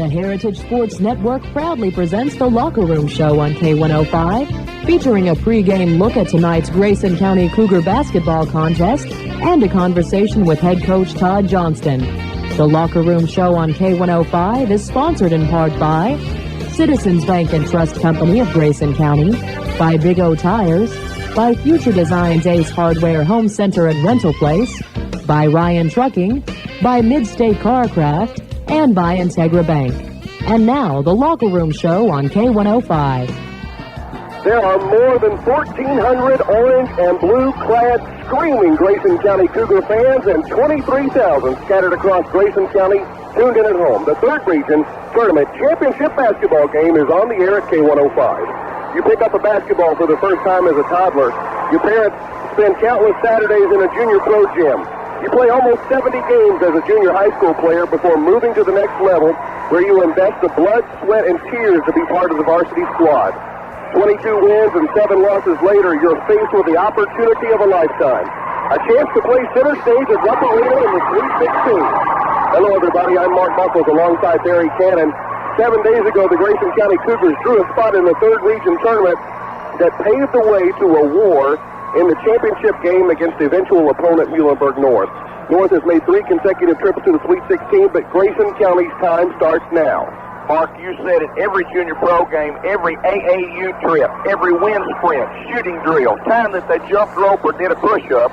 The Heritage Sports Network proudly presents the Locker Room Show on K105, featuring a pregame look at tonight's Grayson County Cougar basketball contest and a conversation with head coach Todd Johnston. The Locker Room Show on K105 is sponsored in part by Citizens Bank and Trust Company of Grayson County, by Big O Tires, by Future Designs Ace Hardware Home Center and Rental Place, by Ryan Trucking, by Midstate Carcraft, and by Integra Bank. And now, the Locker Room Show on K105. There are more than 1,400 orange and blue-clad screaming Grayson County Cougar fans and 23,000 scattered across Grayson County tuned in at home. The third region tournament championship basketball game is on the air at K105. You pick up a basketball for the first time as a toddler. Your parents spend countless Saturdays in a junior pro gym. You play almost 70 games as a junior high school player before moving to the next level, where you invest the blood, sweat, and tears to be part of the varsity squad. 22 wins and 7 losses later, you're faced with the opportunity of a lifetime. A chance to play center stage at Rupp Arena in the Sweet 16. Hello, everybody. I'm Mark Buckles alongside Barry Cannon. 7 days ago, the Grayson County Cougars drew a spot in the third region tournament that paved the way to a war in the championship game against the eventual opponent, Muhlenberg North. North has made 3 consecutive trips to the Sweet 16, but Grayson County's time starts now. Mark, you said it, every junior pro game, every AAU trip, every wind sprint, shooting drill, time that they jumped rope or did a push-up,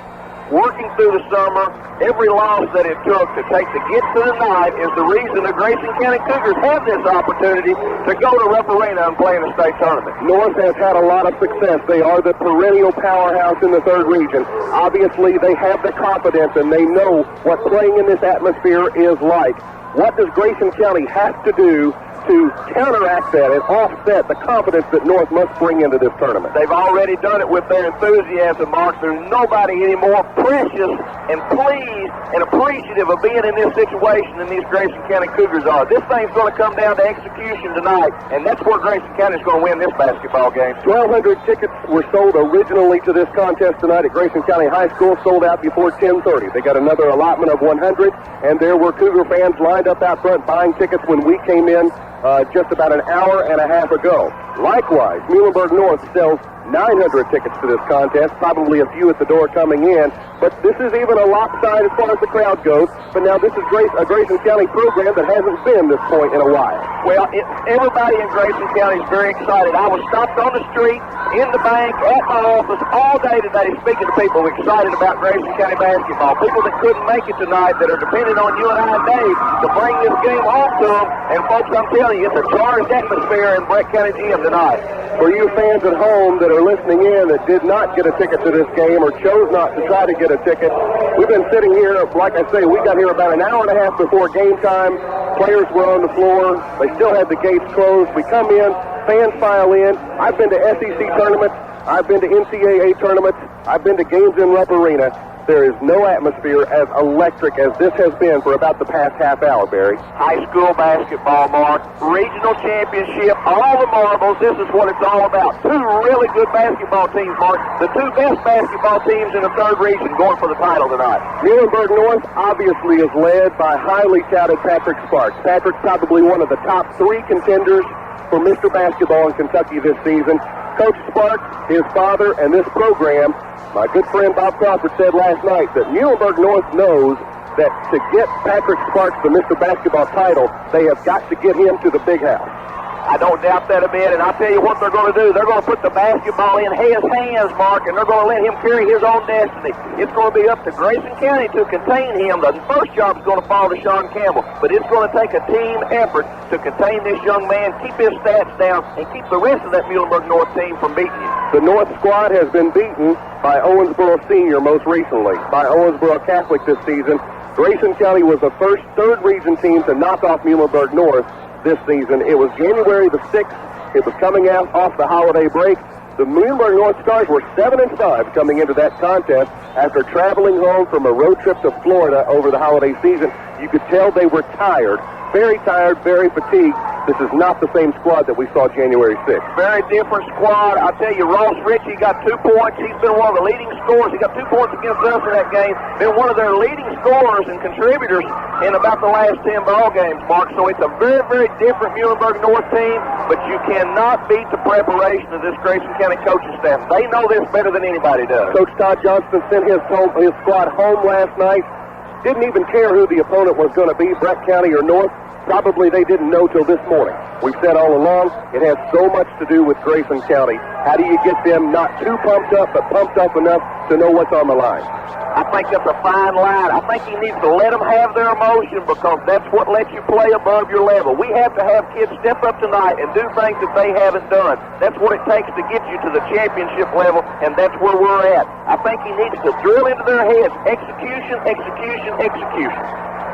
working through the summer, every loss that it took to get to the night is the reason the Grayson County Cougars have this opportunity to go to Rupp Arena and play in the state tournament. North has had a lot of success. They are the perennial powerhouse in the third region. Obviously, they have the confidence and they know what playing in this atmosphere is like. What does Grayson County have to do to counteract that and offset the confidence that North must bring into this tournament? They've already done it with their enthusiasm, Mark. There's nobody any more precious and pleased and appreciative of being in this situation than these Grayson County Cougars are. This thing's going to come down to execution tonight, and that's where Grayson County's going to win this basketball game. 1,200 tickets were sold originally to this contest tonight at Grayson County High School, sold out before 10:30. They got another allotment of 100, and there were Cougar fans lined up out front buying tickets when we came in just about an hour and a half ago. Likewise, Muhlenberg North sells 900 tickets to this contest, probably a few at the door coming in, but this is even a lopsided as far as the crowd goes. But now this is a Grayson County program that hasn't been this point in a while. Well, everybody in Grayson County is very excited. I was stopped on the street, in the bank, at my office all day today speaking to people excited about Grayson County basketball. People that couldn't make it tonight that are depending on you and I and Dave to bring this game home to them. And folks, I'm telling you, it's a charged atmosphere in Brett County Gym tonight. For you fans at home that are listening in that did not get a ticket to this game or chose not to try to get a ticket, we've been sitting here, like I say, we got here about an hour and a half before game time. Players were on the floor. They still had the gates closed. We come in, fans file in. I've been to SEC tournaments. I've been to NCAA tournaments. I've been to games in Rupp Arena. There is no atmosphere as electric as this has been for about the past half hour, Barry. High school basketball, Mark. Regional championship, all the marbles. This is what it's all about. 2 really good basketball teams, Mark. The 2 best basketball teams in the third region going for the title tonight. Muhlenberg North obviously is led by highly touted Patrick Sparks. Patrick's probably one of the top 3 contenders for Mr. Basketball in Kentucky this season. Coach Sparks, his father, and this program, my good friend Bob Crawford said last night that Muhlenberg North knows that to get Patrick Sparks the Mr. Basketball title, they have got to get him to the big house. I don't doubt that a bit, and I'll tell you what they're going to do. They're going to put the basketball in his hands, Mark, and they're going to let him carry his own destiny. It's going to be up to Grayson County to contain him. The first job is going to fall to Sean Campbell, but it's going to take a team effort to contain this young man, keep his stats down, and keep the rest of that Muhlenberg North team from beating you. The North squad has been beaten by Owensboro Senior most recently, by Owensboro Catholic this season. Grayson County was the first third region team to knock off Muhlenberg North this season. It was January the 6th. It was coming out off the holiday break. The Muhlenberg North Stars were 7-5 coming into that contest after traveling home from a road trip to Florida over the holiday season. You could tell they were tired, very fatigued, this is not the same squad that we saw January 6th. Very different squad. I tell you, Ross Ritchie got 2 points. He's been one of the leading scorers. He got 2 points against us in that game. Been one of their leading scorers and contributors in about the last 10 ball games, Mark. So it's a very, very different Muhlenberg North team, but you cannot beat the preparation of this Grayson County coaching staff. They know this better than anybody does. Coach Todd Johnston sent his squad home last night. Didn't even care who the opponent was going to be, Breck County or North. Probably they didn't know till this morning. We've said all along, it has so much to do with Grayson County. How do you get them not too pumped up, but pumped up enough to know what's on the line? I think that's a fine line. I think he needs to let them have their emotion, because that's what lets you play above your level. We have to have kids step up tonight and do things that they haven't done. That's what it takes to get you to the championship level, and that's where we're at. I think he needs to drill into their heads, execution, execution, execution.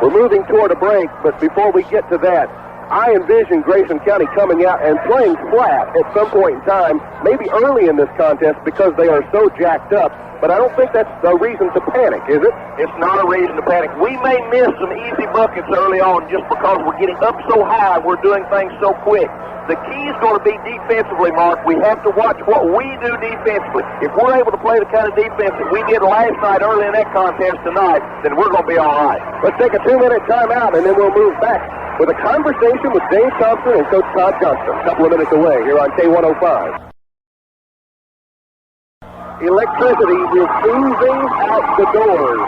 We're moving toward a break, but before we get to that, I envision Grayson County coming out and playing flat at some point in time, maybe early in this contest, because they are so jacked up. But I don't think that's a reason to panic, is it? It's not a reason to panic. We may miss some easy buckets early on just because we're getting up so high, we're doing things so quick. The key is going to be defensively, Mark. We have to watch what we do defensively. If we're able to play the kind of defense that we did last night early in that contest tonight, then we're going to be all right. Let's take a 2-minute timeout, and then we'll move back with a conversation with Dave Thompson and Coach Todd Johnston. A couple of minutes away here on K105. Electricity is oozing out the doors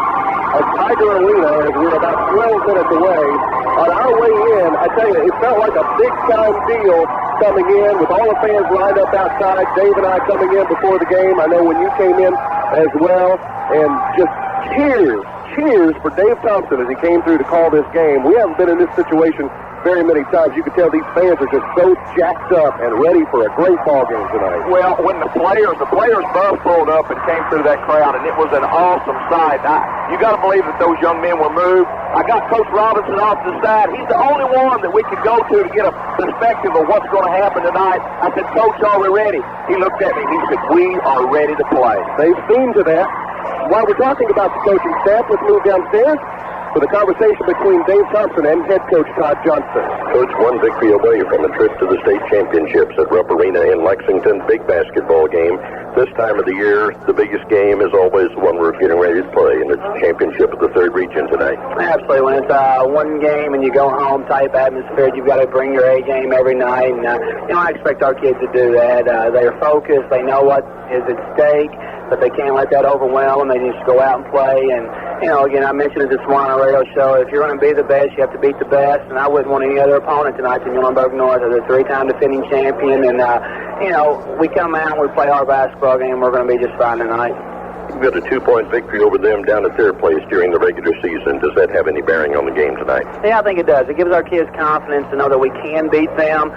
of Tiger Arena as we're about 12 minutes away. On our way in, I tell you, it felt like a big-time deal coming in with all the fans lined up outside. Dave and I coming in before the game. I know when you came in as well. And just cheers for Dave Thompson as he came through to call this game. We haven't been in this situation very many times. You can tell these fans are just so jacked up and ready for a great ball game tonight. Well, when the players bus pulled up and came through that crowd, and it was an awesome sight. You got to believe that those young men were moved. I got Coach Robinson off to the side. He's the only one that we could go to get a perspective of what's going to happen tonight. I said, Coach, are we ready? He looked at me. He said, we are ready to play. They've seen to that. While we're talking about the coaching staff, let's move downstairs for the conversation between Dave Thompson and head coach Todd Johnston. Coach, one victory away from a trip to the state championships at Rupp Arena in Lexington. Big basketball game. This time of the year, the biggest game is always the one we're getting ready to play, and it's the championship of the 3rd region tonight. Absolutely. When it's one game and you go home type atmosphere, you've got to bring your A game every night. And, I expect our kids to do that. They're focused. They know what is at stake, but they can't let that overwhelm them. They just go out and play. And, again, I mentioned it this morning on a radio show. If you're going to be the best, you have to beat the best. And I wouldn't want any other opponent tonight than Muhlenberg North. They're the 3-time defending champion. And, we come out and we play our basketball game. We're going to be just fine tonight. You've got a 2-point victory over them down at their place during the regular season. Does that have any bearing on the game tonight? Yeah, I think it does. It gives our kids confidence to know that we can beat them.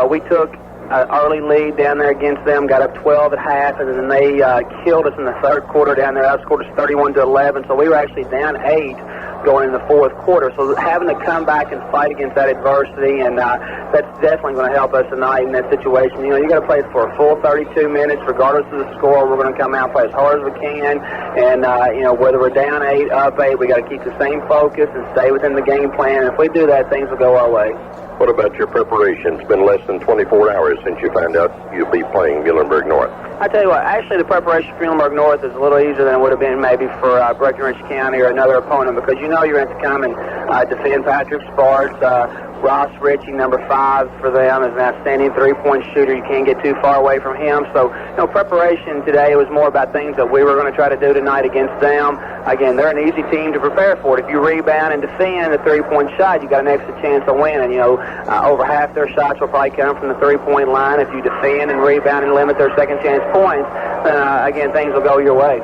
We took an early lead down there against them, got up 12 at half, and then they killed us in the 3rd quarter down there. Outscored us 31-11, so we were actually down 8 going in the 4th quarter. So having to come back and fight against that adversity, and that's definitely going to help us tonight in that situation. You got to play for a full 32 minutes, regardless of the score. We're going to come out and play as hard as we can, and whether we're down 8, up 8, we got to keep the same focus and stay within the game plan. And if we do that, things will go our way. What about your preparation? It's been less than 24 hours since you found out you'll be playing Muhlenberg North. I tell you what, actually the preparation for Muhlenberg North is a little easier than it would have been maybe for Breckenridge County or another opponent, because you're going to have to come and defend Patrick Sparks. Ross Ritchie, number 5 for them, is an outstanding 3-point shooter. You can't get too far away from him. So, preparation today was more about things that we were going to try to do tonight against them. Again, they're an easy team to prepare for. If you rebound and defend a 3-point shot, you got an extra chance of winning. Over half their shots will probably come from the 3-point line. If you defend and rebound and limit their second chance points, again, things will go your way.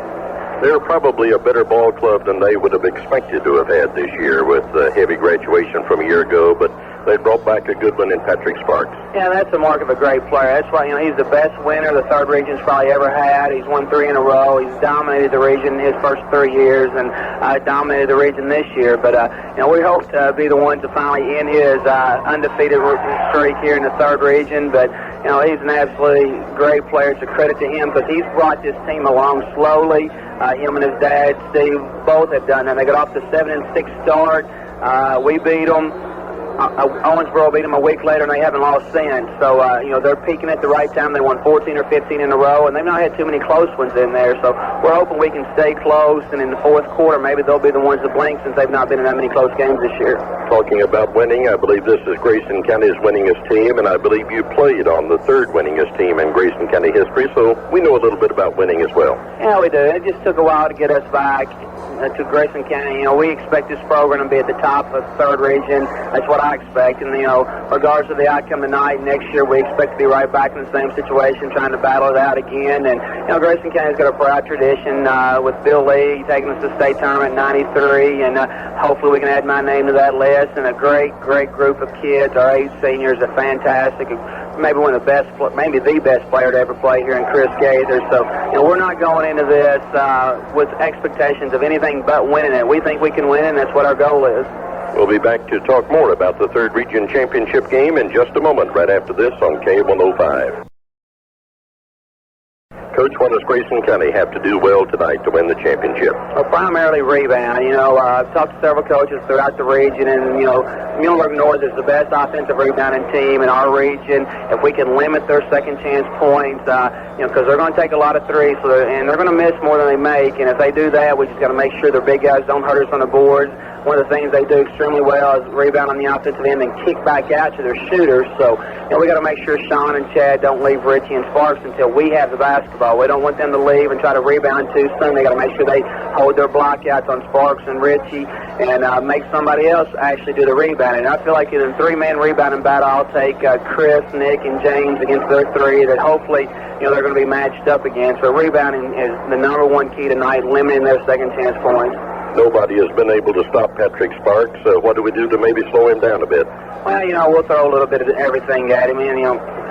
They're probably a better ball club than they would have expected to have had this year with the heavy graduation from a year ago, but they brought back a good one in Patrick Sparks. Yeah, that's the mark of a great player. That's why, he's the best winner the 3rd region's probably ever had. He's won 3 in a row. He's dominated the region his first 3 years and dominated the region this year. But, we hope to be the ones to finally end his undefeated streak here in the 3rd region. But, he's an absolutely great player. It's a credit to him because he's brought this team along slowly. Him and his dad, Steve, both have done that. They got off to 7-6 start. We beat them. Owensboro beat them a week later, and they haven't lost since. So, they're peaking at the right time. They won 14 or 15 in a row, and they've not had too many close ones in there. So we're hoping we can stay close, and in the fourth quarter, maybe they'll be the ones that blink since they've not been in that many close games this year. Talking about winning, I believe this is Grayson County's winningest team, and I believe you played on the third winningest team in Grayson County history, so we know a little bit about winning as well. Yeah, we do. It just took a while to get us back to Grayson County. We expect this program to be at the top of the third region. That's what I expect. And, regardless of the outcome tonight, next year we expect to be right back in the same situation, trying to battle it out again. And, Grayson County's got a proud tradition with Bill Lee taking us to the state tournament in 93, and hopefully we can add my name to that list. And a great, great group of kids. Our 8 seniors are fantastic. Maybe one of the best, maybe the best player to ever play here in Chris Gaither. So, we're not going into this with expectations of anything but winning it. We think we can win, and that's what our goal is. We'll be back to talk more about the third region championship game in just a moment, right after this on K105. Coach, what does Grayson County have to do well tonight to win the championship? Well, primarily rebound. I've talked to several coaches throughout the region, and, Muhlenberg North is the best offensive rebounding team in our region. If we can limit their second chance points, because they're going to take a lot of threes, and they're going to miss more than they make. And if they do that, we just got to make sure their big guys don't hurt us on the boards. One of the things they do extremely well is rebound on the offensive end and kick back out to their shooters. So, we got to make sure Sean and Chad don't leave Richie and Sparks until we have the basketball. We don't want them to leave and try to rebound too soon. They got to make sure they hold their blockouts on Sparks and Richie and make somebody else actually do the rebounding. And I feel like in a 3-man rebounding battle, I'll take Chris, Nick, and James against their 3 that hopefully, they're going to be matched up against. So rebounding is the number one key tonight, limiting their second chance points. Nobody has been able to stop Patrick Sparks. What do we do to maybe slow him down a bit? Well, we'll throw a little bit of everything at him. And,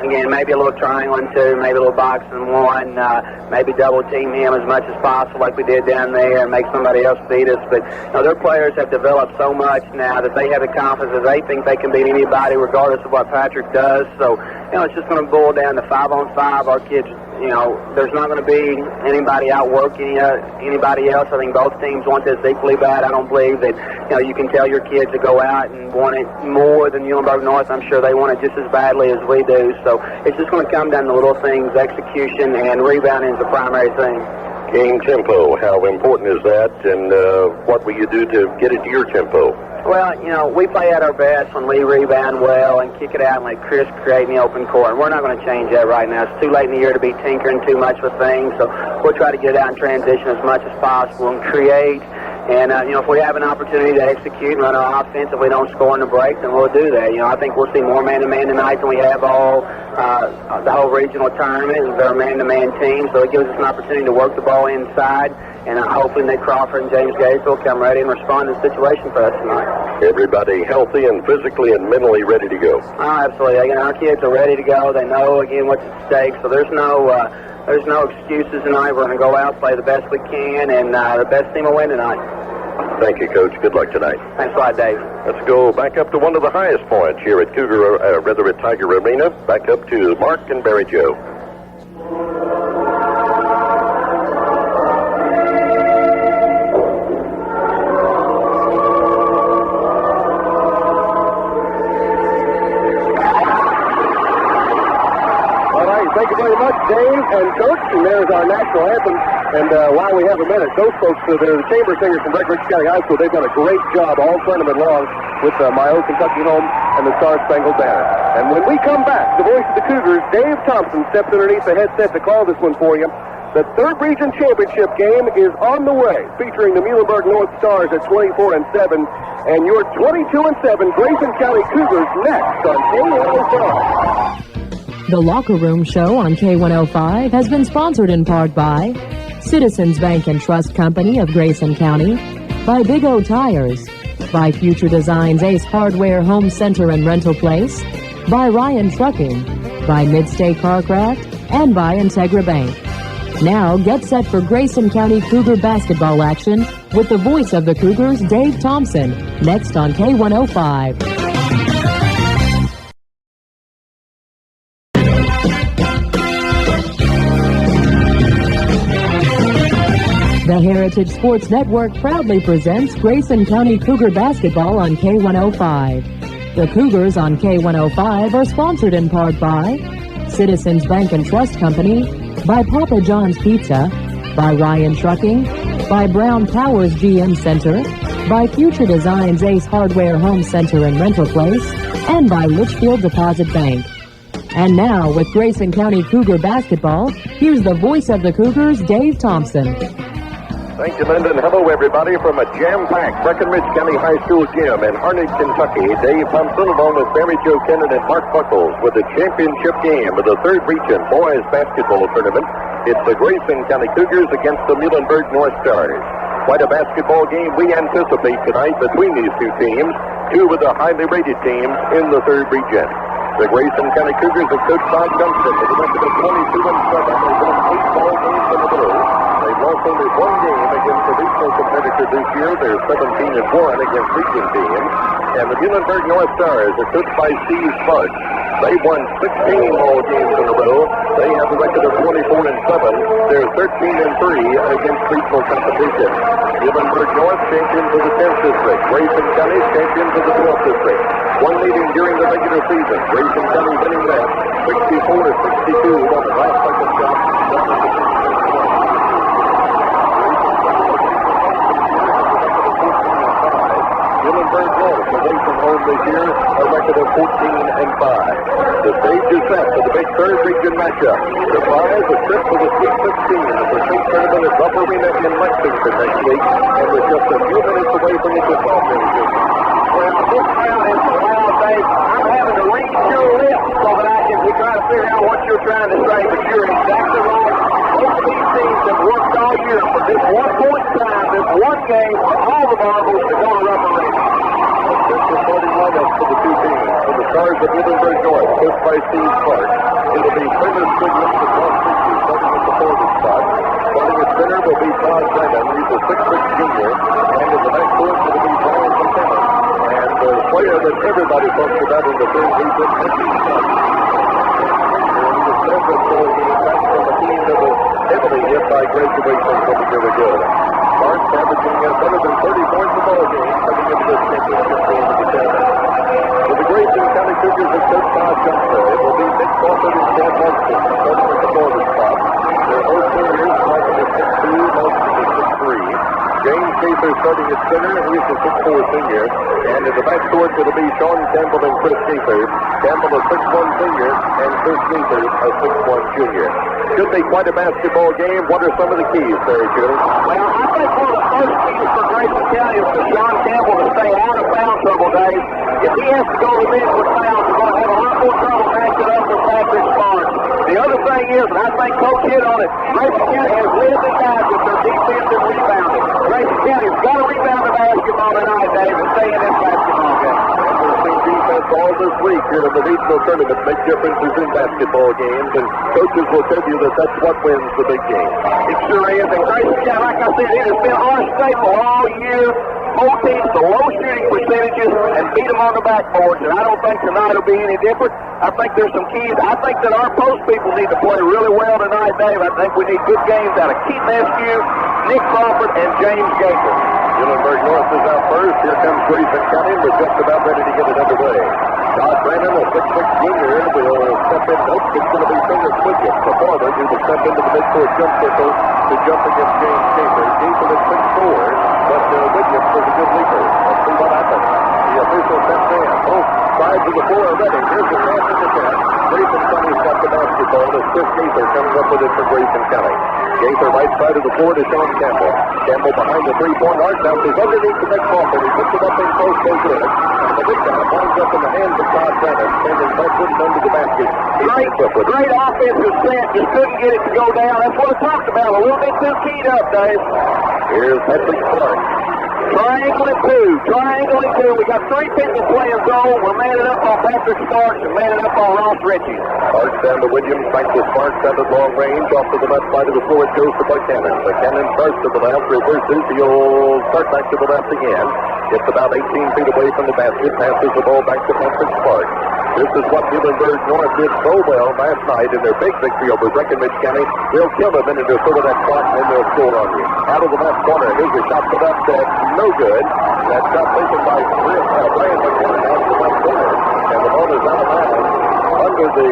again, maybe a little triangle and 2, maybe a little box and 1, maybe double team him as much as possible like we did down there and make somebody else beat us. But, their players have developed so much now that they have the confidence that they think they can beat anybody regardless of what Patrick does. So, it's just going to boil down to 5-on-5. Our kids, there's not going to be anybody outworking anybody else. I think both teams want this equally bad. I don't believe that, you can tell your kids to go out and want it more than Muhlenberg North. I'm sure they want it just as badly as we do. So it's just going to come down to little things, execution, and rebounding is the primary thing. Game tempo, how important is that, and what will you do to get it to your tempo? Well, we play at our best when we rebound well and kick it out and let Chris create in the open court. And we're not going to change that right now. It's too late in the year to be tinkering too much with things. So we'll try to get out and transition as much as possible and create. And, if we have an opportunity to execute and run our offense, if we don't score in the break, then we'll do that. I think we'll see more man-to-man tonight than we have the whole regional tournament. They're a man-to-man team, so it gives us an opportunity to work the ball inside. And hopefully Nick Crawford and James Gates will come ready and respond to the situation for us tonight. Everybody healthy and physically and mentally ready to go. Oh, absolutely. Our kids are ready to go. They know, again, what's at stake. So there's no excuses tonight. We're going to go out, play the best we can, and the best team will win tonight. Thank you, Coach. Good luck tonight. Thanks a lot, Dave. Let's go back up to one of the highest points here at at Tiger Arena. Back up to Mark and Barry Joe. Thank you very much, Dave and Coach. And there's our national anthem. And while we have a minute, those folks, they're the chamber singers from Grayson County High School. They've done a great job all tournament long with My Old Kentucky Home and the Star Spangled Banner. And when we come back, the voice of the Cougars, Dave Thompson, steps underneath the headset to call this one for you. The third region championship game is on the way, featuring the Muhlenberg North Stars at 24-7, and your 22-7 Grayson County Cougars next on K105. The Locker Room Show on K105 has been sponsored in part by Citizens Bank and Trust Company of Grayson County, by Big O Tires, by Future Designs Ace Hardware Home Center and Rental Place, by Ryan Trucking, by Midstate Carcraft, and by Integra Bank. Now get set for Grayson County Cougar basketball action with the voice of the Cougars, Dave Thompson, next on K105. The Heritage Sports Network proudly presents Grayson County Cougar basketball on K105. The Cougars on K105 are sponsored in part by Citizens Bank and Trust Company, by Papa John's Pizza, by Ryan Trucking, by Brown Powers GM Center, by Future Designs Ace Hardware Home Center and Rental Place, and by Litchfield Deposit Bank. And now, with Grayson County Cougar basketball, here's the voice of the Cougars, Dave Thompson. Thank you, Linda, and hello, everybody, from a jam-packed Breckenridge County High School gym in Harnett, Kentucky. Dave Thompson, along with Barry Joe Kennan and Mark Buckles, with the championship game of the 3rd Region Boys Basketball Tournament. It's the Grayson County Cougars against the Muhlenberg North Stars. Quite a basketball game we anticipate tonight between these two teams, two of the highly rated teams in the 3rd Region. The Grayson County Cougars of Coach Bob Dunston with a record of 22-7. They've won 8 ball games in a row. They've lost only 1 game against the regional competitor this year. They're 17-1 against region teams. And the Muhlenberg North Stars are coached by Steve Sparks. They've won 16 ball games in a row. They have a record of 24-7. They're 13-3 against regional competition. Muhlenberg North champions of the 10th district. Grayson County champions of the 12th district. One meeting during the regular season. Grayson County winning that 64-62 on the last second shot. Muhlenberg North away from home this year, a record of 14-5. The stage is set for the big 3rd Region matchup. The prize, a trip to the Sweet 16 of the state tournament at Rupp Arena in Lexington next week, and we're just a few minutes away from the football finishing. Well, this crowd is so loud, Dave. I'm having to reach your lips so that I can try to figure out what you're trying to say, but you're exactly right. Both of these teams have worked all year for this one point in time, this one game, for all the marbles to go to Rupp Arena. This is 41 up for the two teams. For the Stars of Muhlenberg North, coached by Steve Clark. It'll be Prentice Goodrich and Ross Ritchie starting at the forward spot. Starting at center will be Todd Brennan. He's a 6'6" junior. And in the backcourt will be Brian McKenna. And the player that everybody talks about in the 3rd Region, Henry Clark. And the second goal game back from a team that was heavily hit by graduation from a year ago. Clark averaging better than 30 points a ball game coming into this championship game of the tournament. For the Grayson County Cougars and Coach Bob Dunston, it will be Nick Crawford and Chad Munson starting at the forward spot. Their old seniors, Michael is 6'2", Munson is 6'3". James Gaither starting at center, and he's a 6'4" senior. And in the backcourt, it'll be Sean Campbell and Chris Gaither. Campbell a 6'1" senior, and Chris Gaither a 6'1" junior. Should be quite a basketball game. What are some of the keys, Barry Joe? Well, I think one of the first keys for Grayson County is for Sean Campbell to stay out of foul trouble, Dave. If he has to go to the bench with fouls, we're going to have a lot more trouble matching up with Patrick Sparks. The other thing is, and I think Coach hit on it, Grayson County has lived and died with their defensive rebounding. Grayson County's got to rebound the basketball tonight, Dave, and stay in this basketball game. We've seen defense all this week here in the regional tournament make differences in basketball games, and coaches will tell you that that's what wins the big game. It sure is, and Grayson County, like I said, it has been our staple all year. Both teams to low shooting percentages and beat them on the backboards, and I don't think tonight will be any different. I think there's some keys. I think that our post people need to play really well tonight, Dave. I think we need good games out of Keith Neskew, Nick Crawford, and James Gaither. Muhlenberg North is out first. Here comes Grayson County. We're just about ready to get it underway. Todd Brennan, a 6'6" junior, will step in. Nope, it's going to be Fingers Williams, the forward, who will step into the midcourt jump circle to jump against James Gaither. Gaither is 6'4", but Williams is a good leaper. Let's see what happens. The official steps in. Both sides of the floor are ready. Here's the pass in the net. Grayson County's got the basketball as Chris Gaither comes up with it for Grayson County. Gaither right side of the floor to Sean Campbell. Campbell behind the three-point arc. Now he's underneath to Nick Crawford. He puts it up in close, no good. And the rebound winds up in the hands of Todd Brennan, sending backward under the basket. Great offensive set. Just couldn't get it to go down. That's what I talked about. A little bit too keyed up, Dave. Here's Patrick Clark. Triangle and two. We got 3 people playing zone. We're manning up on Patrick Sparks and manning up on Ross Ritchie. Sparks down to Williams. Back to Sparks down at long range. Off to the left side of the floor. It goes to Buchanan. Buchanan starts to the left. Reverses. He'll start back to the left again. Gets about 18 feet away from the basket. Passes the ball back to Patrick Sparks. This is what Muhlenberg North did so well last night in their big victory over Breckenridge County. They'll kill them into the foot of that clock, and then they'll score on you. Out of the left corner, here's a shot put up that no good. That shot taken by Brian McCann out of the left corner, and the ball is out of bounds. Under the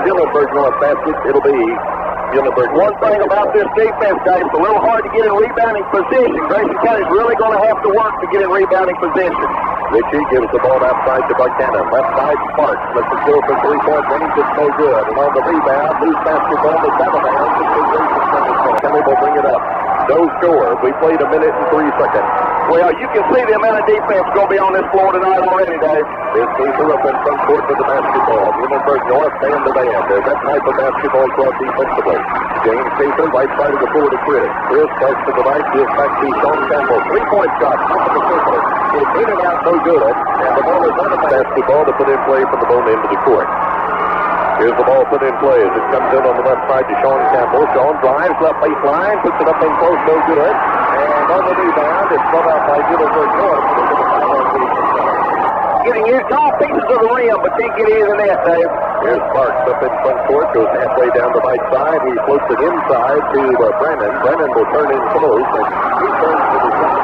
Muhlenberg North basket, it'll be Muhlenberg. One thing about this defense, guys, it's a little hard to get in rebounding position. Grayson County's really going to have to work to get in rebounding position. Ritchie gives the ball outside to Buchanan. Left side, Sparks. Let's it go for three-point range. It's no good. And on the rebound, loose basketball to Savannah. County will bring it up. No score. We played a minute and 3 seconds. Well, you can see the amount of defense going to be on this floor tonight already, Dave. This Caesar up in front court with the basketball. Muhlenberg North band to band. There's that type of basketball club defensively. James Caesar, right side of the floor to Chris. Chris starts to the right, gives back to Sean Campbell. Three-point shot, top of the circle. It's in and out, no good. And the ball is out of basketball to put in play from the bone end of the court. Here's the ball put in play as it comes in on the left side to Sean Campbell. Sean drives left baseline, puts it up in close, no good. And on the rebound, it's brought out by Muhlenberg North. Getting used all pieces of the rim, but can't get in the net, Dave. Here's Sparks up in front court, goes halfway down the right side. He floats it inside to Brennan. Brennan will turn in close, and he turns to the shot.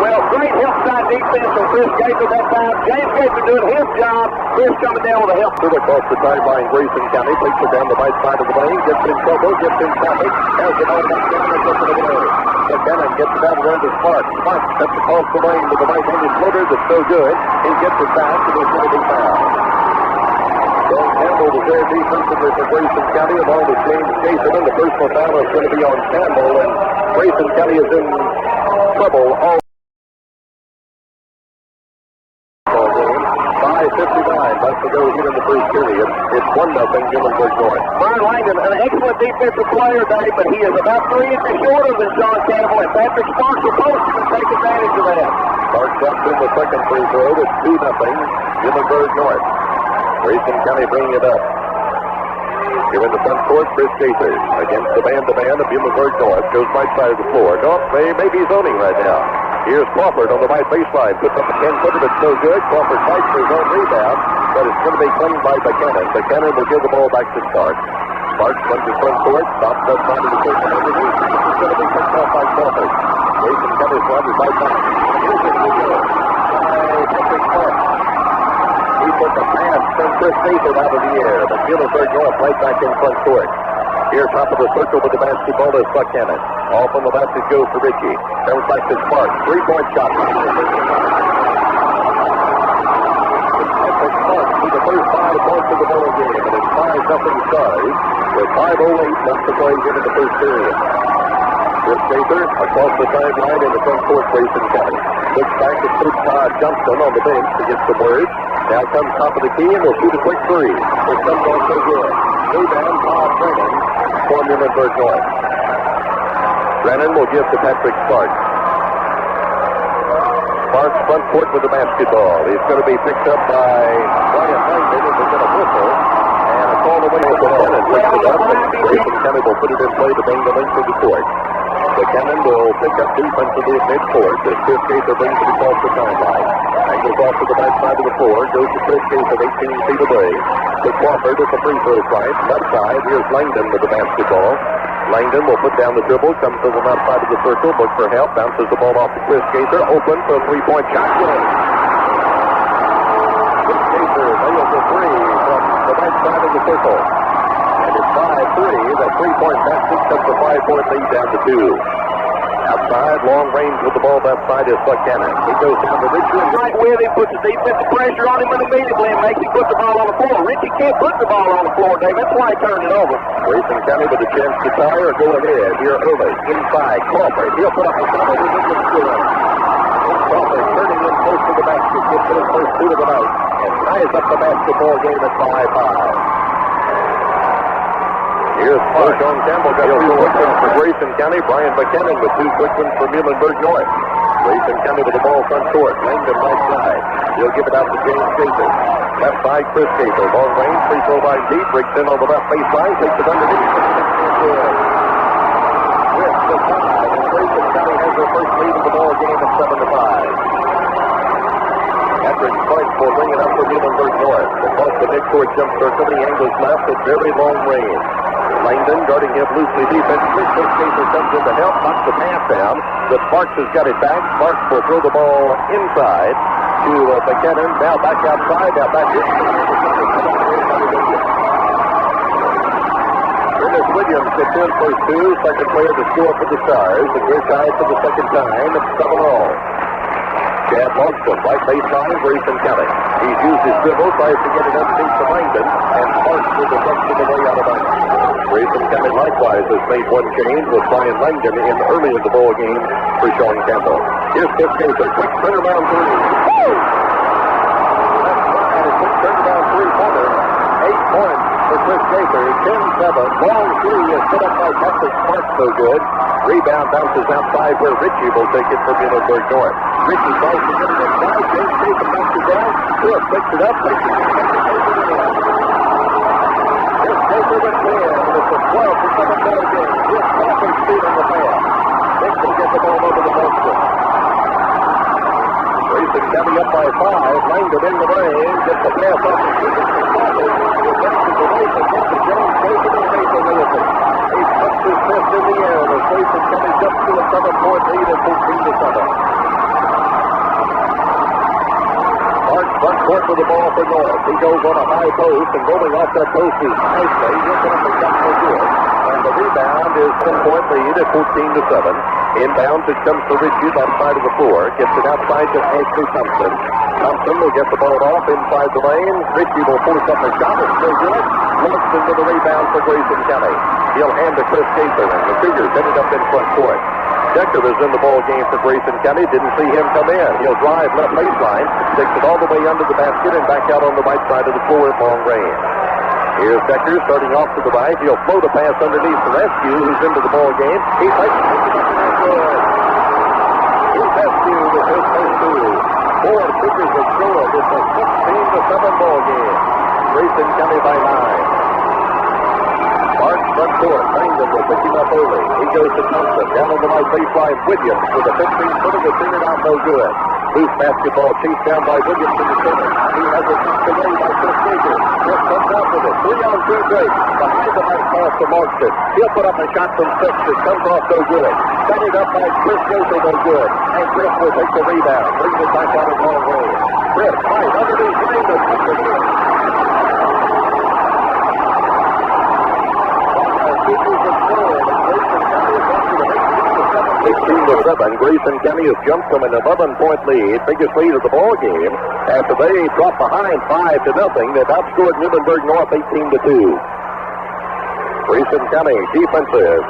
Well, great help side defense from Chris Gaither that time. James Gaither doing his job. Chris coming down with a help. Across the timeline, Grayson County takes it down the right side of the lane, gets in trouble, gets in traffic, has the ball back down and gets it away. Buchanan gets it out around to Sparks. Sparks cuts across the lane with the right-handed floater that's so good. He gets it back to the 30 foul. John Campbell was there defensively for Grayson County along with James Jason, and the personal foul is going to be on Campbell, and Grayson County is in trouble all 5:59 left to go here in the first period. It's 1-0 Muhlenberg North. Brian Langdon, an excellent defensive player, Dave, but he is about 3 inches shorter than Sean Campbell, and Patrick Sparks will post him and take advantage of that. Sparks drops in the second free throw. It's 2-0 Muhlenberg North. Grayson County bringing it up. Here in the front court, Chris Gaither against the man-to-man of Muhlenberg North. Goes right side of the floor. North may be zoning right now. Here's Crawford on the right baseline. Puts up a 10-footer, but no good. Crawford fights for his own rebound, but it's going to be claimed by Buchanan. Buchanan will give the ball back to Sparks. Sparks runs the front court, stops that side of the court. Underneath, it's going to be picked off by Crawford. Grayson County sliders right back. Here's the free throw by Patrick Sparks. He put the pass from Chris Gaither out of the air, but Muhlenberg North right back in front court. Here, top of the circle with the basketball is Buchanan. Off on the basket goes for Ritchie. Comes back to Sparks. Three-point shot. Patrick Sparks with the first 5 points of the ball game, and it's 5-0 Stars with 5:08 left to play into the first period. Chris Gaither across the sideline in the front court, Grayson County. Looks back to Coach Todd Johnston on the bench to get some words. Now comes top of the key, and we'll shoot a quick three. It comes on so good. Rebound, Todd Brennan for Muhlenberg North. Brennan will give to Patrick Sparks. Sparks front court with the basketball. He's going to be picked up by Brian Langdon. He's going to whistle. And a call away for Brennan. Picks it up, and Grayson County will put it in play to bring the length of the court. Buchanan will pick up defensively at midcourt as Chris Gaither brings it across the timeline. Angles off to the back side of the floor. Goes to Chris Gaither 18 feet away. To Crawford at the free throw stripe. Left side, here's Langdon with the basketball. Langdon will put down the dribble, comes to the left side of the circle, looks for help, bounces the ball off to Chris Gaither, open for a three-point shot. Chris Gaither nails the three from the right side of the circle. And it's 5-3. That three-point basket cuts the 5-point lead down to 2. Outside, long range with the ball left side is Buchanan. He goes down to Ritchie. Right with him, puts the defensive pressure on him immediately and makes him put the ball on the floor. Ritchie can't put the ball on the floor, Dave. That's why he turned it over. Grayson County with a chance to tie or go ahead. Here early, inside, Crawford. He'll put up a shot over the score. Crawford turning in close to the basket, gets his first 2 of the night, and ties up the basketball game at 5-5. Here's Sean Campbell got 2 quick ones for Grayson County. Brian Buchanan with 2 quick ones for Muhlenberg North. Grayson County with the ball front court. Langdon right side. He'll give it out to James Gaither. Left side, Chris Gaither. Long range, free throw line deep. Breaks in on the left baseline. Takes it underneath. With the tie, and Grayson County has their first lead in the ball game at 7-5. Patrick Sparks will bring it up for Muhlenberg North. Across the midcourt jump circle, he angles left at very long range. Langdon guarding him loosely defensively. Chris Gaither comes in to help, knocks the pass down, but Sparks has got it back. Sparks will throw the ball inside to McKinnon. Now back outside, now back in. Dennis Williams gets in first two, second player to score for the Stars. The Gray tied for the second time. It's 7-all. Chad Longston, right baseline, Grayson County. He's used his dribble, tries to get it underneath to Langdon, and Sparks with the rest of the way out of bounds. Grayson County likewise has made one change with Brian Langdon in early in the ball game for Sean Campbell. Here's Chris Gaither, quick turnaround three. Woo! That's right, a quick turnaround three-pointer. 8 points for Chris Gaither, 10-7. Long three is put up by Patrick Sparks, no good. Rebound bounces outside where Ritchie will take it from Muhlenberg North. Ritchie tries to get it inside. James Gaither knocks it down. Chris picks it up. Chris Gaither with 10. It's a 12-7 ball game. Chris Coffin speed on the pass. Thinks he'll get the ball over the basket. Grayson County up by 5. Langdon in the lane. Gets the pass up. He puts his fist in the air as Grayson County jumps to a 7-point lead at 14-7. Sparks front court with the ball for North. He goes on a high post, and going off that post is nicely. He'll put up a shot for good. And the rebound is 10-point lead at 14-7. Inbounds, it comes to Ritchie on the side of the floor. Gets it outside to Ashley Thompson. Thompson will get the ball off inside the lane. Ritchie will force up a shot. It's no good. Launches into the rebound for Grayson County. He'll hand to Chris Gaither, and the Cougars ended up in front court. Decker is in the ball game for Grayson County. Didn't see him come in. He'll drive left baseline, takes it all the way under the basket, and back out on the right side of the floor at long range. Here's Decker starting off to the right. He'll float a pass underneath the rescue, who's into the ball game. He takes it good. Here's Rescue with his first two. 4 Cougars have scored. It's a 16-7 ball game. Grayson County by 9. Sparks front court. Langdon will pick him up early. He goes to Thompson. Down on the right baseline. Williams with a 15-footer to send it out no good. Loose basketball chased down by Williams in the center. He has it knocked away by Chris Gaither. Chris comes out with it. 3-on-2 break. Behind the back pass to Longston. He'll put up a shot from 6. It comes off no good. Set it up by Chris Gaither, no good. And Chris will take the rebound. Brings it back out of long range. Chris, right underneath Langdon. Puts it in. 16-7. Grayson County has jumped from an 11-point lead, biggest lead of the ball game. After they dropped behind 5-0, they've outscored Muhlenberg North 18-2. Grayson County defenses.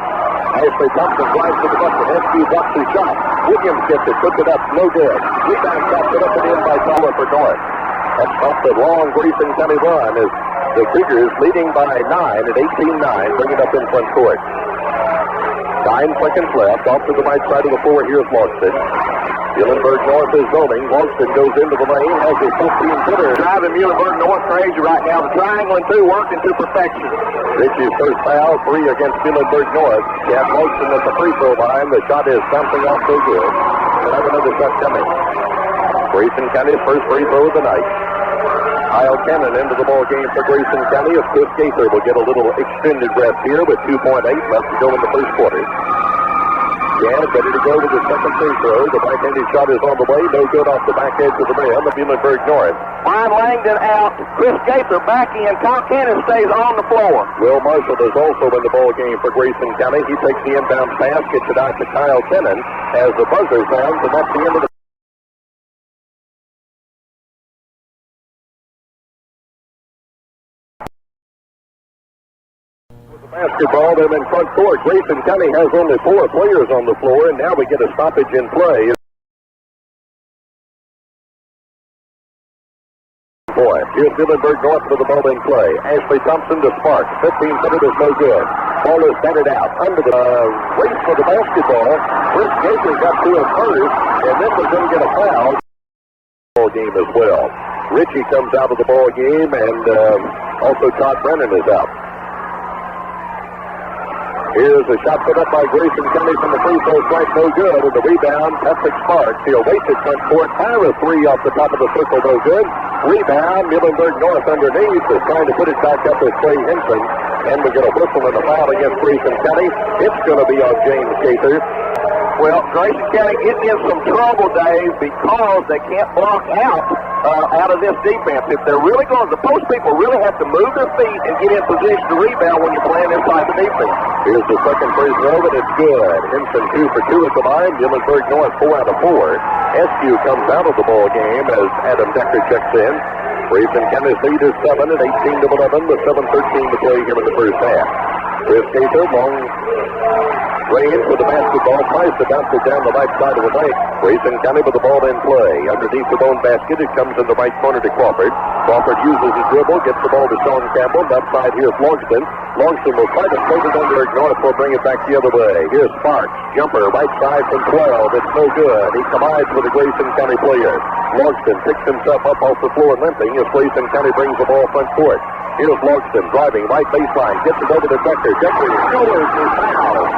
Ashley Thompson drives to the bucket. Rescue blocks his shot. Williams gets it, puts it up, no good. Rebound shot put up and in by Tyler for North. That's off the long Grayson County run as the Cougars leading by 9 at 18-9, bring it up in front court. 9 seconds left. Off to the right side of the floor. Here's Longston. Muhlenberg North is zoning. Longston goes into the lane. Has his 15-footer. Driving Muhlenberg North crazy right now. The triangle and 2 working to perfection. Ritchie's first foul. 3 against Muhlenberg North. Chad Longston at the free throw line. The shot is bouncing off so good. We'll have another shot coming. Grayson County's first free throw of the night. Kyle Cannon into the ball game for Grayson County as Chris Gaither will get a little extended rest here with 2.8 left to go in the first quarter. Jan ready to go with his second free throw. The right-handed shot is on the way. No good off the back edge of the rim of Muhlenberg North. Brian Langdon out. Chris Gaither back in. Kyle Cannon stays on the floor. Will Marshall is also in the ball game for Grayson County. He takes the inbound pass, gets it out to Kyle Cannon as the buzzer sounds, and that's the end of the basketball. They're in front court. Grayson County has only 4 players on the floor, and now we get a stoppage in play. Boy, here's Muhlenberg North with the ball in play. Ashley Thompson to Sparks. 15-footer is no good. Ball is batted out. Under the race for the basketball. Chris Gaither got to it first, and then we're going to get a foul. Ball game as well. Ritchie comes out of the ball game, and also Todd Brennan is out. Here's a shot put up by Grayson County from the free throw stripe, no good. And the rebound, Patrick Sparks. He'll wait to front court. Fire a three off the top of the circle, no good. Rebound, Muhlenberg North underneath is trying to put it back up with Trey Henson. And we get a whistle and a foul against Grayson County. It's going to be on James Gaither. Well, Grayson County getting in some trouble, Dave, because they can't block out of this defense. If they're really going, the post people really have to move their feet and get in position to rebound when you're playing this type of defense. Here's the second free throw, and it's good. Henson 2 for 2 at the line. Muhlenberg North 4 out of 4. SU comes out of the ball game as Adam Decker checks in. Grayson County's lead is 7 at 18-11 with 7:13 to play here in the first half. Chris Gaither, long range with the basketball, tries to bounce it down the right side of the lane. Grayson County with the ball in play. Underneath the own basket, it comes in the right corner to Crawford. Crawford uses his dribble, gets the ball to Sean Campbell. Left side, here's Longston. Longston will try to float it under North. Will bring it back the other way. Here's Sparks. Jumper, right side from 12. It's no good. He collides with a Grayson County player. Longston picks himself up off the floor limping as Grayson County brings the ball front court. Here's Longston driving right baseline. Gets it over to Decker. Decker scores his foul.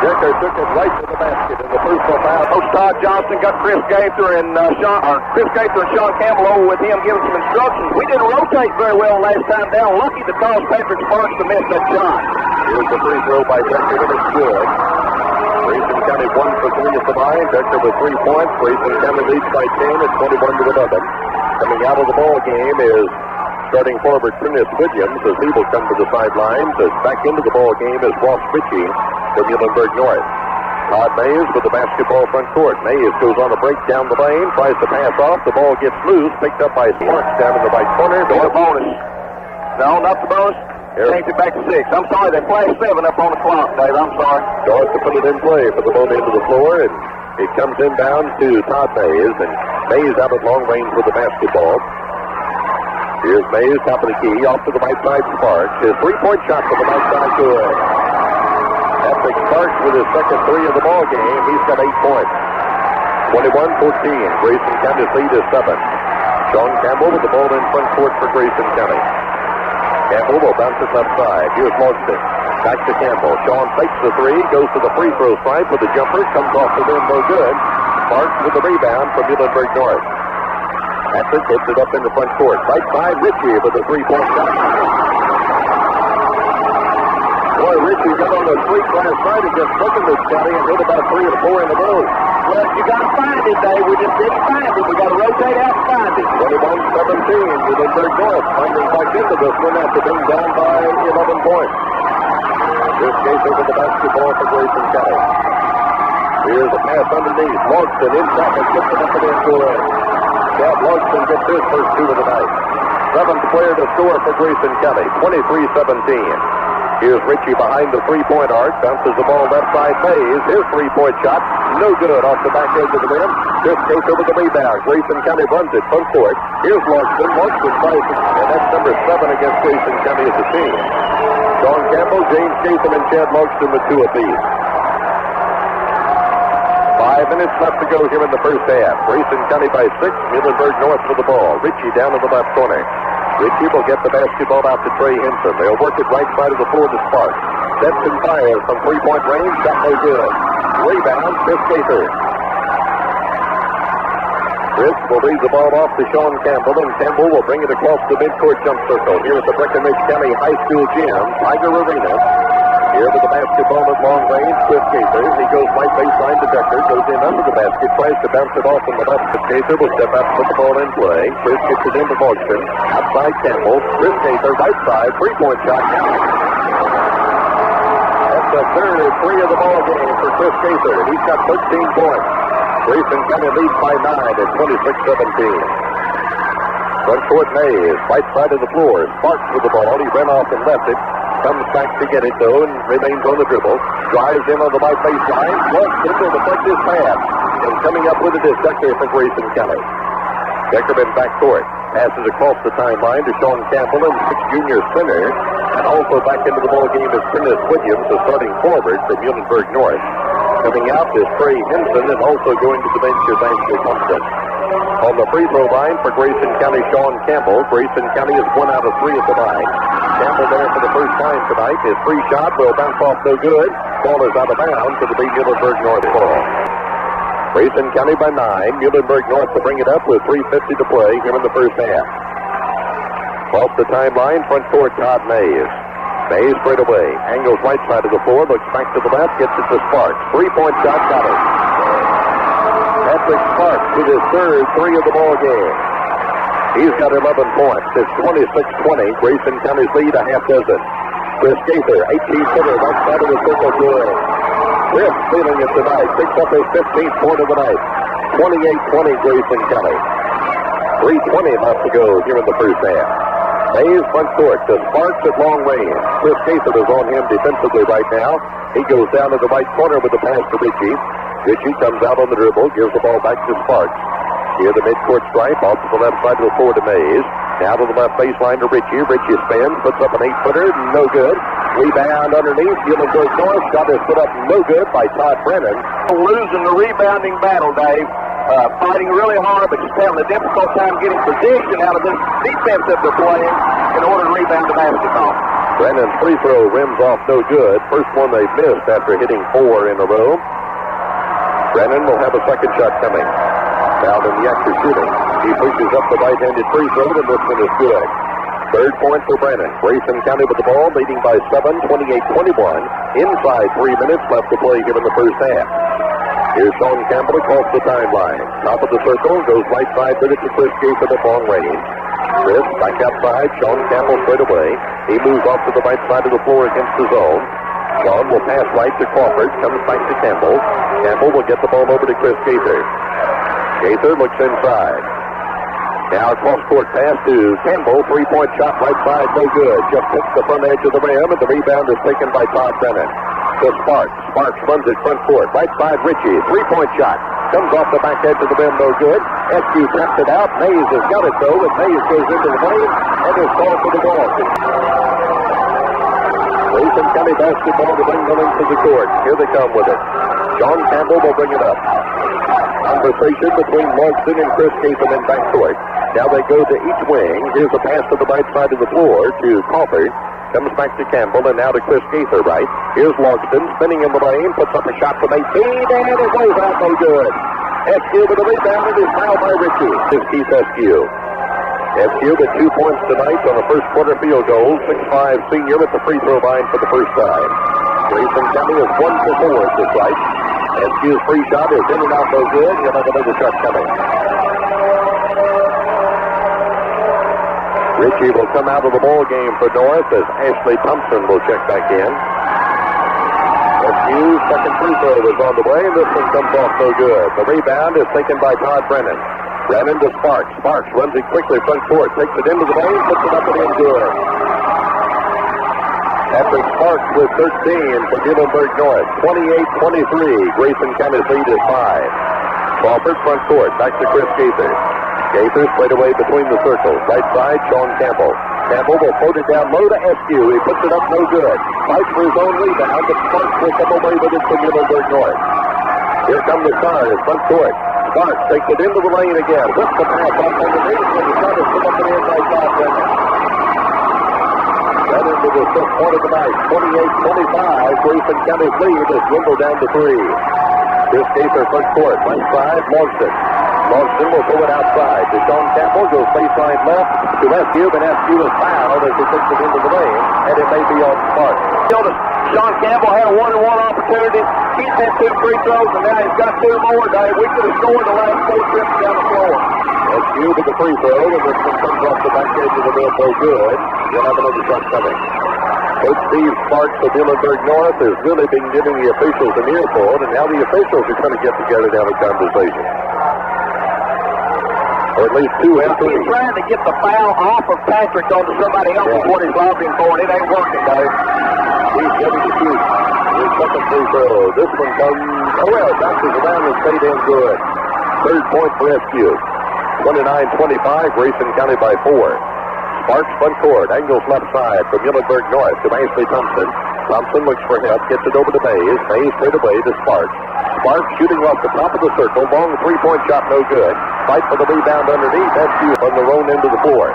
Decker took it right to the basket in the personal foul. Coach Todd Johnson got Chris Gaither and Sean Campbell over with him, giving some instructions. We didn't rotate very well last time down. Lucky to cause Patrick Sparks to miss that shot. Here's the free throw by Decker, and it's good. Grayson County 1 for 3 at the line. Decker with 3 points. Grayson County leads by 10 at 21-11. Coming out of the ball game is starting forward Prentice Williams as he will come to the sidelines. As back into the ball game is Ross Ritchie from Muhlenberg North. Todd Mays with the basketball front court. Mays goes on a break down the lane, tries to pass off. The ball gets loose, picked up by Sparks down in the right corner. The bonus. No, not the bonus. Changed it back to 6. I'm sorry, they flashed 7 up on the clock, Dave. I'm sorry. North to put it in play for the ball into the floor, and it comes inbound to Todd Mays, and Mays out at long range with the basketball. Here's Mays, top of the key, off to the right side, Sparks. His three-point shot from the right side, good. Patrick Sparks with his second 3 of the ball game. He's got 8 points. 21-14. Grayson County's lead is 7. Sean Campbell with the ball in front court for Grayson County. Campbell will bounce it left side. Here's Longston. Back to Campbell. Sean fakes the 3, goes to the free throw stripe with the jumper, comes off the rim, no good. Sparks with the rebound from Muhlenberg North. Patrick puts it up in the front court. Right side, Ritchie with a 3-point shot. Boy, Ritchie got on the streak last night against Breckenridge County and hit about 3 or 4 in a row. Well, you got to find it, Dave. We just didn't find it. We got to rotate out and find it. 21-17. Muhlenberg North finding back into this one after being down by 11 points. This case over the basketball for Grayson County. Here's a pass underneath. Longston in traffic, gets it up and in good. Chad Longston gets his first 2 of the night. 7th player to score for Grayson County, 23-17. Here's Ritchie behind the 3-point arc, bounces the ball left side, Mays. His 3-point shot, no good off the back edge of the rim. Chris Gaither with the rebound. Grayson County runs it front court. Here's Longston. Longston tries to, and that's number 7 against Grayson County as a team. Sean Campbell, James Gaither, and Chad Longston with 2 apiece. 5 minutes left to go here in the first half. Grayson County by 6. Muhlenberg North with the ball. Ritchie down in the left corner. Ritchie will get the basketball out to Trey Henson. They'll work it right side of the floor to Sparks. Sets and fires from 3-point range. Shot no good. Rebound, Chris Gaither. Chris will lead the ball off to Sean Campbell, and Campbell will bring it across the midcourt jump circle. Here at the Breckenridge County High School gym, Tiger Arena. Here with the basketball at long range, Chris Gaither. He goes right baseline to Decker, goes in under the basket, tries to bounce it off in the left. But Gaither will step up, put the ball in play. Chris gets it into Longston. Outside Campbell. Chris Gaither, right side, 3-point shot. That's the third 3 of the ball game for Chris Gaither. He's got 13 points. Grayson County leads by 9 at 26-17. Front court Mays, right side of the floor. Sparks with the ball. He ran off and left it. Comes back to get it, though, and remains on the dribble. Drives in on the right baseline. Longston will deflect his pass. And coming up with it is Decker for Grayson County. Decker in back court. Passes across the timeline to Sean Campbell and 6 junior center. And also back into the ball game is Prentice Williams, the starting forward for Muhlenberg North. Coming out is Trey Henson, and also going to the bench is Dave Thompson. On the free throw line for Grayson County, Sean Campbell. Grayson County is 1 out of 3 at the line. Campbell there for the first time tonight. His free shot will bounce off no good. Ball is out of bounds to the big Muhlenberg North ball. Grayson County by 9. Muhlenberg North to bring it up with 3:50 to play here in the first half. Off the timeline, front court, Todd Mays. Mays straight away. Angles right side of the floor. Looks back to the left. Gets it to Sparks. 3-point shot. Got it. Patrick Sparks with his third 3 of the ball game. He's got 11 points. It's 26-20. Grayson County's lead a half dozen. Chris Gaither, 18-footer, right side of the circle, good. Chris feeling it tonight. Picks up his 15th point of the night. 28-20 Grayson County. 3:20 left to go here in the first half. Mays front court to Sparks at long range. Chris Gaither is on him defensively right now. He goes down to the right corner with the pass to Ritchie. Ritchie comes out on the dribble, gives the ball back to Sparks. Here the midcourt stripe, off to the left side of the floor to Mays. Now to the left baseline to Ritchie. Ritchie spins, puts up an 8-footer, no good. Rebound underneath, Muhlenberg North. Shot is put up no good by Todd Brennan. Losing the rebounding battle, Dave. Fighting really hard, but just having a difficult time getting position out of this defense that they're playing in order to rebound the basketball. Brennan's free throw rims off no good. First one they've missed after hitting 4 in a row. Brennan will have a second shot coming. Fouled in the extra shooting. He pushes up the right-handed free throw, and this one is good. Third point for Brennan. Grayson County with the ball, leading by 7, 28-21. Inside 3 minutes left to play here in the first half. Here's Sean Campbell across the timeline. Top of the circle, goes right side with it to Chris Gaither at long range. Chris back outside, Sean Campbell straight away. He moves off to the right side of the floor against the zone. Sean will pass right to Crawford, comes back to Campbell. Campbell will get the ball over to Chris Gaither. Gaither looks inside. Now cross-court pass to Campbell. 3-point shot right side, no good. Just hits the front edge of the rim, and the rebound is taken by Todd Brennan. To Sparks. Sparks runs it front court. Right side, Ritchie. 3-point shot. Comes off the back edge of the rim, no good. SQ taps it out. Mays has got it, though, but Mays goes into the lane and is called for the ball. Grayson County basketball to bring them into the court. Here they come with it. Sean Campbell will bring it up. Conversation between Logston and Chris Gaither in backcourt. Now they go to each wing. Here's a pass to the right side of the floor to Crawford. Comes back to Campbell, and now to Chris Gaither, right. Here's Logston spinning in the lane, puts up a shot from 18, and it goes out no good. SQ with the rebound, and is fouled by Ritchie. This is Keith SQ. SQ with 2 points tonight on a first quarter field goal. 6'5" senior at the free throw line for the first time. Grayson County is 1 for 4 at this right. SQ's free shot is in and out no good. He'll have another shot coming. Ritchie will come out of the ball game for North as Ashley Thompson will check back in. SQ's second free throw is on the way, and this one comes off no good. The rebound is taken by Todd Brennan. Brennan to Sparks. Sparks runs it quickly front court, takes it into the lane, puts it up and in good. Patrick Sparks with 13 for Muhlenberg North. 28-23. Grayson County's lead is 5. Crawford front court, back to Chris Gaither. Gaither straight away between the circles. Right side, Sean Campbell. Campbell will float it down low to SQ. He puts it up no good. Fights for his own rebound, but Sparks will come away with it for Muhlenberg North. Here come the Stars, front court. Sparks takes it into the lane again. Whips the pass off on the base, and the shot is put up and in by Todd Brennan. That into the fifth point of the night. 28-25. Grayson County's lead is dwindled down to 3. Chris Gaither front court. Right side, Logston. Logston will throw it outside to Sean Campbell, goes baseline left to SQ, but SQ is fouled as he takes it into the lane, and it may be on Sparks. Sean Campbell had a 1-on-1 opportunity. He's had 2 free throws, and now he's got 2 more, Dave. We could have scored the last 4 trips down the floor. SQ with the free throw, and this one comes off the back edge of the rim, no good. We'll have another shot coming. Coach Steve Sparks of Muhlenberg North has really been giving the officials an earful, and now the officials are going to get together to have a conversation. Or at least 2 and 3. He's trying to get the foul off of Patrick onto somebody else is what he's lobbying for, and it ain't working, Dave. He's ready to shoot. His second free throw. This one comes, bounces around and stayed in good. Third point for SQ. 29-25, Grayson County by 4. Sparks front court, angles left side from Muhlenberg North to Ashley Thompson. Thompson looks for help, gets it over to Mays. Mays straight away to Sparks. Sparks shooting off the top of the circle. Long 3-point shot, no good. Fight for the rebound underneath. SQ on the lone end of the floor.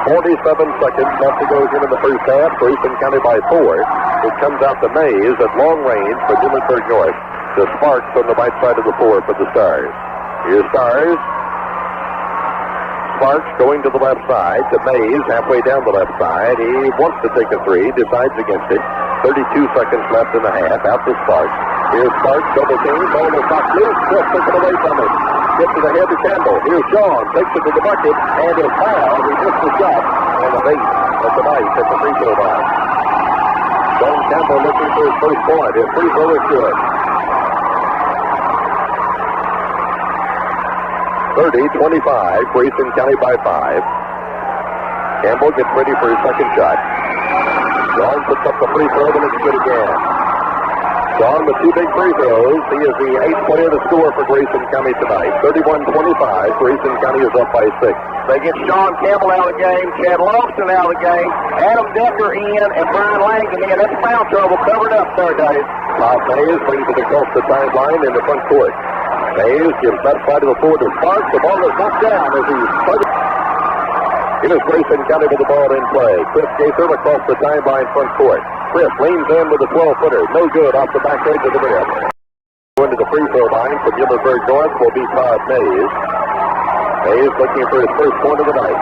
47 seconds left to go here in the first half. Grayson County by 4. It comes out to Mays at long range for Muhlenberg North. The Sparks on the right side of the floor for the Stars. Here's Stars. Sparks going to the left side to Mays, halfway down the left side. He wants to take a three, decides against it. 32 seconds left in the half. Out to Sparks. Here's Sparks, double team, ball is knocked loose. Chris took it away from him. Gets to the head to Campbell. Here's Sean, takes it to the bucket, and is fouled. He missed the shot, and a base at the knife at the free throw line. Sean Campbell looking for his first point. His free throw is good. 30-25, Grayson County by 5. Campbell gets ready for his second shot. Sean puts up the free throw, and it's good again. Sean with 2 big free throws. He is the 8th player to score for Grayson County tonight. 31-25, Grayson County is up by 6. They get Sean Campbell out of the game, Chad Lawson out of the game, Adam Decker in, and Brian Langdon in. That's foul trouble covered up there, Dave. Bob Mays brings it across the sideline in the front court. Mays gives that side of the floor to Sparks. The ball is knocked down as he started. It is Grayson County with the ball in play. Chris Gaither across the timeline front court. Chris leans in with a 12-footer. No good off the back edge of the rim. Going to the free throw line for Muhlenberg North will be Todd Mays. Mays looking for his first point of the night.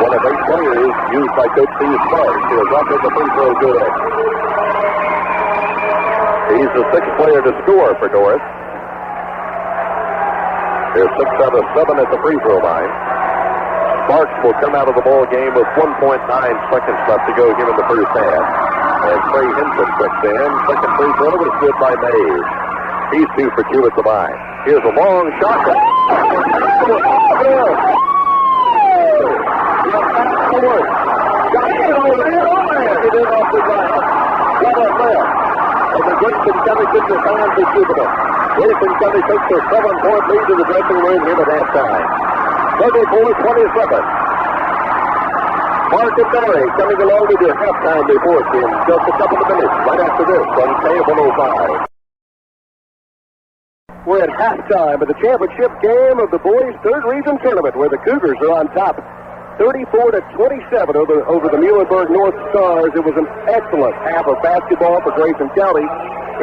One of 8 players used by Coach Steve Sparks. He is up with the free throw good. He's the 6th player to score for North. They're 6 out of 7 at the free throw line. Sparks will come out of the ball game with 1.9 seconds left to go here in the first half. And Trey Henson puts in. Second free throw was good by Mays. He's 2 for 2 at the line. Here's a long shot. And the Grayson County gets his hands to Jupiter. Grayson County takes their 7-point lead to the dressing room here at halftime. 34-27. Mark and Barry coming along with your halftime report in just a couple of minutes right after this on K105. We're at halftime of the championship game of the boys' third region tournament where the Cougars are on top 34-27 over the Muhlenberg North Stars. It was an excellent half of basketball for Grayson County.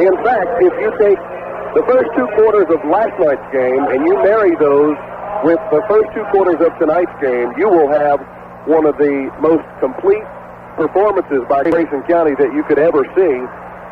In fact, if you take the first 2 quarters of last night's game and you marry those with the first 2 quarters of tonight's game, you will have one of the most complete performances by Grayson County that you could ever see.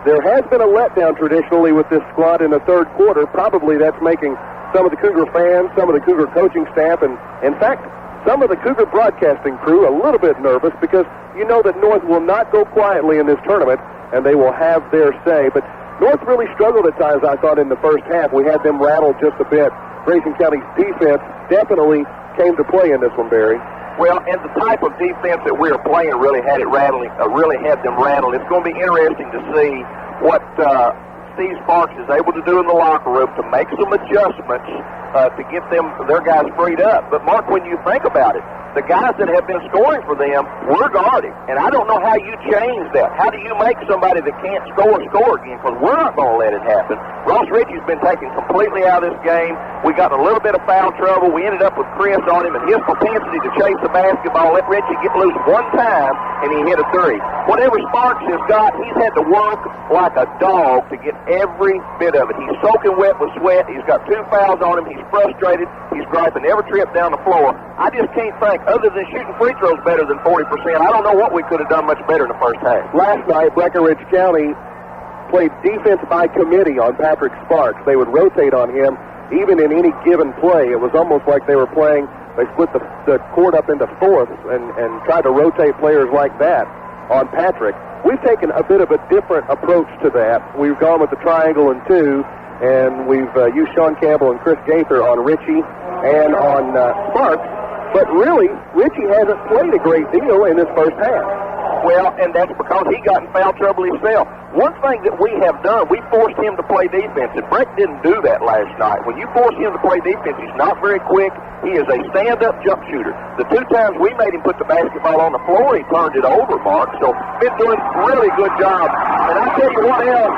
There has been a letdown traditionally with this squad in the third quarter. Probably that's making some of the Cougar fans, some of the Cougar coaching staff, and in fact, some of the Cougar broadcasting crew a little bit nervous because you know that North will not go quietly in this tournament, and they will have their say. But North really struggled at times, I thought, in the first half. We had them rattled just a bit. Grayson County's defense definitely came to play in this one, Barry. Well, and the type of defense that we are playing really had them rattled. It's going to be interesting to see what Steve Sparks is able to do in the locker room to make some adjustments to get their guys freed up. But, Mark, when you think about it, the guys that have been scoring for them were guarding. And I don't know how you change that. How do you make somebody that can't score again? Because we're not going to let it happen. Ross Ritchie's been taken completely out of this game. We got in a little bit of foul trouble. We ended up with Chris on him, and his propensity to chase the basketball let Ritchie get loose one time, and he hit a 3. Whatever Sparks has got, he's had to work like a dog to get every bit of it. He's soaking wet with sweat. He's got 2 fouls on him. He's frustrated. He's griping every trip down the floor. I just can't think, other than shooting free throws better than 40%, I don't know what we could have done much better in the first half. Last night, Breckenridge County played defense by committee on Patrick Sparks. They would rotate on him even in any given play. It was almost like they were playing, they split the court up into fourths and tried to rotate players like that on Patrick. We've taken a bit of a different approach to that. We've gone with the triangle and 2, and we've used Sean Campbell and Chris Gaither on Ritchie and on Sparks. But really, Ritchie hasn't played a great deal in this first half. Well, and that's because he got in foul trouble himself. One thing that we have done, we forced him to play defense, and Brett didn't do that last night. When you force him to play defense, he's not very quick. He is a stand-up jump shooter. The 2 times we made him put the basketball on the floor, he turned it over, Mark. So, been doing a really good job. And I tell you what else,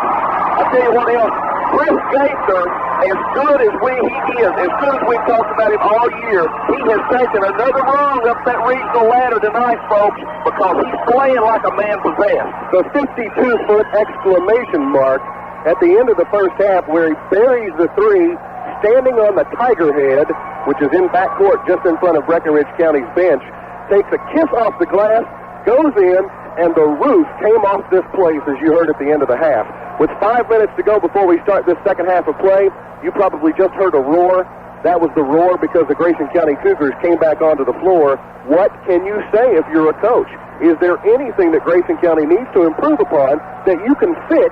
Chris Gaither, as good as he is, as good as we've talked about him all year, he has taken another rung up that regional ladder tonight, folks, because he's playing like a man possessed. The 52-foot exclamation mark at the end of the first half where he buries the three, standing on the Tiger Head, which is in backcourt just in front of Breckinridge County's bench, takes a kiss off the glass, goes in, and the roof came off this place, as you heard at the end of the half. With 5 minutes to go before we start this second half of play, you probably just heard a roar. That was the roar because the Grayson County Cougars came back onto the floor. What can you say if you're a coach? Is there anything that Grayson County needs to improve upon that you can fix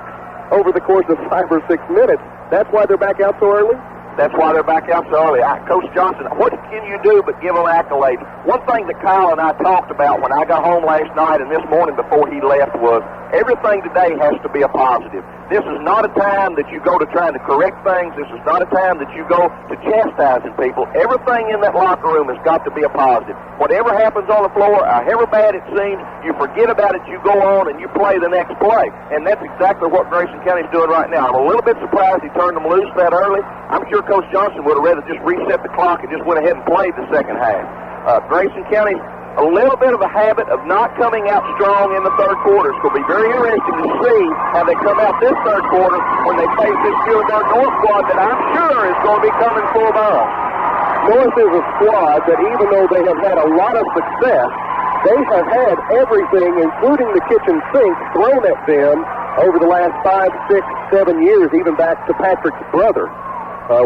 over the course of 5 or 6 minutes? That's why they're back out so early? That's why they're back out so early. Coach Johnson, what can you do but give them accolades? One thing that Kyle and I talked about when I got home last night and this morning before he left was everything today has to be a positive. This is not a time that you go to trying to correct things. This is not a time that you go to chastising people. Everything in that locker room has got to be a positive. Whatever happens on the floor, however bad it seems, you forget about it, you go on, and you play the next play. And that's exactly what Grayson County's doing right now. I'm a little bit surprised he turned them loose that early. I'm sure Coach Johnson would have rather just reset the clock and just went ahead and played the second half. Grayson County's a little bit of a habit of not coming out strong in the third quarter. It's going to be very interesting to see how they come out this third quarter when they face this Muhlenberg North squad that I'm sure is going to be coming full barrel. North is a squad that even though they have had a lot of success, they have had everything, including the kitchen sink, thrown at them over the last 5, 6, 7 years, even back to Patrick's brother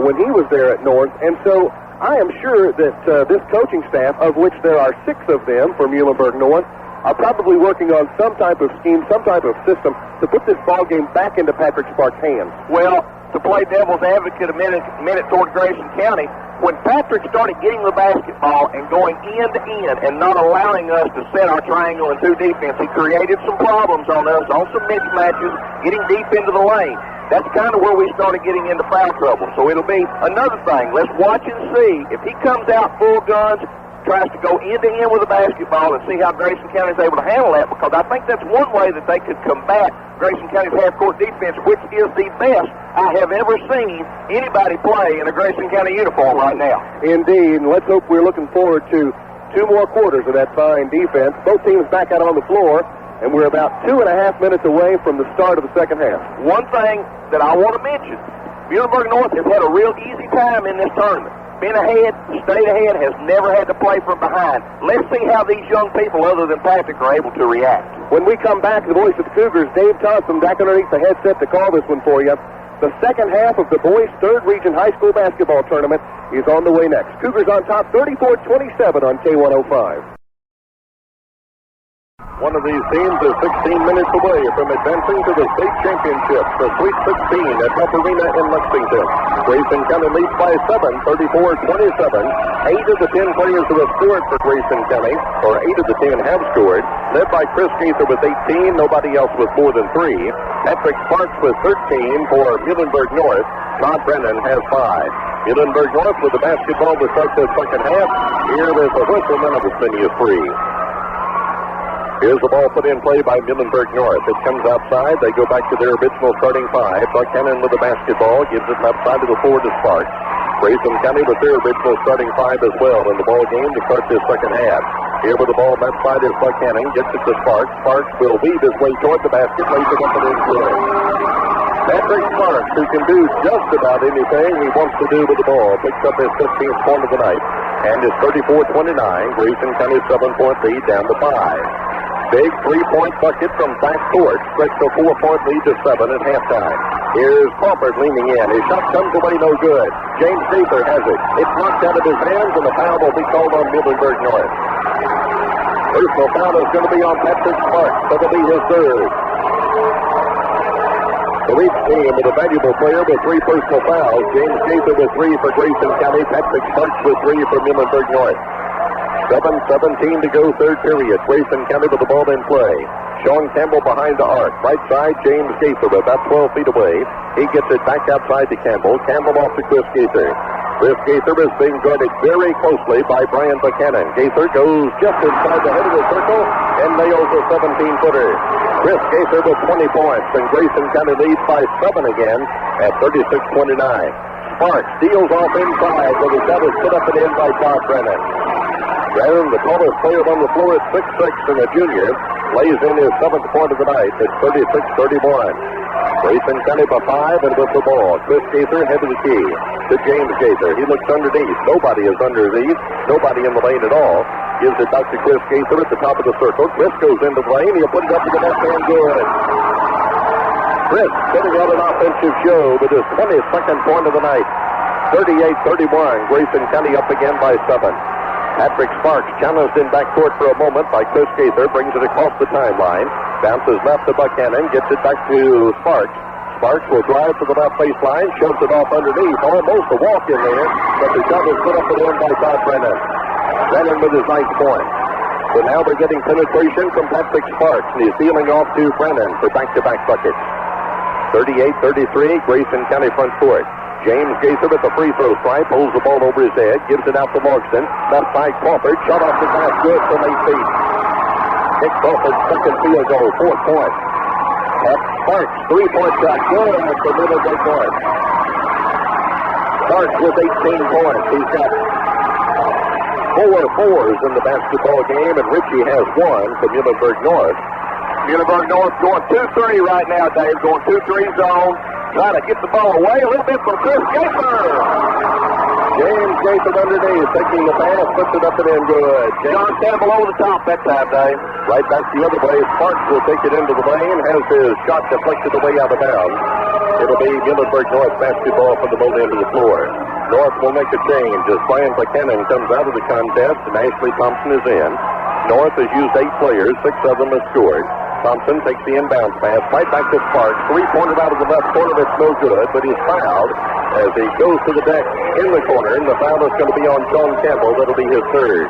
when he was there at North. And so I am sure that this coaching staff, of which there are 6 of them for Muhlenberg North, are probably working on some type of scheme, some type of system to put this ball game back into Patrick Sparks' hands. Well, to play devil's advocate a minute toward Grayson County, when Patrick started getting the basketball and going end to end and not allowing us to set our triangle and 2 defense, he created some problems on us, on some mismatches, getting deep into the lane. That's kind of where we started getting into foul trouble. So it'll be another thing. Let's watch and see. If he comes out full guns, tries to go end to end with the basketball and see how Grayson County is able to handle that, because I think that's one way that they could combat Grayson County's half-court defense, which is the best I have ever seen anybody play in a Grayson County uniform right now. Indeed, and let's hope we're looking forward to 2 more quarters of that fine defense. Both teams back out on the floor, and we're about 2.5 minutes away from the start of the second half. One thing that I want to mention, Muhlenberg North has had a real easy time in this tournament. Been ahead, stayed ahead, has never had to play from behind. Let's see how these young people, other than Patrick, are able to react. When we come back, the voice of the Cougars, Dave Thompson, back underneath the headset to call this one for you. The second half of the boys' 3rd Region High School basketball tournament is on the way next. Cougars on top, 34-27 on K105. One of these teams is 16 minutes away from advancing to the state championship, the Sweet 16 at Rupp Arena in Lexington. Grayson County leads by 7, 34-27. 8 of the 10 players who have scored for Grayson County, or 8 of the 10 have scored, led by Chris Gaither with 18, nobody else with more than 3. Patrick Sparks with 13 for Muhlenberg North. Todd Brennan has 5. Muhlenberg North with the basketball to start the second half. Here there's a whistle, none of it's been used free. Here's the ball put in play by Muhlenberg North. It comes outside. They go back to their original starting 5. Buchanan with the basketball gives it outside to the forward to Sparks. Grayson County with their original starting 5 as well in the ball game to start this second half. Here with the ball left side is Buchanan. Gets it to Sparks. Sparks will weave his way toward the basket. Lays it up and in good. Patrick Sparks, who can do just about anything he wants to do with the ball, picks up his 15th point of the night. And is 34-29. Grayson County's 7-point lead down to 5. Big 3-point bucket from back court. Stretched a 4-point lead to 7 at halftime. Here's Crawford leaning in. His shot comes away no good. James Gaither has it. It's knocked out of his hands, and the foul will be called on Muhlenberg North. Personal foul is going to be on Patrick Sparks. That'll be his 3rd. The each team with a valuable player with 3 personal fouls. James Gaither with 3 for Grayson County. Patrick Sparks with 3 for Muhlenberg North. 7:17 to go, 3rd period. Grayson County with the ball in play. Sean Campbell behind the arc. Right side, James Gaither about 12 feet away. He gets it back outside to Campbell. Campbell off to Chris Gaither. Chris Gaither is being guarded very closely by Brian Buchanan. Gaither goes just inside the head of the circle and nails a 17-footer. Chris Gaither with 20 points, and Grayson County leads by 7 again at 36-29. Sparks steals off inside, but his shot is put up and in by Todd Brennan. Brennan, the tallest player on the floor at 6'6" and a junior, lays in his 7th point of the night at 36-31. Grayson County by 5 and with the ball. Chris Gaither head to the key to James Gaither. He looks underneath. Nobody is underneath. Nobody in the lane at all. Gives it back to Chris Gaither at the top of the circle. Chris goes into the lane. He'll put it up to the left hand. Good. Chris putting out an offensive show with his 22nd point of the night. 38-31. Grayson County up again by 7. Patrick Sparks challenged in backcourt for a moment by Chris Gaither. Brings it across the timeline. Bounces left to Buchanan. Gets it back to Sparks. Sparks will drive to the left baseline. Shoves it off underneath. Almost a walk in there. But the shot is put up and in by Todd Brennan. Brennan with his 9th point. So now we're getting penetration from Patrick Sparks. And he's dealing off to Brennan for back-to-back buckets. 38-33. Grayson County front court. James Gaither at the free throw stripe, holds the ball over his head, gives it out to Logston. Left side Crawford, shot off the glass, good from 8 feet. Nick Crawford's second field goal, 4th point. Sparks, 3-point shot, good at the middle of the court. Sparks with 18 points. He's got 4 fours in the basketball game, and Richie has 1 for Muhlenberg North. Muhlenberg North going 2-3 right now, Dave. Going 2-3 zone. Trying to get the ball away a little bit from Chris Gaither. James Gaither underneath, taking the pass, puts it up and in good. John Campbell over the top that time, Dave. Right back the other way. Sparks will take it into the lane, has his shot deflected away out of bounds. It'll be Muhlenberg North basketball from the low end of the floor. North will make a change as Brian Buchanan comes out of the contest and Ashley Thompson is in. North has used 8 players, 6 of them have scored. Thompson takes the inbound pass right back to Sparks. 3-pointer out of the left corner. It's no good, but he's fouled as he goes to the deck in the corner. And the foul is going to be on Sean Campbell. That'll be his 3rd.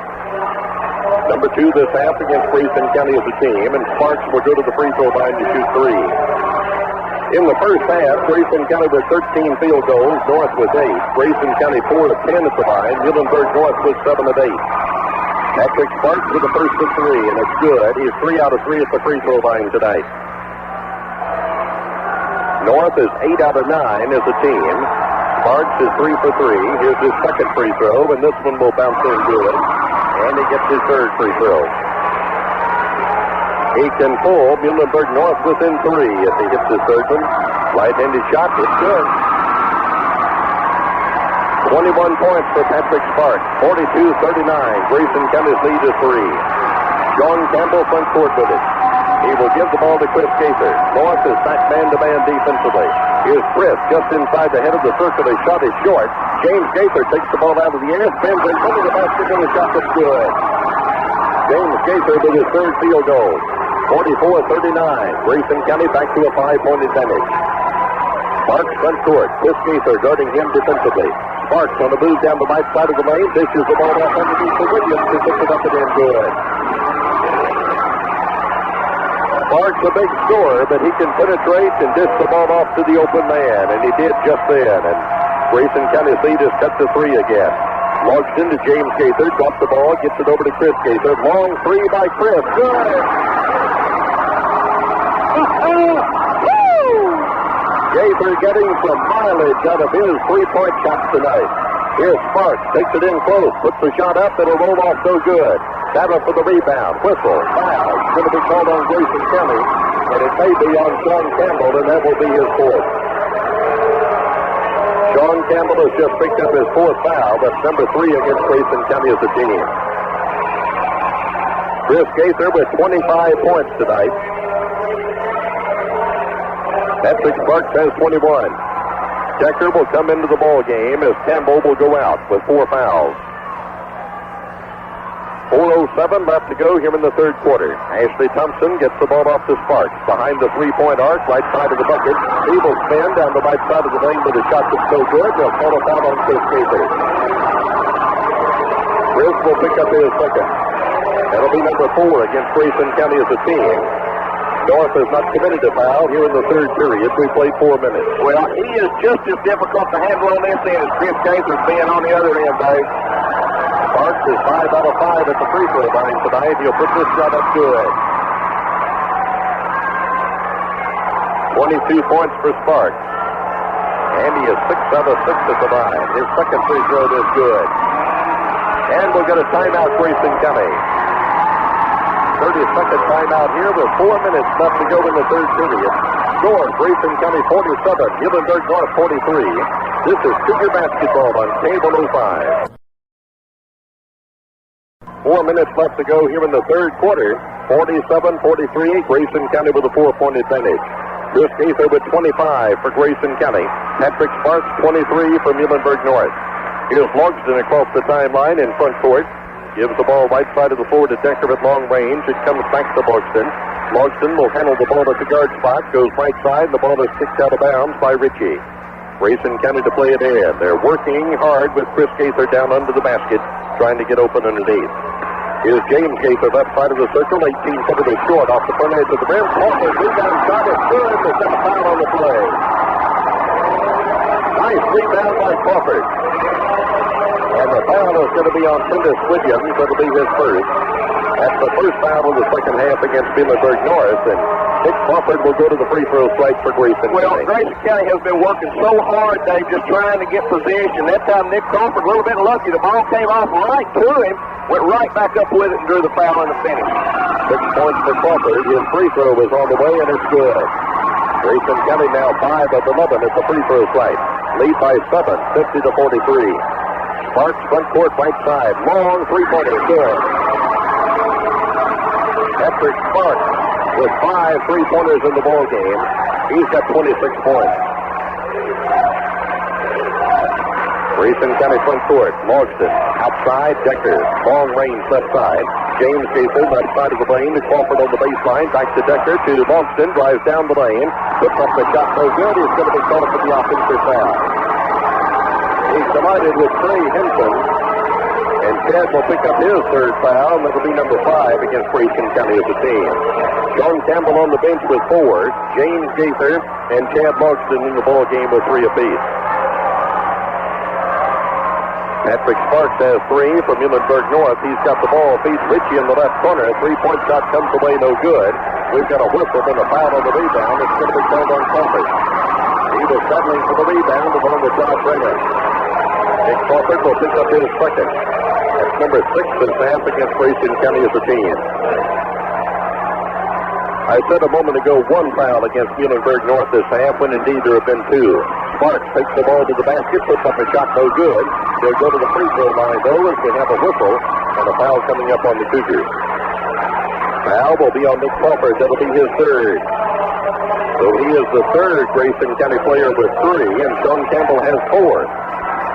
Number 2 this half against Grayson County as a team. And Sparks will go to the free throw line to shoot 3. In the first half, Grayson County with 13 field goals. North with 8. Grayson County 4 of 10 at the line. Muhlenberg North with 7 of 8. Patrick Sparks with the first of 3, and it's good. He's 3 out of 3 at the free throw line tonight. North is 8 out of 9 as a team. Sparks is 3 for 3. Here's his 2nd free throw, and this one will bounce in good. And he gets his 3rd free throw. He can pull Muhlenberg North within 3 if he hits his 3rd one. Right-handed shot, it's good. 21 points for Patrick Sparks, 42-39. Grayson County's lead is 3. Sean Campbell front court with it. He will give the ball to Chris Gaither. North is back man-to-man defensively. Here's Chris just inside the head of the circle. His shot is short. James Gaither takes the ball out of the air, spins in front of the basket, and the shot is good. James Gaither with his 3rd field goal. 44-39. Grayson County back to a 5-point advantage. Sparks front court. Chris Gaither guarding him defensively. Sparks on the move down the right side of the lane. Dishes the ball off underneath to Williams, who puts it up and in good. Sparks a big scorer, but he can penetrate and dish the ball off to the open man, and he did just then. And Grayson County's lead is cut to 3 again. Logston to James Gaither, drops the ball, gets it over to Chris Gaither. Long 3 by Chris. Good. Gaither getting some mileage out of his 3-point shots tonight. Here's Sparks, takes it in close, puts the shot up, it'll roll off no good. Battle for the rebound, whistle, foul. It's going to be called on Grayson County, and it may be on Sean Campbell, and that will be his 4th. Sean Campbell has just picked up his 4th foul. That's number 3 against Grayson County as a team. Chris Gaither with 25 points tonight. Patrick Sparks has 21. Decker will come into the ball game as Campbell will go out with 4 fouls. 4:07 left to go here in the 3rd quarter. Ashley Thompson gets the ball off to Sparks behind the 3-point arc, right side of the bucket. He will spin down the right side of the lane with a shot that's so good. They'll call a foul on Chris Gaither. Chris will pick up his 2nd. That'll be number 4 against Grayson County as a team. North has not committed a foul here in the 3rd period. We played 4 minutes. Well, he is just as difficult to handle on this end as Chris Gaither's being on the other end, Dave. Sparks is 5 out of 5 at the free throw line tonight. He'll put this shot up good. 22 points for Sparks. And he is 6 out of 6 at the line. His second free throw is good. And we'll get a timeout, Grayson County. 30-second timeout here with 4 minutes left to go in the third period. Score, Grayson County 47, Muhlenberg North 43. This is Cougar basketball on K105. 4 minutes left to go here in the third quarter. 47-43, Grayson County with a 4-point advantage. Chris Gaither with 25 for Grayson County. Patrick Sparks 23 for Muhlenberg North. Here's Logston across the timeline in front court. Gives the ball right side of the floor to Decker at long range. It comes back to Logston. Logston will handle the ball at the guard spot. Goes right side. The ball is kicked out of bounds by Ritchie. Grayson County to play it in. They're working hard with Chris Gaither down under the basket, trying to get open underneath. Here's James Gaither left side of the circle. 18-footer is short off the front edge of the rim. Crawford, rebound shot is good. There's a foul on the play. Nice rebound by Crawford. And the foul is going to be on Prentice Williams. That'll be his first. That's the first foul of the second half against Muhlenberg North. And Nick Crawford will go to the free throw strike for Grayson County. Well, Grayson County has been working so hard, Dave, just trying to get possession. That time Nick Crawford, a little bit lucky. The ball came off right to him, went right back up with it and drew the foul in the finish. 6 points for Crawford. His free throw is on the way, and it's good. Grayson County now 5 of 11 at the free throw site. Lead by 7, 50-43. Sparks front court right side. Long three-pointer. Good. Patrick Sparks with 5 3-pointers in the ball game. He's got 26 points. Grayson County front court. Logston outside. Decker. Long range left side. James Gaither left side of the lane to Crawford on the baseline. Back to Decker to Logston. Drives down the lane. Puts up the shot. No good. He's going to be called for the offensive foul. He's collided with Trey Henson, and Chad will pick up his third foul, and that'll be number 5 against Grayson County as a team. Sean Campbell on the bench with 4, James Gaither and Chad Logston in the ball game with 3 apiece. Patrick Sparks has 3 for Muhlenberg North. He's got the ball. Feeds Ritchie in the left corner. 3-point shot comes away no good. We've got a whistle and a foul on the rebound. It's going to be called on Crawford. He was settling for the rebound along with Josh Raymond. Nick Crawford will pick up his second. That's number 6 this half against Grayson County as a team. I said a moment ago 1 foul against Muhlenberg North this half, when indeed there have been 2. Sparks takes the ball to the basket, puts up a shot, no good. They'll go to the free throw line, though, as we have a whistle and a foul coming up on the Cougars. Foul will be on Nick Crawford. That'll be his third. So he is the third Grayson County player with 3, and Sean Campbell has 4.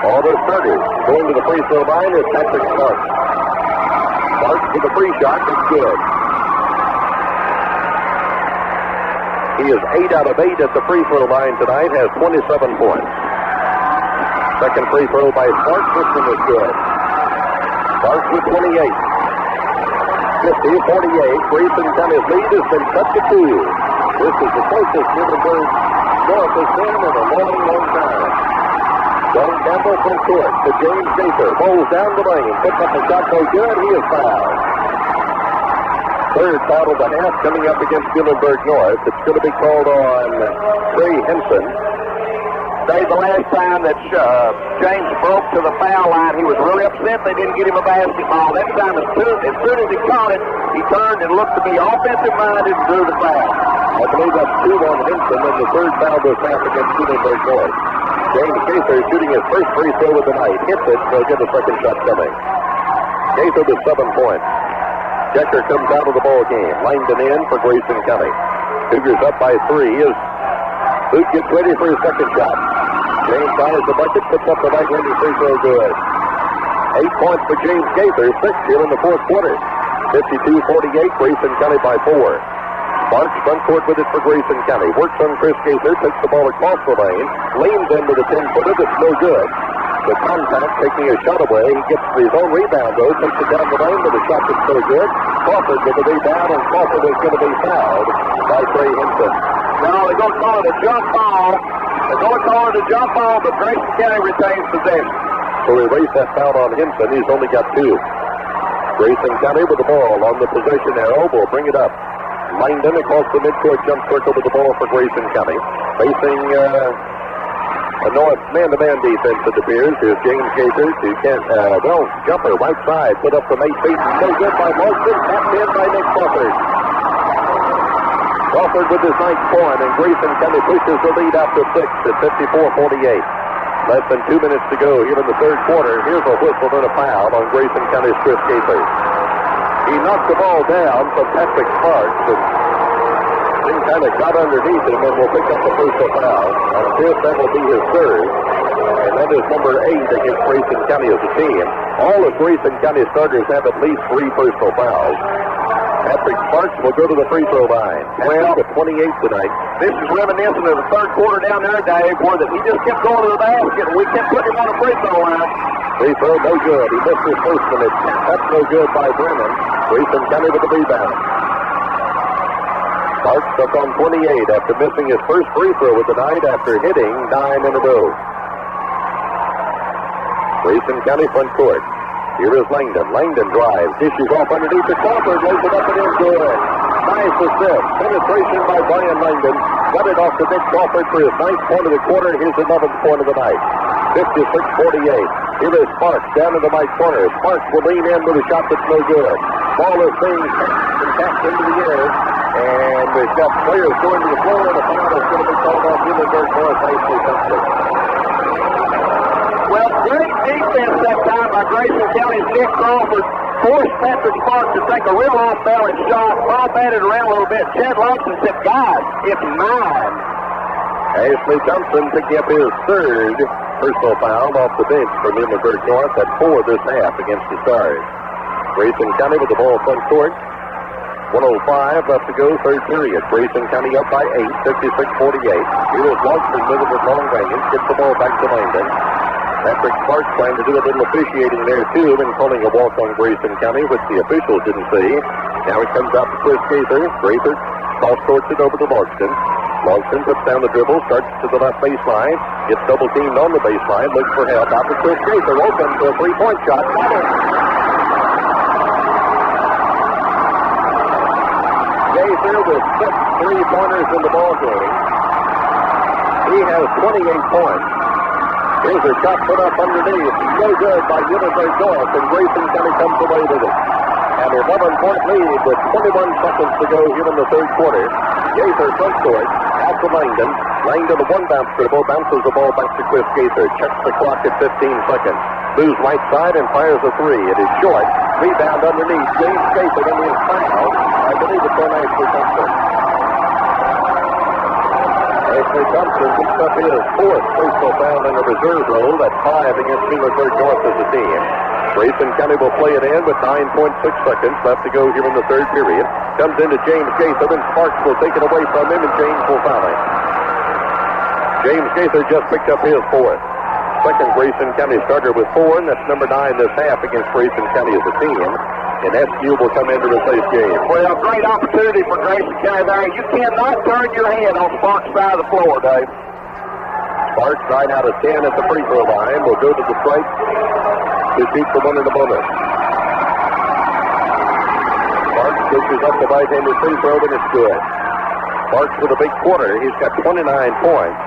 All the starters going to the free throw line is Patrick Sparks. Sparks with a free shot. It's good. He is 8 out of 8 at the free throw line tonight, has 27 points. Second free throw by Sparks. This one is good. Sparks with 28. 50-48. Grayson County's lead has been cut to 2. This is the closest Muhlenberg North has been in a long, long time. John Campbell from court to James Gaither. Bowls down the lane. Puts up a shot no good. He is fouled. Third foul of the half coming up against Muhlenberg North. It's going to be called on Trey Henson. Dave, the last time that James broke to the foul line, he was really upset they didn't get him a basketball. That time, as soon as he caught it, he turned and looked to be offensive-minded and drew the foul. I believe that's 2 on Henson, and the third foul this half against Muhlenberg North. James Gaither shooting his first free throw of the night. Hits it, so he'll get the second shot coming. Gaither with 7 points. Decker comes out of the ball game. Langdon in for Grayson County. Cougars up by 3 as Boot gets ready for his second shot. James fires the bucket, puts up the right-handed free throw good. 8 points for James Gaither, 6 here in the fourth quarter. 52-48, Grayson County by 4. Sparks front court with it for Grayson County. Works on Chris Gaither, takes the ball across the lane, leans into the 10-footer, that's no good. The contact taking a shot away. He gets his own rebound, though, takes it down the lane with a shot that's no good. Crawford with the rebound, and Crawford is going to be fouled by Trey Henson. No, they're going to call it a jump ball. They're going to call it a jump ball, but Grayson County retains possession. So erase that foul on Hinson. He's only got 2. Grayson County with the ball on the possession arrow will bring it up. Langdon across the midcourt jump circle with the ball for Grayson County. Facing a North man-to-man defense, it appears. Here's James Gaither. Who can't, jumper right side. Put up from 8 feet. No good by Marston. Tapped in by Nick Crawford. Crawford with his 9th point, and Grayson County pushes the lead out to 6 at 54-48. Less than 2 minutes to go here in the third quarter. Here's a whistle and a foul on Grayson County's Chris Gaither. He knocked the ball down from Patrick Sparks, and then kind of got underneath him and will pick up the personal foul. On Chris, that will be his 3rd, and that is number 8 against Grayson County as a team. All of Grayson County starters have at least 3 personal fouls. Patrick Sparks will go to the free throw line. Well, with 28 tonight. This is reminiscent of the third quarter down there, Dave, where he just kept going to the basket, and we kept putting him on the free throw line. Free throw, no good. He missed his first one. That's no good by Brennan. Grayson County with the rebound. Sparks stuck on 28 after missing his first free throw of the night after hitting 9 in a row. Grayson County front court. Here is Langdon. Langdon drives. Dishes off underneath the Crawford. Lays it up and in good. Nice assist. Penetration by Brian Langdon. Got it off to Nick Crawford for his 9th point of the quarter. His 11th point of the night. 56-48. Here is Sparks down in the right corner. Sparks will lean in with a shot that's no good. Ball is being tapped into the air. And we've got players going to the floor, and the foul is going to be called off Muhlenberg North High School. Well, great defense that time by Grayson County's Nick Crawford. Forced Patrick Sparks to take a real off-balance shot. Ball batted around a little bit. Chad Lawson said, "Guys, it's mine." Ashley Thompson picking up his 3rd personal foul off the bench for Muhlenberg North at 4 this half against the Stars. Grayson County with the ball front court. 1:05 left to go, third period. Grayson County up by 8, 56-48. Here is Lawson with it with long range. Gets the ball back to Langdon. Patrick Sparks trying to do a little officiating there, too, and calling a walk on Grayson County, which the officials didn't see. Now it comes out to Chris Gaither. Gaither cross-courts it over to Logston. Logston puts down the dribble, starts to the left baseline, gets double-teamed on the baseline, looks for help. Out to Chris Gaither, open for a 3-point shot. Got it! Gaither with 6 3-pointers in the ballgame. He has 28 points. Here's a shot put up underneath. No good by Muhlenberg North, and Grayson County comes away with it. An 11-point lead with 21 seconds to go here in the third quarter. Gaither front court, out to Langdon. Langdon a one-bounce dribble, bounces the ball back to Chris Gaither. Checks the clock at 15 seconds. Moves right side and fires a 3. It is short. Rebound underneath. James Gaither in his foul. I believe it's on Ashley Thompson. Ashley Thompson picks up his 4th personal foul in a reserve role. That's 5 against Muhlenberg North as a team. Grayson County will play it in with 9.6 seconds left to go here in the third period. Comes into James Gaither, and Sparks will take it away from him, and James will foul him. James Gaither just picked up his 4th. Second Grayson County starter with 4, and that's number 9 this half against Grayson County as a team. And SQ will come into the safe game. Well, great opportunity for Grayson County there. You cannot turn your head on Sparks' side of the floor, Dave. Sparks 9 out of 10 at the free throw line. Will go to the strike to shoot the one in the bonus. Sparks pushes up the right-handed free throw, and it's good. Sparks with a big quarter. He's got 29 points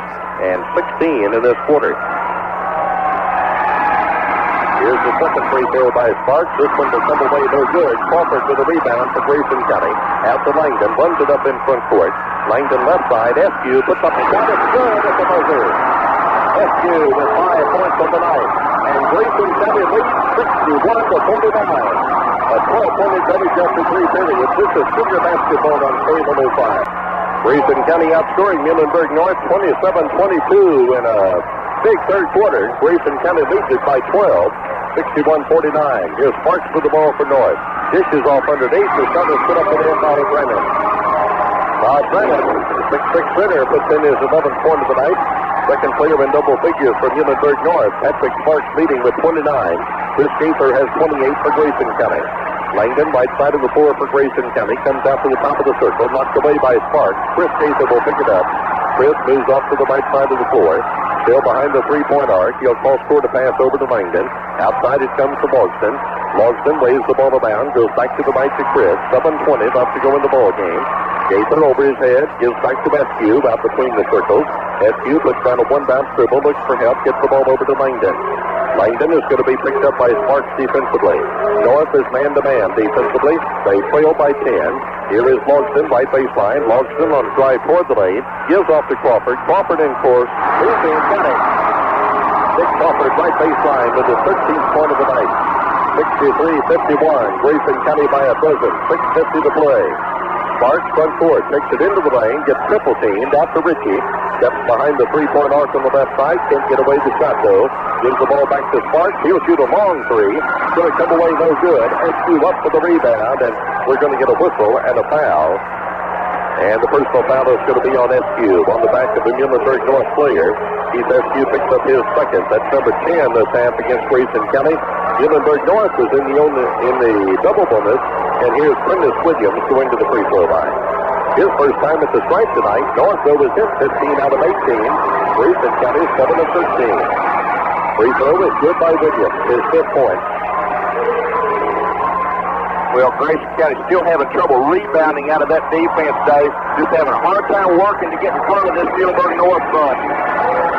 and 16 in this quarter. Here's the second free throw by Sparks. This one will come away no good. Crawford with a rebound for Grayson County. Out to Langdon. Runs it up in front court. Langdon left side. SQ puts up a shot. It's good at the buzzer. SQ with 5 points on the night. And Grayson County leads 61-49. A 12-point advantage after 3 periods. This is Cougar basketball on K105. Grayson County outscoring Muhlenberg North 27-22 in a big third quarter. Grayson County leads it by 12. 61-49. Here's Sparks with the ball for North. Dishes off underneath. The shot is put up and in by Brennan. Bob Brennan, 6'6" center, puts in his 11th point of the night. Second player in double figures for Muhlenberg North. Patrick Sparks leading with 29. Chris Gaither has 28 for Grayson County. Langdon, right side of the floor for Grayson County, comes out to the top of the circle, knocked away by Sparks. Chris Gaither will pick it up. Chris moves off to the right side of the floor. Still behind the three-point arc. He'll cross court to pass over to Langdon. Outside it comes to Logston. Logston waves the ball around, goes back to the right to Chris. 7:20 left to go in the ball game. Gaither over his head, gives back to Eskew, out between the circles. Eskew puts down a one-bounce dribble, looks for help, gets the ball over to Langdon. Langdon is going to be picked up by Sparks defensively. North is man-to-man defensively. They trail by 10. Here is Logston, right baseline. Logston on drive toward the lane. Gives off to Crawford. Crawford in course. Moves in, got it. Nick Crawford, right baseline with his 13th point of the night. 63-51. Grayson County by a dozen. 6:50 to play. Sparks front court, takes it into the lane, gets triple teamed out to Ritchie. Steps behind the three-point arc on the left side. Can't get away the shot, though. Gives the ball back to Sparks. He'll shoot a long three. Going to come away no good. Eskew up for the rebound, and we're going to get a whistle and a foul. And the personal foul is going to be on Eskew on the back of the Muhlenberg North player. Keith Eskew picks up his second. That's number 10 this half against Grayson County. Muhlenberg North was in the double bonus. And here's Prentice Williams going to the free throw line. His first time at the stripe tonight. North, though, was hit 15 out of 18. Grayson County 7 of 13. Free throw is good by Williams. His 5th point. Well, Grayson County still having trouble rebounding out of that defense, Dave. Just having a hard time working to get in front of this Muhlenberg North front.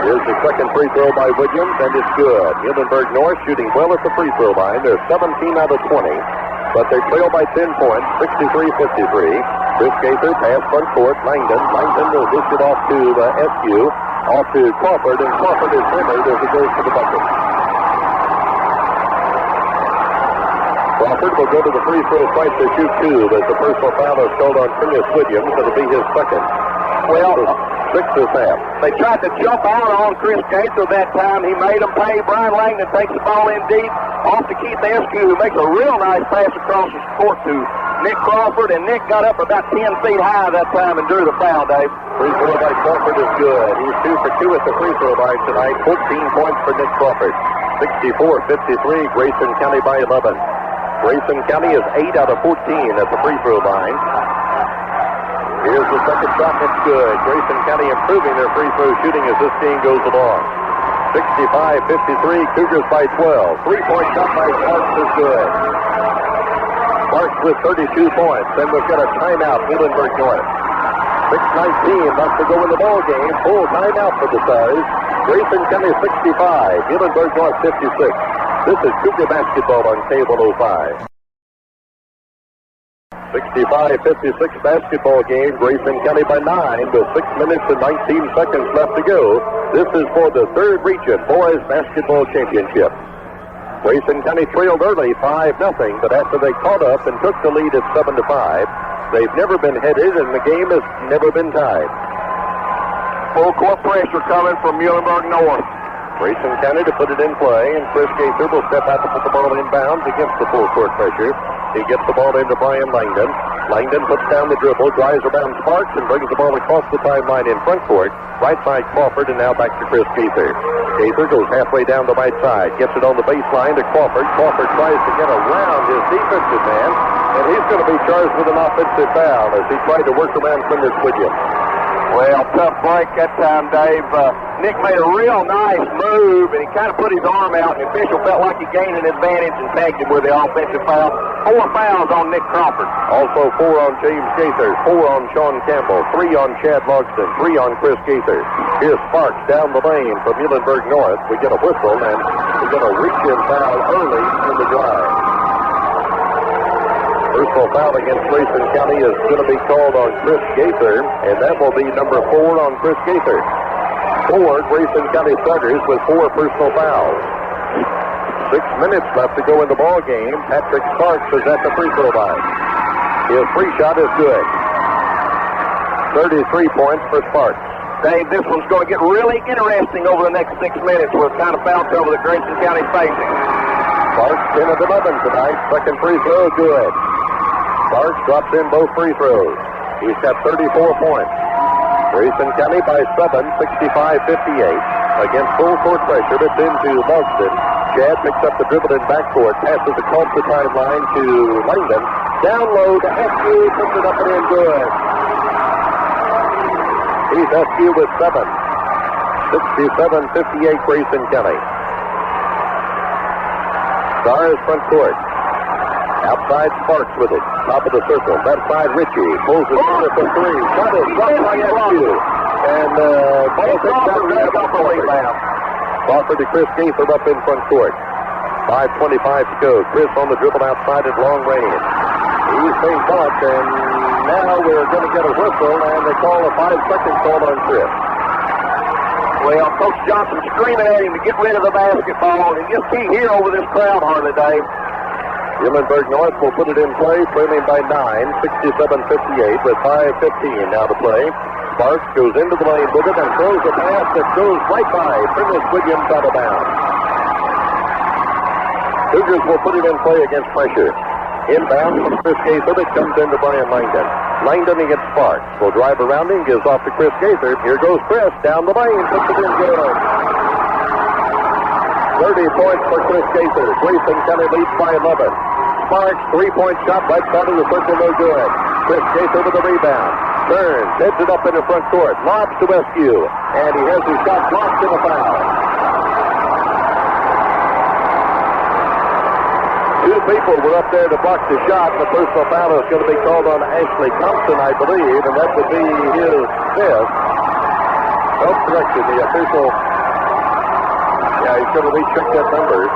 Here's the second free throw by Williams, and it's good. Muhlenberg North shooting well at the free throw line. They're 17 out of 20. But they trail by 10 points, 63-53. Chris Gaither pass front court. Langdon will dish it off to Eskew, off to Crawford, and Crawford is hammered as he goes to the bucket. Crawford will go to the free throw site to shoot two as the personal foul is called on Prentice Williams. It'll be his second. Well, 6 this half. They tried to jump out on Chris Gaither that time. He made them pay. Brian Langdon takes the ball in deep off to Keith Eskew, who makes a real nice pass across the court to Nick Crawford, and Nick got up about 10 feet high that time and drew the foul, Dave. Free throw by Crawford is good. He's 2 for 2 at the free throw line tonight. 14 points for Nick Crawford. 64-53, Grayson County by 11. Grayson County is 8 out of 14 at the free throw line. Here's the second shot, and it's good. Grayson County improving their free throw shooting as this game goes along. 65-53, Cougars by 12. 3-point shot by Sparks is good. Sparks with 32 points, and we've got a timeout, Muhlenberg North. 6:19 left to go in the ball game. Full timeout for the Stars. Grayson County 65, Muhlenberg North 56. This is Cougar basketball on K105. 65-56 basketball game. Grayson County by 9 with 6 minutes and 19 seconds left to go. This is for the third region boys basketball championship. Grayson County trailed early 5-0, but after they caught up and took the lead at 7-5, they've never been headed and the game has never been tied. Full court pressure coming from Muhlenberg North. Grayson County to put it in play, and Chris Gaither will step out to put the ball inbounds against the full court pressure. He gets the ball into Brian Langdon. Langdon puts down the dribble, drives around Sparks, and brings the ball across the timeline in front court. Right side Crawford, and now back to Chris Gaither. Gaither goes halfway down the right side, gets it on the baseline to Crawford. Crawford tries to get around his defensive man, and he's going to be charged with an offensive foul as he tried to work around Prentice Williams. Well, tough break that time, Dave. Nick made a real nice move, and he kind of put his arm out, and the official felt like he gained an advantage and tagged him with the offensive foul. 4 fouls on Nick Crawford. Also 4 on James Gaither, 4 on Sean Campbell, 3 on Chad Logston, 3 on Chris Gaither. Here's Sparks down the lane from Muhlenberg North. We get a whistle, and we're going to reach in foul early in the drive. Personal foul against Grayson County is going to be called on Chris Gaither, and that will be number 4 on Chris Gaither. 4 Grayson County starters with 4 personal fouls. 6 minutes left to go in the ball game. Patrick Sparks is at the free throw line. His free shot is good. 33 points for Sparks. Dave, this one's going to get really interesting over the next 6 minutes with the kind of foul trouble that Grayson County's facing. Sparks 10 of 11 tonight. Second free throw, good. Sparks drops in both free throws. He's got 34 points. Grayson County by 7, 65-58. Against full court pressure, it's into Logston. Chad picks up the dribble in backcourt, passes across the timeline to Langdon. Down low to Eskew, puts it up and in good. He's Eskew with 7. 67-58 Grayson County. Stars front court. Outside Sparks with it. Top of the circle. Left side Ritchie. Pulls it forward for three. Shot is blocked by SQ. And ball takes out off the rebound. Crawford to Chris Gaither up in front court. 5:25 to go. Chris on the dribble outside at long range. He's being caught, and now we're going to get a whistle, and they call a 5-second call on Chris. Well, Coach Johnson screaming at him to get rid of the basketball, and you can't hear over this crowd hardly, Dave. Muhlenberg North will put it in play, trailing by 9, 67-58 with 5:15 now to play. Sparks goes into the lane with it and throws a pass that goes right by Prentice Williams out of bounds. Cougars will put it in play against pressure. Inbound from Chris Gaither that comes into Brian Langdon. Langdon against Sparks. Will drive around him, gives off to Chris Gaither. Here goes Chris down the lane, puts it in good. 30 points for Chris Gaither. Grayson County leads by 11. Sparks, 3-point shot, right side of the circle, no good. Chris Gaither with the rebound. Turns, heads it up in the front court, lobs to SQ, and he has his shot blocked in a foul. Two people were up there to block the shot, and the personal foul is going to be called on Ashley Thompson, I believe, and that would be his fifth. Self-corrected, the official. Yeah, he's going to recheck that number.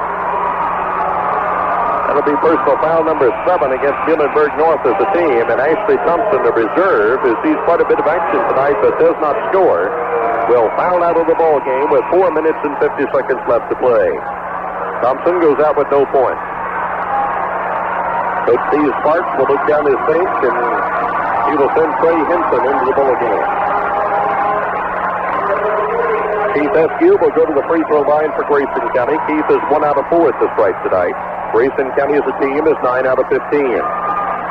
That'll be personal foul number 7 against Muhlenberg North as a team, and Ashley Thompson, the reserve, who sees quite a bit of action tonight but does not score, will foul out of the ball game with 4 minutes and 50 seconds left to play. Thompson goes out with no points. Coach Steve Sparks will look down his bench, and he will send Trey Henson into the ball game. Keith Eskew will go to the free throw line for Grayson County. Keith is 1 out of 4 at the stripe tonight. Grayson County as a team is 9 out of 15.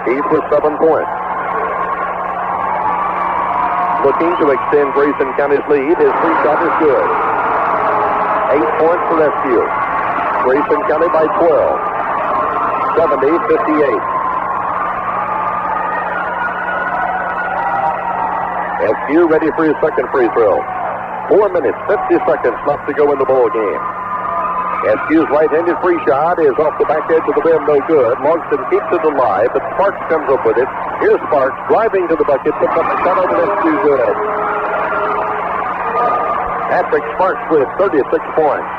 Keith with 7 points. Looking to extend Grayson County's lead. His free shot is good. 8 points for Eskew. Grayson County by 12. 70-58. Eskew ready for his second free throw. 4 minutes, 50 seconds left to go in the ball game. Eskew's right-handed free shot is off the back edge of the rim, no good. Longston keeps it alive, but Sparks comes up with it. Here's Sparks driving to the bucket, puts up a shot over Eskew, good. Patrick Sparks with 36 points.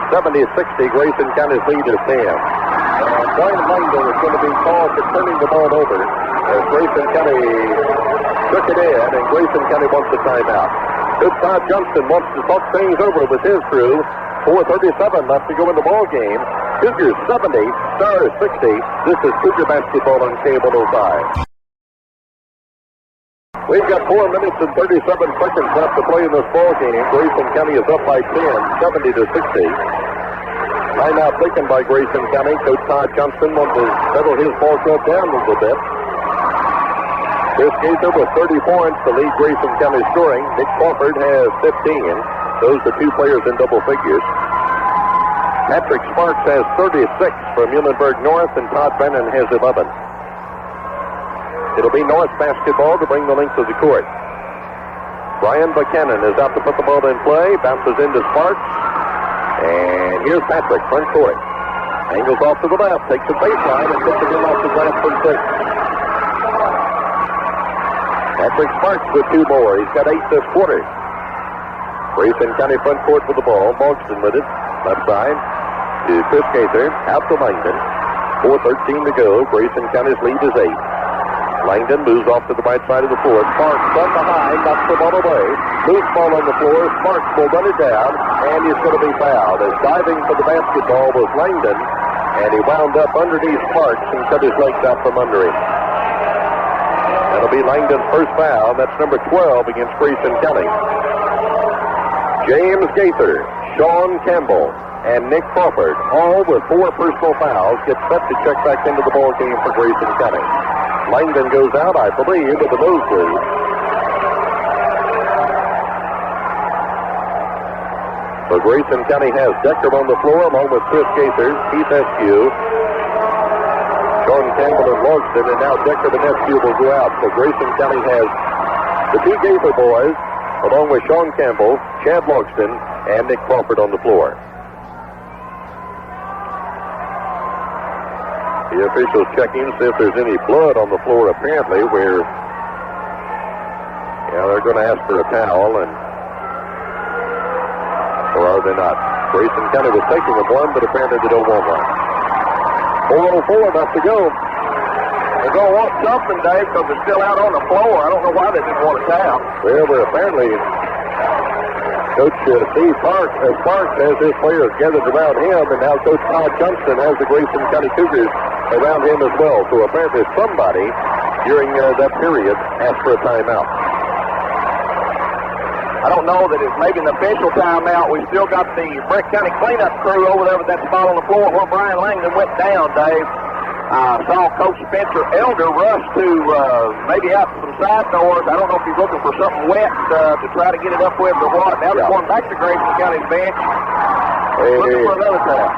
70-60, Grayson County's lead is 10. And Brian Langdon is going to be called for turning the ball over as Grayson County took it in, and Grayson County wants a timeout. Coach Todd Johnston wants to talk things over with his crew. 4:37 left to go in the ball game. Cougars 70, Stars 60. This is Cougar basketball on K105. We've got 4 minutes and 37 seconds left to play in this ball game. Grayson County is up by 10, 70-60. Timeout taken by Grayson County. Coach Todd Johnston wants to settle his ball club down a little bit. Chris Gaither with 30 points to lead Grayson County scoring. Nick Crawford has 15. Those are 2 players in double figures. Patrick Sparks has 36 for Muhlenberg North, and Todd Brennan has 11. It'll be North basketball to bring the length of the court. Brian Buchanan is out to put the ball in play. Bounces into Sparks. And here's Patrick, front court. Angles off to the left, takes the baseline, and puts it in off the glass for 6. Patrick Sparks with 2 more. He's got 8 this quarter. Grayson County front court with the ball. Longston with it. Left side to Chris Gaither. Out to Langdon. 4:13 to go. Grayson County's lead is 8. Langdon moves off to the right side of the floor. Sparks from behind. Knocks the ball away. Loose ball on the floor. Sparks will run it down. And he's going to be fouled. As diving for the basketball was Langdon. And he wound up underneath Sparks and cut his legs out from under him. That'll be Langdon's first foul. That's number 12 against Grayson County. James Gaither, Sean Campbell, and Nick Crawford, all with 4 personal fouls, get set to check back into the ball game for Grayson County. Langdon goes out, I believe, with a nosebleed. So Grayson County has Decker on the floor, along with Chris Gaither, Keith Eskew, Sean Campbell and Logston, and now Decker and Eskew will go out. So Grayson County has the 2 Gaither boys, along with Sean Campbell, Chad Logston, and Nick Crawford on the floor. The officials checking, see if there's any blood on the floor, apparently, where they're going to ask for a towel, or are they not? Grayson County was taking of one, but apparently they don't want one. 4:04 left to go. They're going to want something, Dave, because they're still out on the floor. I don't know why they didn't want a towel. Well, but apparently Coach Steve Sparks has his players gathered around him, and now Coach Todd Johnston has the Grayson County Cougars around him as well. So apparently somebody during that period asked for a timeout. I don't know that it's maybe an official timeout. We've still got the Breck County cleanup crew over there with that spot on the floor where Brian Langdon went down, Dave. I saw Coach Spencer Elder rush to maybe out some side doors. I don't know if he's looking for something wet to try to get it up with or what. Now they're going back to Grayson County's bench. Looking for another towel.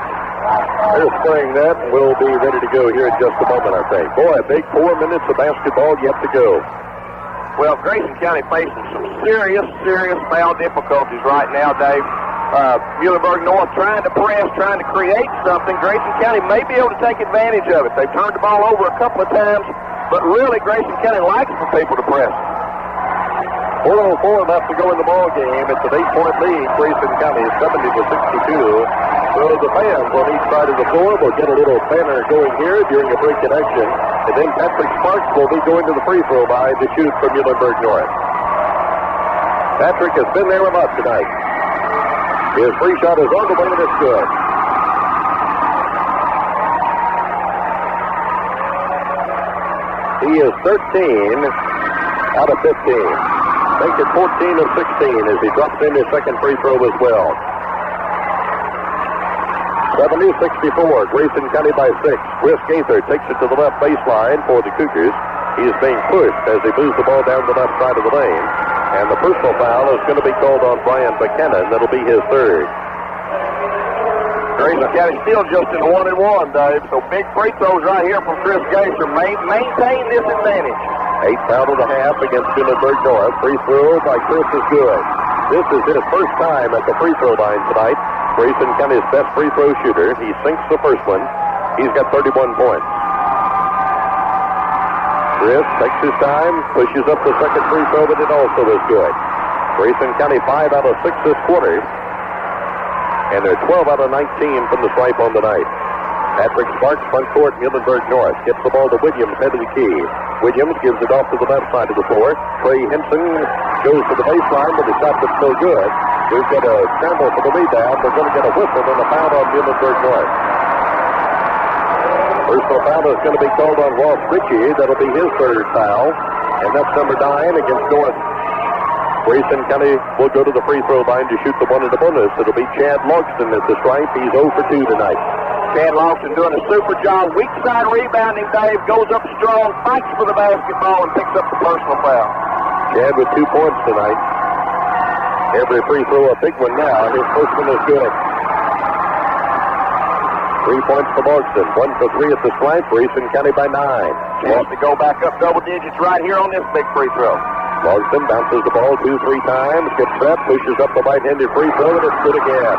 They're spraying that, and we'll be ready to go here in just a moment, I think. Boy, a big 4 minutes of basketball yet to go. Well, Grayson County facing some serious foul difficulties right now, Dave. Muhlenberg North trying to press, trying to create something. Grayson County may be able to take advantage of it. They've turned the ball over a couple of times, but really Grayson County likes for people to press. 4:04 left to go in the ball game. It's an 8-point lead. Grayson County is 70-62. So the fans on each side of the floor will get a little banner going here during the break in action. And then Patrick Sparks will be going to the free throw line to shoot for Muhlenberg North. Patrick has been there a lot tonight. His free shot is on the way and it's good. He is 13 out of 15. Make it 14 of 16 as he drops in his second free throw as well. 70-64, Grayson County by 6. Chris Gaither takes it to the left baseline for the Cougars. He is being pushed as he moves the ball down the left side of the lane. And the personal foul is going to be called on Brian Buchanan. That'll be his third. Grayson County still just in 1-1, Dave. So big free throws right here from Chris Gaither. Maintain this advantage. 8 foul and a half against Muhlenberg North. Free throw by Chris is good. This is his first time at the free throw line tonight. Grayson County's best free throw shooter. He sinks the first one. He's got 31 points. Chris takes his time, pushes up the second free throw, but it also is good. Grayson County 5 out of 6 this quarter. And they're 12 out of 19 from the stripe on the night. Patrick Sparks, front court, Muhlenberg North. Gets the ball to Williams, head of the key. Williams gives it off to the left side of the floor. Trey Henson goes to the baseline, but the shot was no good. We've got a scramble for the rebound. They're going to get a whistle and a foul on Muhlenberg North. Personal foul is going to be called on Ross Ritchie. That'll be his third foul. And that's number 9 against North. Grayson County will go to the free throw line to shoot the one in the bonus. It'll be Chad Logston at the stripe. He's 0 for 2 tonight. Chad Logston doing a super job. Weak side rebounding, Dave. Goes up strong, fights for the basketball, and picks up the personal foul. Chad with 2 points tonight. Every free throw a big one now. His first one is good. 3 points for Logston. 1 for 3 at the stripe. Grayson County by 9. Chance to go back up double digits right here on this big free throw. Logston bounces the ball 2-3 times, gets set, pushes up the right-handed free throw, and it's good again.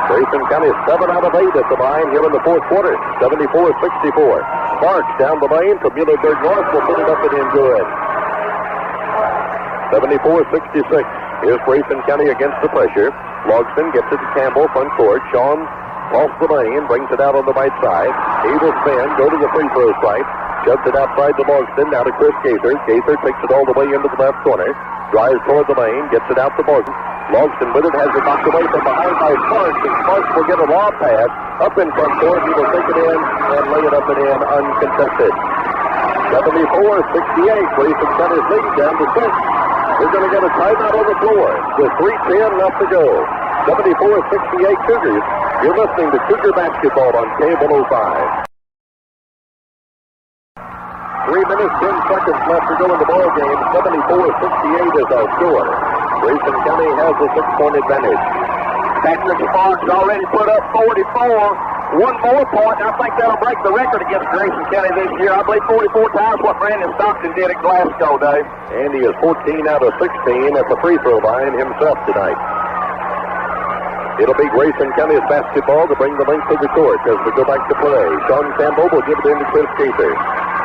Grayson County 7 out of 8 at the line here in the fourth quarter. 74-64. Sparks down the lane from Muhlenberg North will put it up and in good. 74-66. Here's Grayson County against the pressure. Logston gets it to Campbell, front court. Sean off the lane, brings it out on the right side. He will spin, go to the free throw stripe. Shoves it outside to Logston, now to Chris Gaither. Gaither takes it all the way into the left corner. Drives toward the lane, gets it out to Logston. Logston with it, has it knocked away from behind by Sparks, and Sparks will get a lob pass. Up in front court, he will take it in and lay it up and in uncontested. 74-68, Grayson County's lead down to 6. We're going to get a timeout on the floor with 3:10 left to go. 74-68 Cougars. You're listening to Cougar Basketball on K105. 3 minutes, 10 seconds left to go in the ball game. 74-68 is our score. Grayson County has a 6-point advantage. Patrick Sparks already put up 44. one more point, and I think that'll break the record against Grayson County this year. I believe 44 times what Brandon Stockton did at Glasgow, Dave. And he is 14 out of 16 at the free throw line himself tonight. It'll be Grayson County's basketball to bring the length of the court as we go back to play. Sean Campbell will give it in to Chris Gaither.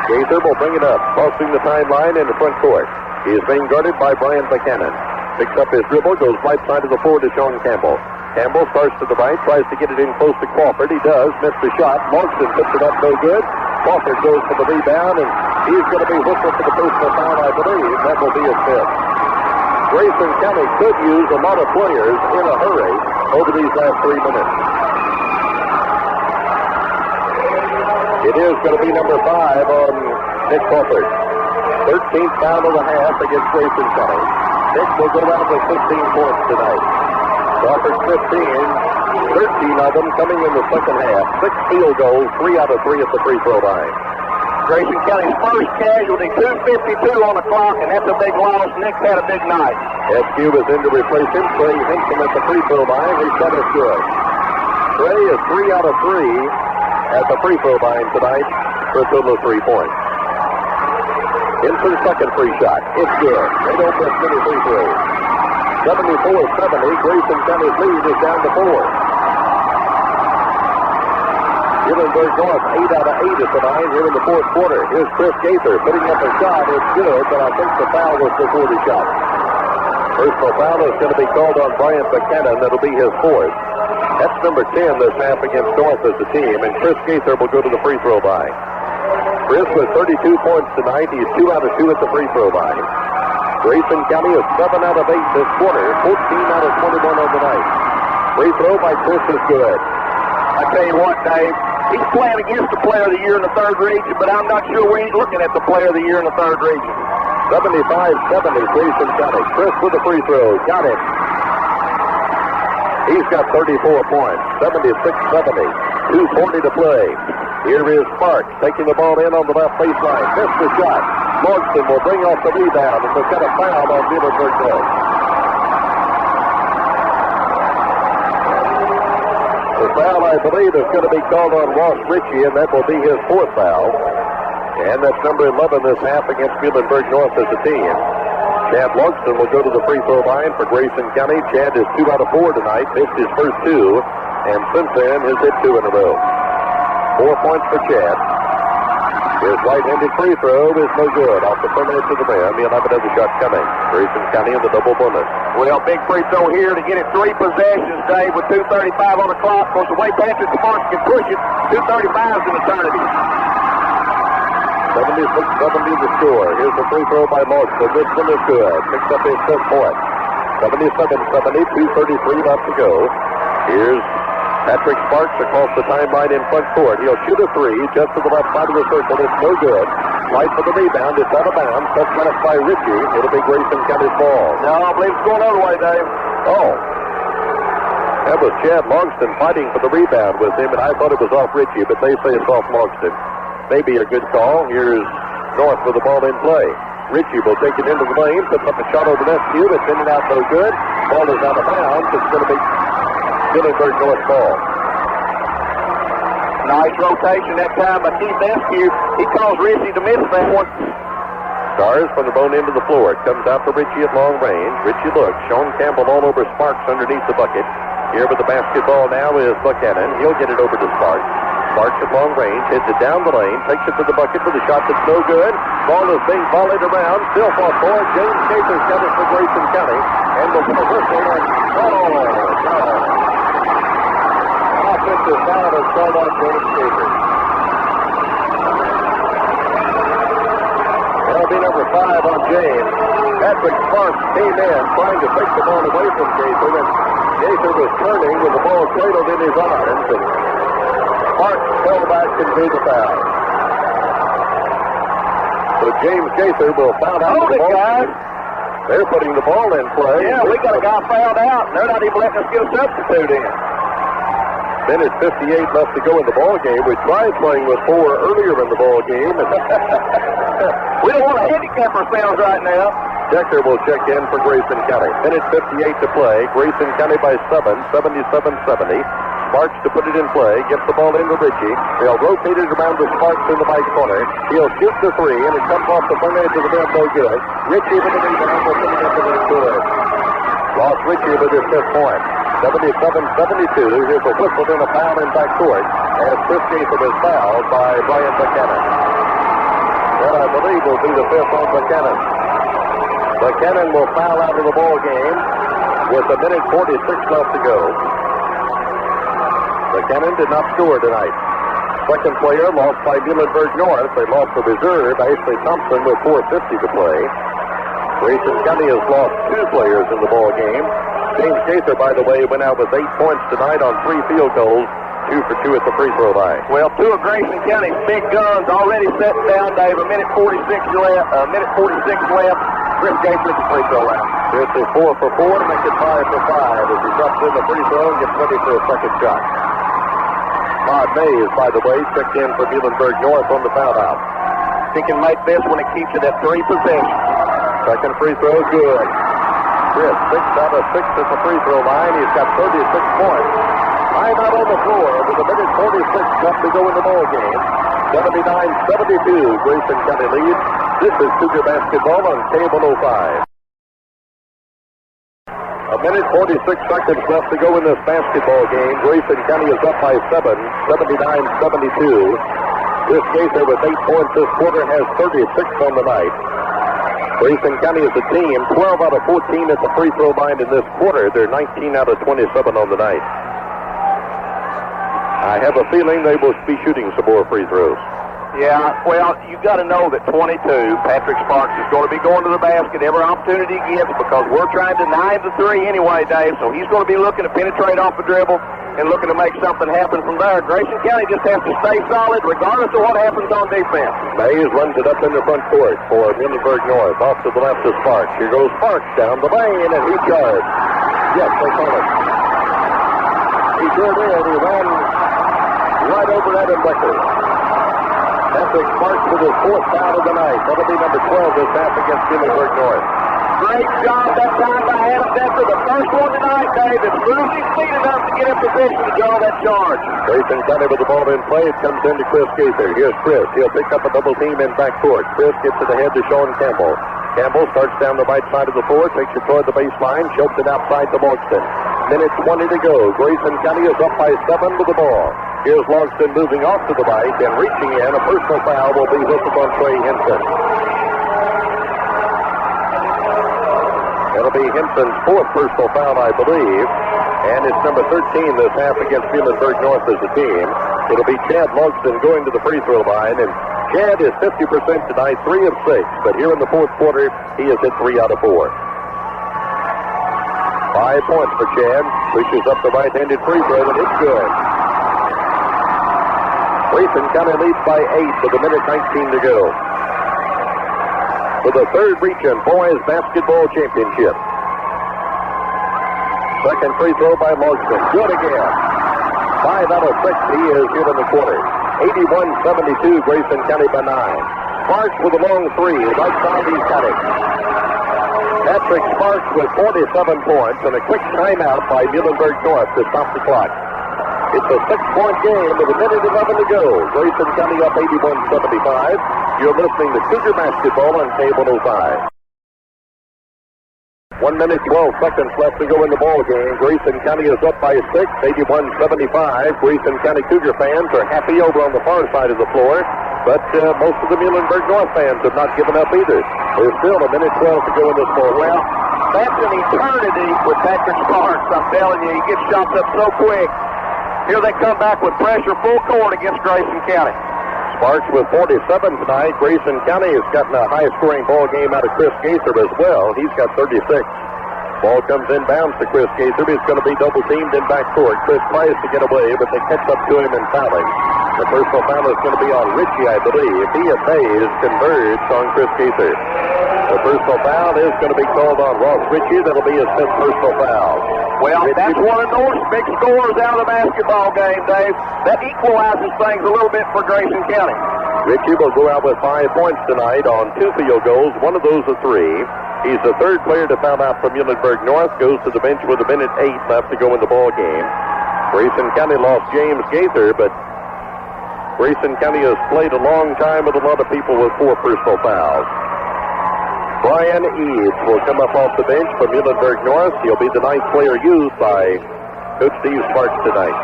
Gaither will bring it up, crossing the timeline in the front court. He is being guarded by Brian Buchanan. Picks up his dribble, goes right side of the floor to Sean Campbell. Campbell starts to the right, tries to get it in close to Crawford. He does, missed the shot. Morrison puts it up no good. Crawford goes for the rebound, and he's going to be whistled for the personal foul, I believe. That will be his fifth. Grayson County could use a lot of players in a hurry over these last 3 minutes. It is going to be number 5 on Nick Crawford. 13th foul of the half against Grayson County. Nick will go down to 15 points tonight. Crawford 15, 13 of them coming in the second half. 6 field goals, 3 out of 3 at the free throw line. Grayson County's first casualty, 2:52 on the clock, and that's a big loss. Nick's had a big night. SQ is in to replace him. Trey Hinton at the free throw line. His shot is good. Trey is 3 out of 3 at the free throw line tonight for a total of 3 points. Hinson's second free shot. It's good. They don't miss many free throws. 74-70. Grayson County's lead is down to 4. Muhlenberg North 8 out of 8 at the line here in the fourth quarter. Here's Chris Gaither putting up a shot. It's good, but I think the foul was before the shot. Personal foul is going to be called on Brian Buchanan. That'll be his fourth. That's number 10 this half against North as a team, and Chris Gaither will go to the free throw line. Chris with 32 points tonight. He's 2 out of 2 at the free throw line. Grayson County is 7 out of 8 this quarter, 14 out of 21 on the night. Free throw by Chris is good. I tell you what, Dave, he's playing against the player of the year in the third region, but I'm not sure we ain't looking at the player of the year in the third region. 75-70, Grayson County. Chris with the free throw. Got it. He's got 34 points. 76-70. 2:40 to play. Here is Sparks taking the ball in on the left baseline. Missed the shot. Morrison will bring off the rebound, and they'll get a foul on Muhlenberg North. The foul, I believe, is going to be called on Ross Ritchie, and that will be his fourth foul. And that's number 11 this half against Muhlenberg North as a team. Chad Logston will go to the free throw line for Grayson County. Chad is 2 out of 4 tonight, missed his first 2, and since then has hit 2 in a row. 4 points for Chad. His right-handed free throw is no good. Off the perimeter to the rim. He'll have another shot coming. Grayson County in the double bonus. Well, big free throw here to get it 3 possessions, Dave, with 2:35 on the clock. Of course, the way Patrick Sparks can push it, 2:35 is an eternity. 76-70 the score. Here's the free throw by Morrison. This one is good. Picks up his fifth point. 77-70, 2:33 left to go. Here's Patrick Sparks across the timeline in front court. He'll shoot a 3 just to the left side of the circle. It's no good. Right for the rebound. It's out of bounds. Touch left by Ritchie. It'll be Grayson County's ball. No, I believe it's going the other way, Dave. Oh. That was Chad Logston fighting for the rebound with him, and I thought it was off Ritchie, but they say it's off Logston. Maybe a good call. Here's North with the ball in play. Ritchie will take it into the lane, puts up a shot over the SQ. It's in and out no good. Ball is out of bounds. It's going to be Muhlenberg North ball. Nice rotation that time by Keith Eskew. He caused Ritchie to miss that one. Stars from the bone into the floor. It comes out to Ritchie at long range. Ritchie looks. Sean Campbell all over Sparks underneath the bucket. Here with the basketball now is Buchanan. He'll get it over to Sparks. Sparks at long range. Hits it down the lane. Takes it to the bucket for the shot that's no good. Ball is being volleyed around. Still fought for it. James Schaefer's got it for Grayson County. And we'll get a whistle. Offensive foul is called on James Schaefer. That'll be number 5 on James. Patrick Sparks came in trying to take the ball away from Schaefer, and Schaefer was turning with the ball cradled in his arms, and Sparks fell back and drew the foul. So James Schaefer will foul out the ball. Guys. They're putting the ball in play. Yeah, we got a guy fouled out, and they're not even letting us get a substitute in. Minute 58 left to go in the ball game. We tried playing with 4 earlier in the ball game. We don't want to handicap ourselves right now. Decker will check in for Grayson County. Minute 58 to play. Grayson County by 7, 77-70. Sparks to put it in play. Gets the ball into Ritchie. They'll rotate it around to Sparks in the right corner. He'll shoot the three, and it comes off the front edge of the rim. No good. Ritchie with the rebound. Will put it into the score. Ross Ritchie with his 5th point. 77-72. Here's a whistle and a foul in backcourt as Chris Gaither is fouled by Brian Buchanan. That, I believe, will be the 5th on Buchanan. Buchanan will foul out of the ball game with 1:46 left to go. Buchanan did not score tonight. Second player lost by Muhlenberg North. They lost the reserve, Ashley Thompson, with 4:50 to play. Grayson County has lost 2 players in the ball game. James Gaither, by the way, went out with 8 points tonight on 3 field goals, 2 for 2 at the free throw line. Well, 2 of Grayson County's big guns already setting down, Dave. 1:46 left. Chris Gaither at the free throw line. This is 4 for 4 to make it 5 for 5 as he drops in the free throw and gets ready for a second shot. Todd Mays, by the way, checked in for Muhlenberg North on the foul out. He can make this when it keeps it at 3 possessions. Second free throw, good. Chris, 6 out of 6 at the free throw line. He's got 36 points. Time out on the floor with 1:46 left to go in the ball game. 79-72, Grayson County leads. This is Cougar basketball on K105. 1:46 left to go in this basketball game. Grayson County is up by 7, 79-72. Chris Gaither with 8 points this quarter has 36 on the night. Grayson County is a team, 12 out of 14 at the free throw line in this quarter. They're 19 out of 27 on the night. I have a feeling they will be shooting some more free throws. Yeah, well, you've got to know that 22, Patrick Sparks, is going to be going to the basket every opportunity he gets because we're trying to deny him the 3 anyway, Dave. So he's going to be looking to penetrate off the dribble and looking to make something happen from there. Grayson County just has to stay solid regardless of what happens on defense. Mays runs it up in the front court for Muhlenberg North. Off to the left to Sparks. Here goes Sparks down the lane, and he charged. Yes, they call it. He sure did. He ran right over Adam Becker. Patrick Sparks with his 4th foul of the night. That'll be number 12 this half against Muhlenberg North. Great job that time by Adam Becker. The first one tonight, Dave, that's moved his feet enough to get in position to draw that charge. Grayson County with the ball in play. It comes into Chris Gaither. Here's Chris. He'll pick up a double team in backcourt. Chris gets it ahead to Sean Campbell. Campbell starts down the right side of the floor, takes it toward the baseline, chokes it outside to Logston. 1:20 to go. Grayson County is up by 7 with the ball. Here's Logston moving off to the right and reaching in. A personal foul will be whistled on Trey Henson. That'll be Henson's 4th personal foul, I believe. And it's number 13 this half against Muhlenberg North as a team. It'll be Chad Logston going to the free throw line. And Chad is 50% tonight, 3 of 6. But here in the 4th quarter, he has hit 3 out of 4. 5 points for Chad. Pushes up the right-handed free throw, and it's good. Grayson County leads by 8 with 1:19 to go. For the 3rd region boys basketball championship. Second free throw by Logston. Good again. 5 out of 6 he is here in the quarter. 81-72, Grayson County by 9. Sparks with a long 3. Right side, he's got it. Patrick Sparks with 47 points and a quick timeout by Muhlenberg North to stop the clock. It's a 6-point game with 1:11 to go. Grayson County up 81-75. You're listening to Cougar basketball on K105. 1:12 left to go in the ball game. Grayson County is up by 6, 81-75. Grayson County Cougar fans are happy over on the far side of the floor, but most of the Muhlenberg North fans have not given up either. There's still 1:12 to go in this ball. Well, that's an eternity with Patrick Sparks. I'm telling you, he gets shots up so quick. Here they come back with pressure full court against Grayson County. Sparks with 47 tonight. Grayson County has gotten a high-scoring ball game out of Chris Gaither as well. He's got 36. Ball comes inbounds to Chris Gaither. He's going to be double-teamed in backcourt. Chris tries to get away, but they catch up to him and foul him. The personal foul is going to be on Ritchie, I believe. He and Mays converge on Chris Gaither. The personal foul is going to be called on Ross Ritchie. That'll be his 5th personal foul. Well, that's one of those big scores out of the basketball game, Dave. That equalizes things a little bit for Grayson County. Ritchie will go out with 5 points tonight on 2 field goals. One of those a 3. He's the 3rd player to foul out from Muhlenberg North. Goes to the bench with 1:08 left to go in the ball game. Grayson County lost James Gaither, but Grayson County has played a long time with a lot of people with 4 personal fouls. Brian Eads will come up off the bench for Muhlenberg North. He'll be the 9th player used by Coach Steve Sparks tonight.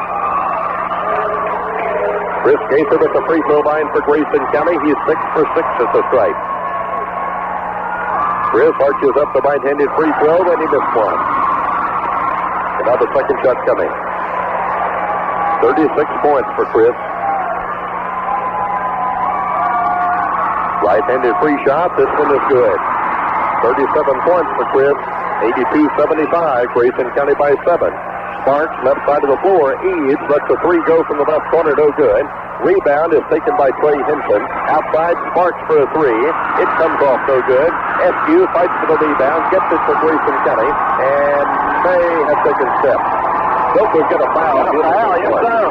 Chris Gaither at the free throw line for Grayson County. He's 6 for 6 at the stripe. Chris arches up the right-handed free throw, and he missed one. And now the second shot coming. 36 points for Chris. Right-handed free shot. This one is good. 37 points for Chris. 82-75. Grayson County by 7. Sparks, left side of the floor. Eads lets the 3 go from the left corner. No good. Rebound is taken by Trey Henson. Outside, Sparks for a 3. It comes off no good. SQ fights for the rebound. Gets it for Grayson County. And may have taken steps. Nope, get a foul. Yes, sir.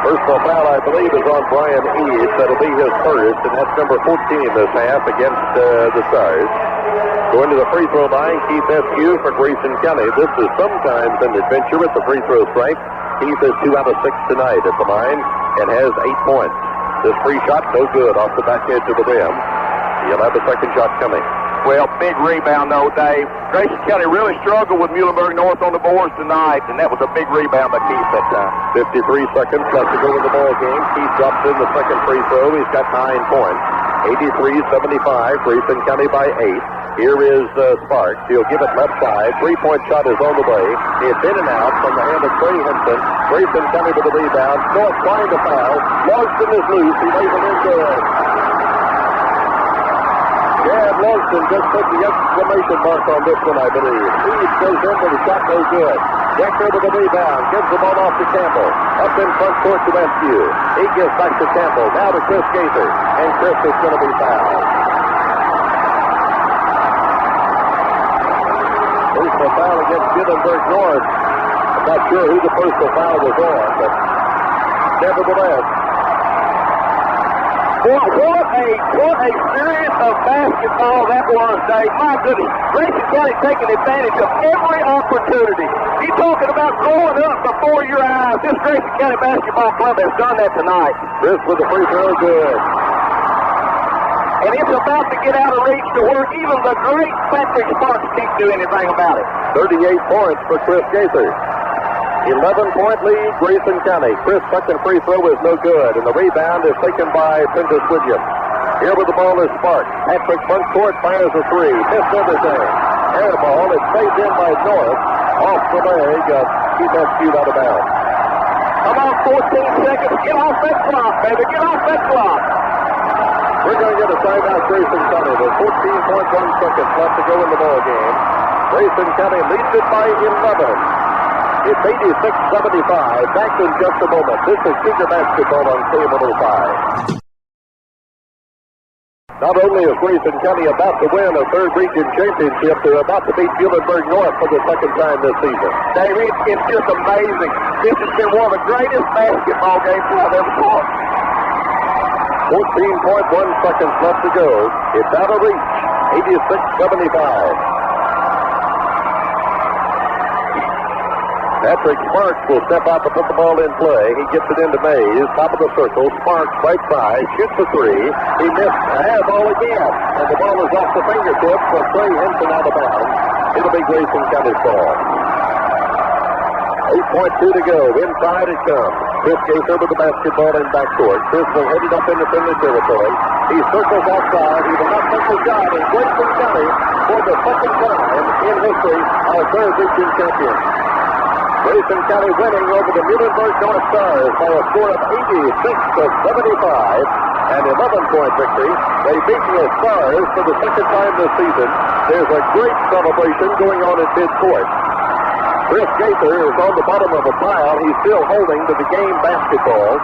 Personal foul, I believe, is on Brian Eads. That'll be his first, and that's number 14 this half against the Stars. Going to the free throw line, Keith SQ for Grayson County. This is sometimes an adventure with the free throw strike. Keith is 2 out of 6 tonight at the line and has 8 points. This free shot, no good off the back edge of the rim. He'll have the second shot coming. Well, big rebound, though, Dave. Grayson County really struggled with Muhlenberg North on the boards tonight, and that was a big rebound by Keith that time. 53 seconds left to go in the ball game. Keith drops in the second free throw. He's got 9 points. 83-75. Grayson County by 8. Here is Sparks. He'll give it left side. 3-point shot is on the way. It's in and out from the hand of Trey Henson. Grayson County with the rebound. North trying to foul. Logston is loose. He lays it in good. Chad Logston just put the exclamation mark on this one, I believe. Eads goes in, but the shot no good. Decker with the rebound. Gives the ball off to Campbell. Up in front court to Rescue. He gives back to Campbell. Now to Chris Gaither. And Chris is going to be fouled. Personal foul against Muhlenberg North. I'm not sure who the personal foul was on, but nevertheless. What a series of basketball that was, Dave. My goodness. Grayson County taking advantage of every opportunity. You're talking about growing up before your eyes. This Grayson County basketball club has done that tonight. Chris with the free throw, good. And it's about to get out of reach to where even the great Patrick Sparks can't do anything about it. 38 points for Chris Gaither. 11-point lead, Grayson County. Chris' second free throw is no good, and the rebound is taken by Prentice Williams. Here with the ball is Sparks. Patrick front court fires a 3. Missed everything. Air ball is saved in by North. Off the leg. Keep that skewed out of bounds. Come on, 14 seconds. Get off that clock, baby. Get off that clock. We're going to get a timeout, Grayson County. There's 14.1 seconds left to go in the ball game. Grayson County leads it by 11. It's 86-75. Back in just a moment. This is Cougar basketball on K105. Not only is Grayson County about to win a third region championship, they're about to beat Muhlenberg North for the second time this season. David, it's just amazing. This has been one of the greatest basketball games I've ever watched. 14.1 seconds left to go. It's out of reach. 86-75. Patrick Sparks will step out to put the ball in play. He gets it into Mays, top of the circle. Sparks, right side, shoots a 3. He missed the air ball again. And the ball is off the fingertips of Trey Henson out of bounds. It'll be Grayson County's ball. 8.2 to go. Inside it comes. Chris Gaither with the basketball in backcourt. Chris will head it up into friendly territory. He circles outside. He will not take the shot. And Grayson County, for the second time in history, our third region champion. Grayson County winning over the Muhlenberg North Stars by a score of 86-75, an 11-point victory. They beat the Stars for the second time this season. There's a great celebration going on at midcourt. Chris Gaither is on the bottom of a pile. He's still holding to the game basketball.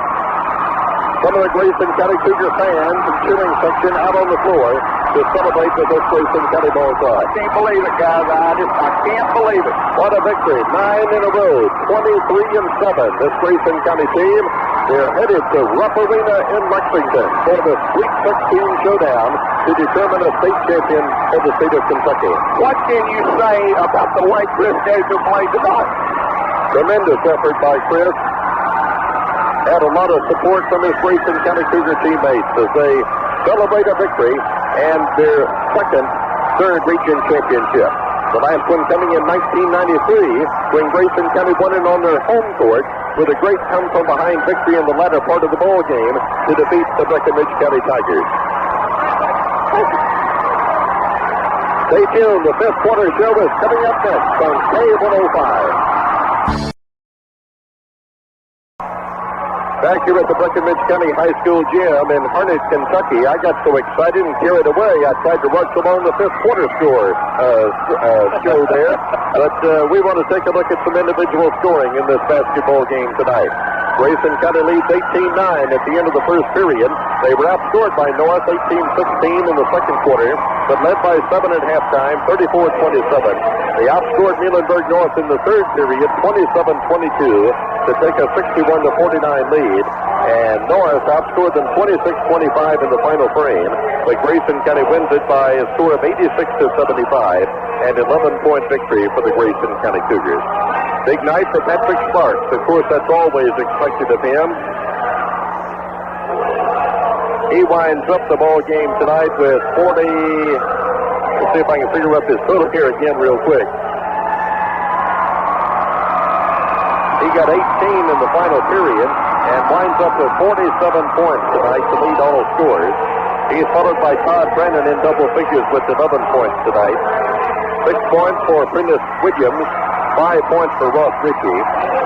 Some of the Grayson County Cougar fans and cheering section out on the floor to celebrate with this Grayson County ball club. I can't believe it, guys. I can't believe it. What a victory. 9 in a row. 23-7. This Grayson County team They're headed to Rupp Arena in Lexington for the Sweet 16 showdown to determine a state champion for the state of Kentucky. What can you say about the way Chris Gaither played tonight? Tremendous effort by Chris. Had a lot of support from his Grayson County Cougar teammates as they celebrate a victory and their second third region championship. The last one coming in 1993 when Grayson County won it on their home court with a great come-from-behind victory in the latter part of the ball game to defeat the Breckinridge County Tigers. Stay tuned. The fifth quarter show is coming up next on K105. Back here at the Breckinridge County High School gym in Harnett, Kentucky, I got so excited and carried away, I tried to rush along the fifth quarter score show there. But we want to take a look at some individual scoring in this basketball game tonight. Grayson County leads 18-9 at the end of the first period. They were outscored by North 18-16 in the second quarter, but led by 7 at halftime, 34-27. They outscored Muhlenberg North in the third period, 27-22, to take a 61-49 lead. And North outscored them 26-25 in the final frame. But Grayson County wins it by a score of 86-75 and 11-point victory for the Grayson County Cougars. Big night for Patrick Sparks. Of course, that's always expected of him. He winds up the ball game tonight with 40. Let's see if I can figure up his total here again real quick. He got 18 in the final period and winds up with 47 points tonight to lead all scores. He's followed by Todd Brennan in double figures with 11 points tonight. 6 points for Prentice Williams. 5 points for Ross Ritchie.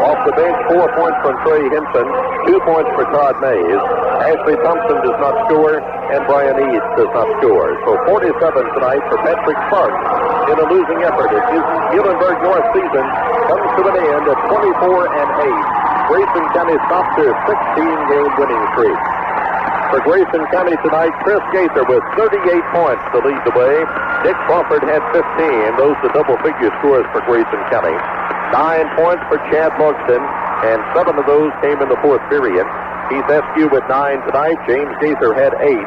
Off the bench, 4 points from Trey Henson. 2 points for Todd Mays. Ashley Thompson does not score, and Brian Eads does not score. So 47 tonight for Patrick Sparks in a losing effort. As Muhlenberg North season comes to an end at 24-8. Grayson County stops their 16-game winning streak. For Grayson County tonight, Chris Gaither with 38 points to lead the way. Dick Crawford had 15. Those are double-figure scores for Grayson County. 9 points for Chad Logston, and 7 of those came in the fourth period. Keith Eskew with 9 tonight. James Gaither had 8.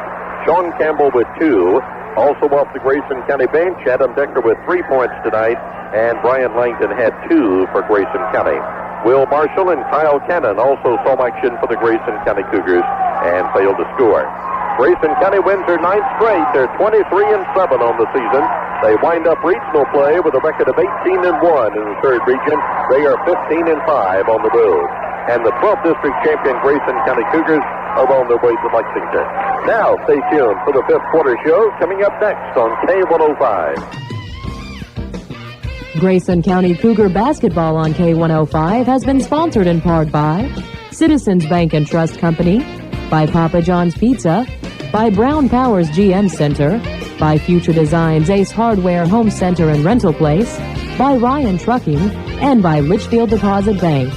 Sean Campbell with 2. Also off the Grayson County bench, Adam Decker with 3 points tonight, and Brian Langton had 2 for Grayson County. Will Marshall and Kyle Cannon also saw action for the Grayson County Cougars and failed to score. Grayson County wins their 9th straight. They're 23-7 on the season. They wind up regional play with a record of 18-1 in the third region. They are 15-5 on the road. And the 12th district champion Grayson County Cougars are on their way to Lexington. Now stay tuned for the fifth quarter show coming up next on K105. Grayson County Cougar basketball on K105 has been sponsored in part by Citizens Bank and Trust Company, by Papa John's Pizza, by Brown Powers GM Center, by Future Designs Ace Hardware Home Center and Rental Place, by Ryan Trucking, and by Litchfield Deposit Bank.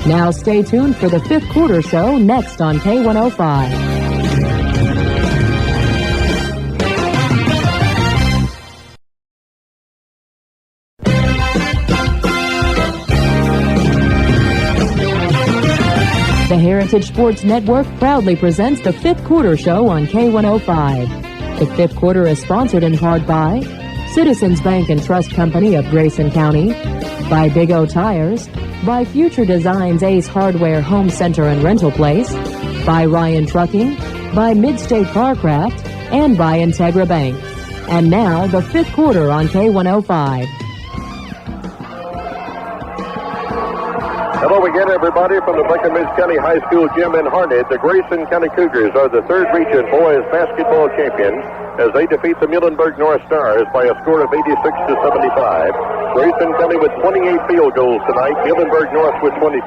Now stay tuned for the fifth quarter show next on K105. The Heritage Sports Network proudly presents the fifth quarter show on K105. The fifth quarter is sponsored in part by Citizens Bank and Trust Company of Grayson County, by Big O Tires, by Future Designs Ace Hardware Home Center and Rental Place, by Ryan Trucking, by Midstate Carcraft, and by Integra Bank. And now, the fifth quarter on K105. Hello again, everybody, from the Breckinridge County High School gym in Harnett. The Grayson County Cougars are the third region boys basketball champions as they defeat the Muhlenberg North Stars by a score of 86-75. Grayson County with 28 field goals tonight. Muhlenberg North with 22.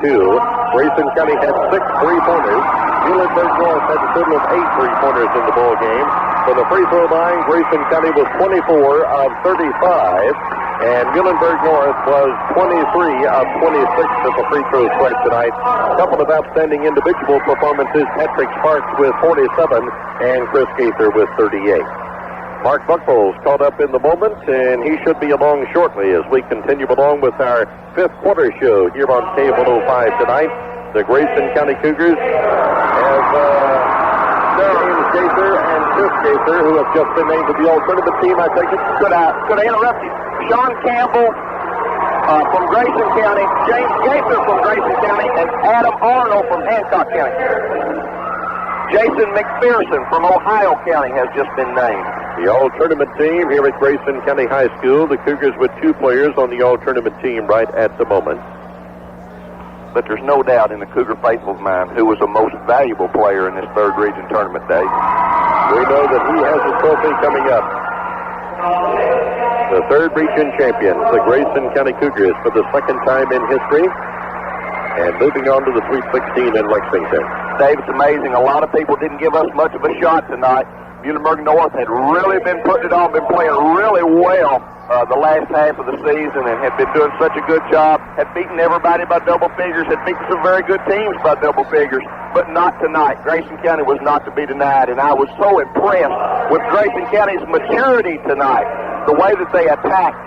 Grayson County had 6 3-pointers. Muhlenberg North had a total of 8 3-pointers in the ball game. For the free throw line, Grayson County was 24 of 35. And Muhlenberg North was 23 of 26 at the free throw stripe tonight. A couple of outstanding individual performances. Patrick Sparks with 47 and Chris Gaither with 38. Mark Buckles caught up in the moment, and he should be along shortly as we continue along with our fifth quarter show here on K105 tonight. The Grayson County Cougars have James Gaither and Chris Gaither, who have just been named to the all-tournament team. I take it. Could I interrupt you? Sean Campbell from Grayson County, James Gaither from Grayson County, and Adam Arnold from Hancock County. Jason McPherson from Ohio County has just been named. The all-tournament team here at Grayson County High School. The Cougars with 2 players on the all-tournament team right at the moment. But there's no doubt in the Cougar faithful's mind who was the most valuable player in this third region tournament day. We know that he has a trophy coming up. The third region champions, the Grayson County Cougars, for the second time in history, and moving on to the Sweet 16 in Lexington. Dave, it's amazing. A lot of people didn't give us much of a shot tonight. Muhlenberg North had really been putting it on, been playing really well the last half of the season, and had been doing such a good job, had beaten everybody by double figures, had beaten some very good teams by double figures, but not tonight. Grayson County was not to be denied, and I was so impressed with Grayson County's maturity tonight, the way that they attacked,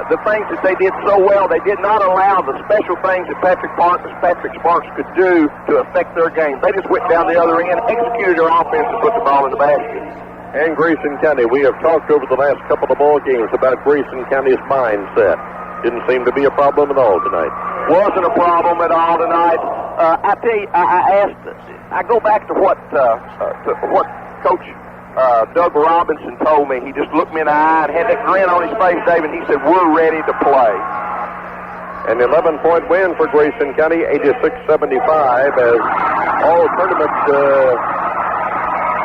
the things that they did so well. They did not allow the special things that Patrick Sparks could do to affect their game. They just went down the other end, executed their offense, and put the ball in the basket. And Grayson County, we have talked over the last couple of ball games about Grayson County's mindset. Didn't seem to be a problem at all tonight. Wasn't a problem at all tonight. I tell you, I go back to what Coach Doug Robinson told me. He just looked me in the eye and had that grin on his face, Dave, and he said, "We're ready to play." An 11-point win for Grayson County, 86-75, as all tournament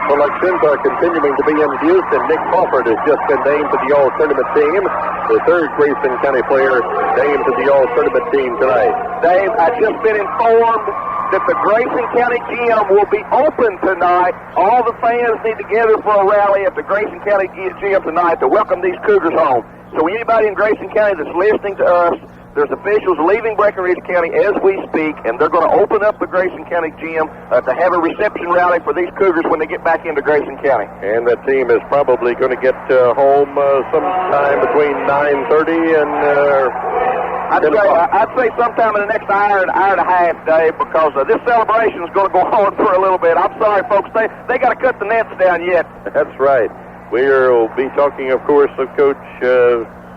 selections are continuing to be introduced, and Nick Crawford has just been named to the all-tournament team, the third Grayson County player named to the all-tournament team tonight. Dave, I've just been informed that the Grayson County Gym will be open tonight. All the fans need to gather for a rally at the Grayson County Gym tonight to welcome these Cougars home. So anybody in Grayson County that's listening to us, there's officials leaving Breckinridge County as we speak, and they're going to open up the Grayson County Gym to have a reception rally for these Cougars when they get back into Grayson County. And that team is probably going to get home sometime between 9:30 and I'd say sometime in the next hour and a half, Dave, because this celebration is going to go on for a little bit. I'm sorry, folks. They got to cut the nets down yet. That's right. We'll be talking, of course, of Coach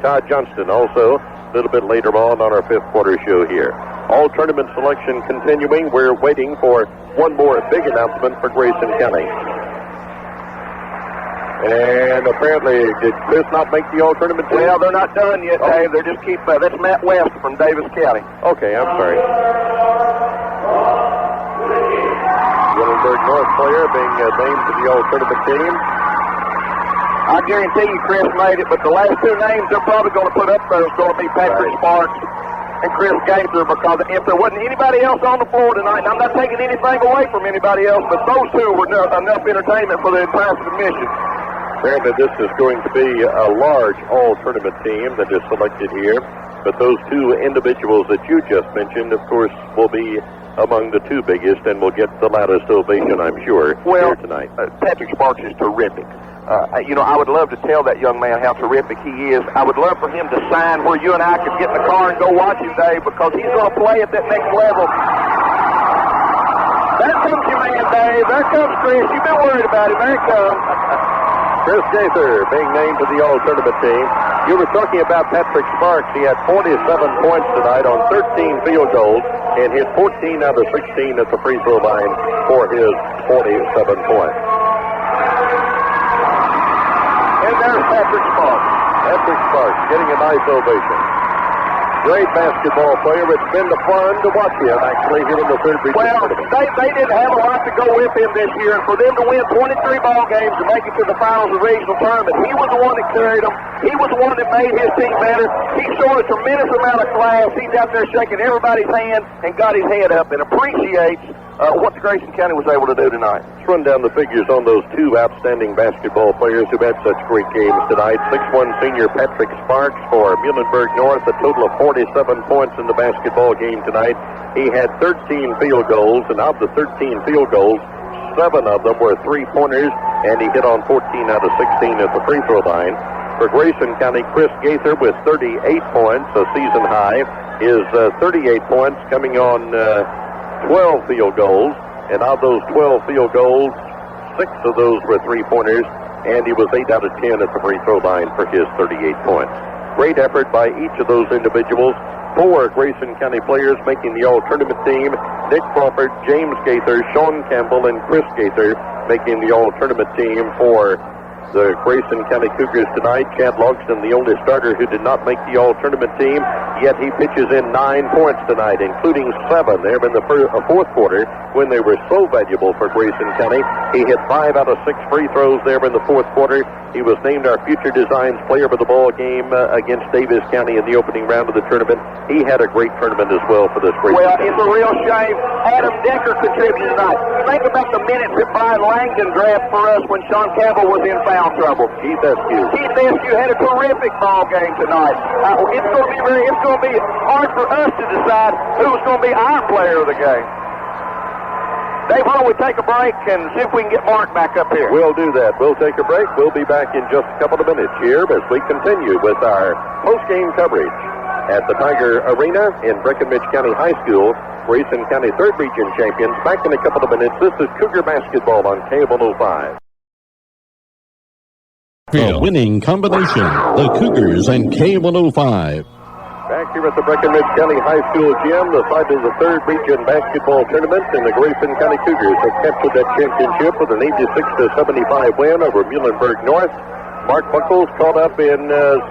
Todd Johnston also a little bit later on our fifth quarter show here. All tournament selection continuing. We're waiting for one more big announcement for Grayson County. And apparently, did Chris not make the all-tournament team? Well, they're not done yet, Dave. They're just that's Matt West from Davis County. Okay, I'm sorry. Muhlenberg North player being named to the all-tournament team. I guarantee you Chris made it, but the last two names they're probably going to put up there is going to be Patrick Sparks and Chris Gaither, because if there wasn't anybody else on the floor tonight, and I'm not taking anything away from anybody else, but those two were enough entertainment for the entire submission. Apparently this is going to be a large all-tournament team that is selected here, but those two individuals that you just mentioned, of course, will be among the two biggest and will get the loudest ovation, I'm sure, here tonight. Patrick Sparks is terrific. I would love to tell that young man how terrific he is. I would love for him to sign where you and I could get in the car and go watch him, Dave, because he's going to play at that next level. There comes your man, Dave. There comes Chris. You've been worried about him. There he comes. Chris Gaither being named to the all-tournament team. You were talking about Patrick Sparks. He had 47 points tonight on 13 field goals and hit 14 out of 16 at the free throw line for his 47 points. And there's Patrick Sparks. Patrick Sparks getting a nice ovation. Great basketball player. It's been fun to watch him, actually, here in the third region. Well, they didn't have a lot to go with him this year, and for them to win 23 ball games and make it to the finals of the regional tournament, he was the one that carried them. He was the one that made his team better. He showed a tremendous amount of class. He's out there shaking everybody's hand and got his head up and appreciates what the Grayson County was able to do tonight. Let's run down the figures on those two outstanding basketball players who've had such great games tonight. 6'1" senior Patrick Sparks for Muhlenberg North, a total of 47 points in the basketball game tonight. He had 13 field goals, and of the 13 field goals, 7 of them were three-pointers, and he hit on 14 out of 16 at the free throw line. For Grayson County, Chris Gaither with 38 points, a season high. His 38 points coming on 12 field goals, and of those 12 field goals, 6 of those were three-pointers, and he was 8 out of 10 at the free throw line for his 38 points. Great effort by each of those individuals. 4 Grayson County players making the all-tournament team. Nick Crawford, James Gaither, Sean Campbell, and Chris Gaither making the all-tournament team for the Grayson County Cougars tonight. Chad Logston, the only starter who did not make the all-tournament team, yet he pitches in 9 points tonight, including 7 there in the fourth quarter when they were so valuable for Grayson County. He hit 5 out of 6 free throws there in the fourth quarter. He was named our Future Designs player of the ball game against Davis County in the opening round of the tournament. He had a great tournament as well for this Grayson County. Well, it's a real shame. Adam Decker contributed tonight. Think about the minutes that Brian Langdon grabbed for us when Sean Campbell was in foul trouble. Keith Eskew. Keith Eskew had a terrific ball game tonight. It's going to be hard for us to decide who's going to be our player of the game. Dave, why don't we take a break and see if we can get Mark back up here? We'll do that. We'll take a break. We'll be back in just a couple of minutes here as we continue with our post-game coverage at the Tiger Arena in Breckinridge County High School. Grayson County 3rd Region champions. Back in a couple of minutes. This is Cougar basketball on K105. The winning combination, the Cougars and K105. Back here at the Breckinridge County High School gym, the site of the 3rd Region basketball tournament, and the Grayson County Cougars have captured that championship with an 86-75 win over Muhlenberg North. Mark Buckles caught up in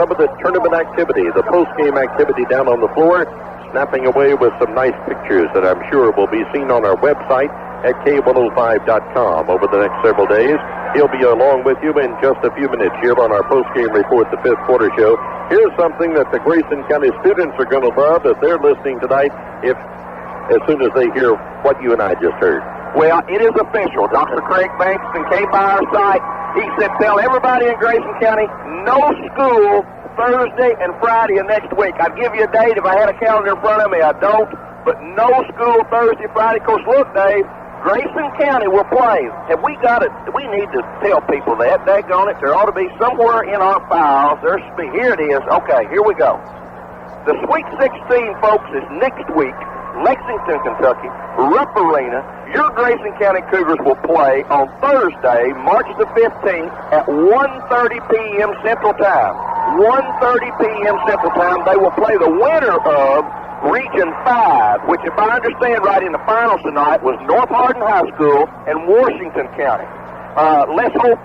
some of the tournament activity, the post-game activity down on the floor, snapping away with some nice pictures that I'm sure will be seen on our website at K105.com over the next several days. He'll be along with you in just a few minutes here on our post-game report, the 5th quarter show. Here's something that the Grayson County students are going to love as they're listening tonight, as soon as they hear what you and I just heard. Well, it is official. Dr. Craig Bankston came by our site. He said, tell everybody in Grayson County, no school Thursday and Friday of next week. I'd give you a date if I had a calendar in front of me. I don't. But no school Thursday, Friday. Of course, look, Dave, Grayson County will play. Have we got it? We need to tell people that. Daggone it. There ought to be somewhere in our files. Here it is. Okay, here we go. The Sweet 16, folks, is next week. Lexington, Kentucky, Rupp Arena. Your Grayson County Cougars will play on Thursday, March the 15th at 1:30 p.m. Central Time. 1:30 p.m. Central Time. They will play the winner of Region 5, which, if I understand right, in the finals tonight was North Hardin High School and Washington County. Let's hope,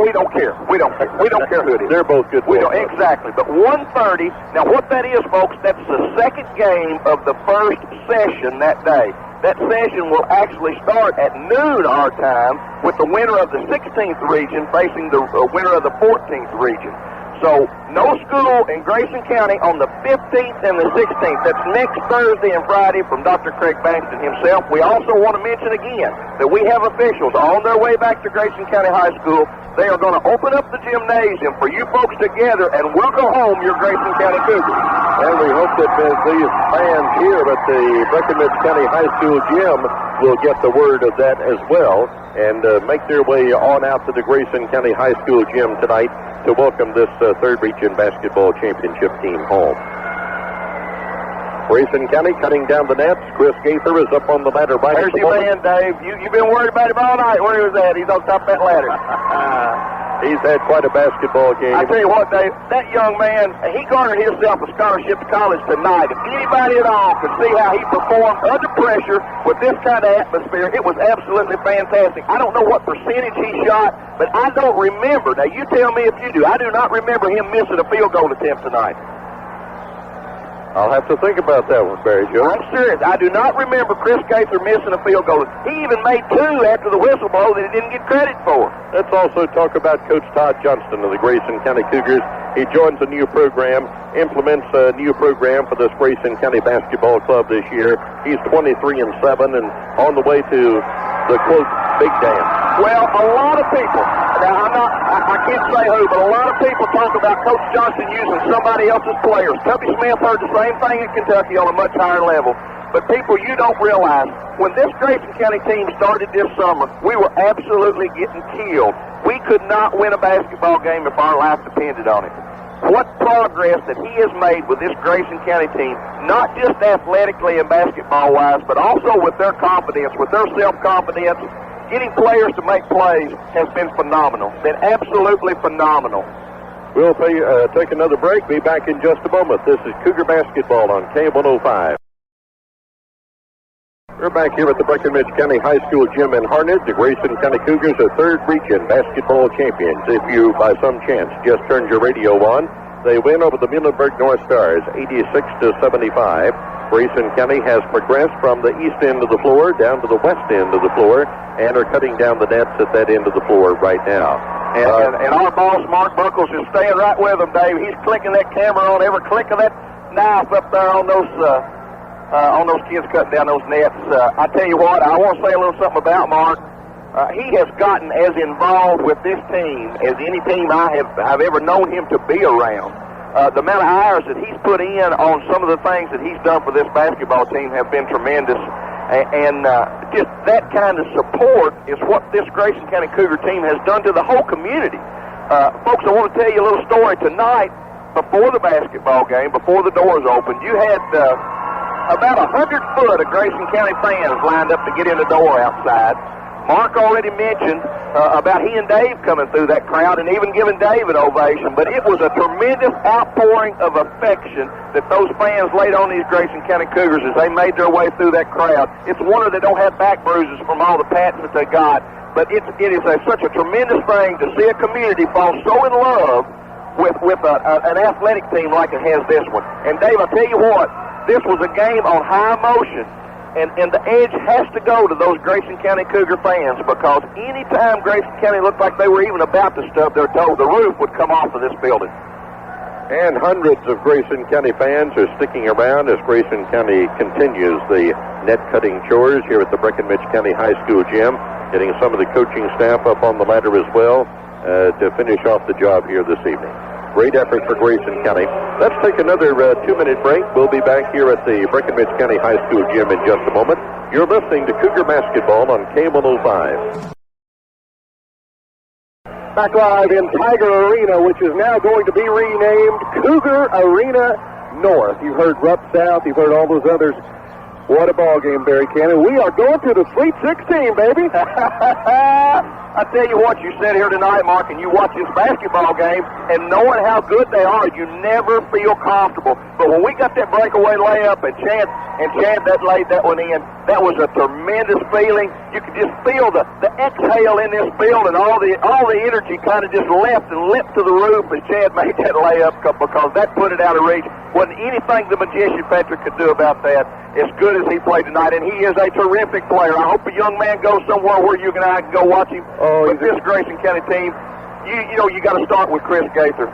we don't care. We don't care who it is. They're both good. Exactly. But 1:30, now what that is, folks, that's the second game of the first session that day. That session will actually start at noon our time with the winner of the 16th region facing the winner of the 14th region. So, no school in Grayson County on the 15th and the 16th. That's next Thursday and Friday from Dr. Craig Bankston himself. We also want to mention again that we have officials on their way back to Grayson County High School. They are going to open up the gymnasium for you folks together and welcome home your Grayson County Cougars. And we hope that these fans here at the Breckinridge County High School gym will get the word of that as well and make their way on out to the Grayson County High School gym tonight to welcome this 3rd Region basketball championship team home. Grayson County cutting down the nets. Chris Gaither is up on the ladder right There's your man, Dave. You've been worried about him all night. Where was that? He's on top of that ladder. He's had quite a basketball game. I tell you what, Dave, that young man, he garnered himself a scholarship to college tonight. If anybody at all could see how he performed under pressure with this kind of atmosphere, it was absolutely fantastic. I don't know what percentage he shot, but I don't remember. Now, you tell me if you do. I do not remember him missing a field goal attempt tonight. I'll have to think about that one, Barry Joe. I'm serious. I do not remember Chris Gaither missing a field goal. He even made 2 after the whistle blow that he didn't get credit for. Let's also talk about Coach Todd Johnston of the Grayson County Cougars. He joins a new program, implements a new program for this Grayson County basketball club this year. He's 23-7 and on the way to the, quote, big dance. Well, a lot of people, now I can't say who, but a lot of people talk about Coach Johnston using somebody else's players. Tubby Smith heard the same thing in Kentucky on a much higher level. But people, you don't realize, when this Grayson County team started this summer, we were absolutely getting killed. We could not win a basketball game if our life depended on it. what progress that he has made with this Grayson County team, not just athletically and basketball-wise, but also with their confidence, with their self-confidence, getting players to make plays has been phenomenal, been absolutely phenomenal. We'll take another break. Be back in just a moment. This is Cougar Basketball on K105. We're back here at the Breckinridge County High School gym in Harnett. The Grayson County Cougars are third region basketball champions. If you, by some chance, just turned your radio on, they win over the Muhlenberg North Stars, 86-75. Grayson County has progressed from the east end of the floor down to the west end of the floor and are cutting down the nets at that end of the floor right now. And our boss, Mark Buckles, is staying right with them, Dave. He's clicking that camera on every click of that knife up there on those kids cutting down those nets. I tell you what, I want to say a little something about Mark. He has gotten as involved with this team as any team I've ever known him to be around. The amount of hours that he's put in on some of the things that he's done for this basketball team have been tremendous. And just that kind of support is what this Grayson County Cougar team has done to the whole community. Folks, I want to tell you a little story. Tonight, before the basketball game, before the doors opened, you had about 100 foot of Grayson County fans lined up to get in the door outside. Mark already mentioned about he and Dave coming through that crowd and even giving Dave an ovation, but it was a tremendous outpouring of affection that those fans laid on these Grayson County Cougars as they made their way through that crowd. It's a wonder they don't have back bruises from all the pats that they got, but it is such a tremendous thing to see a community fall so in love with an athletic team like it has this one. And Dave, I'll tell you what, this was a game on high emotion. And the edge has to go to those Grayson County Cougar fans, because any time Grayson County looked like they were even about to stub their toe, the roof would come off of this building. And hundreds of Grayson County fans are sticking around as Grayson County continues the net cutting chores here at the Breckinridge County High School gym, getting some of the coaching staff up on the ladder as well to finish off the job here this evening. Great effort for Grayson County. Let's take another 2-minute break. We'll be back here at the Breckinridge County High School gym in just a moment. You're listening to Cougar Basketball on K105. Back live in Tiger Arena, which is now going to be renamed Cougar Arena North. You've heard Rupp South. You've heard all those others. What a ball game, Barry Cannon. We are going to the Sweet 16, baby. I tell you what, you sit here tonight, Mark, and you watch this basketball game, and knowing how good they are, you never feel comfortable. But when we got that breakaway layup and Chad that laid that one in, that was a tremendous feeling. You could just feel the exhale in this field, and all the energy kind of just left and leapt to the roof as Chad made that layup, because that put it out of reach. Wasn't anything the magician Patrick could do about that, as good as he played tonight, and he is a terrific player. I hope a young man goes somewhere where you and I can go watch him. With this Grayson County team, you got to start with Chris Gaither.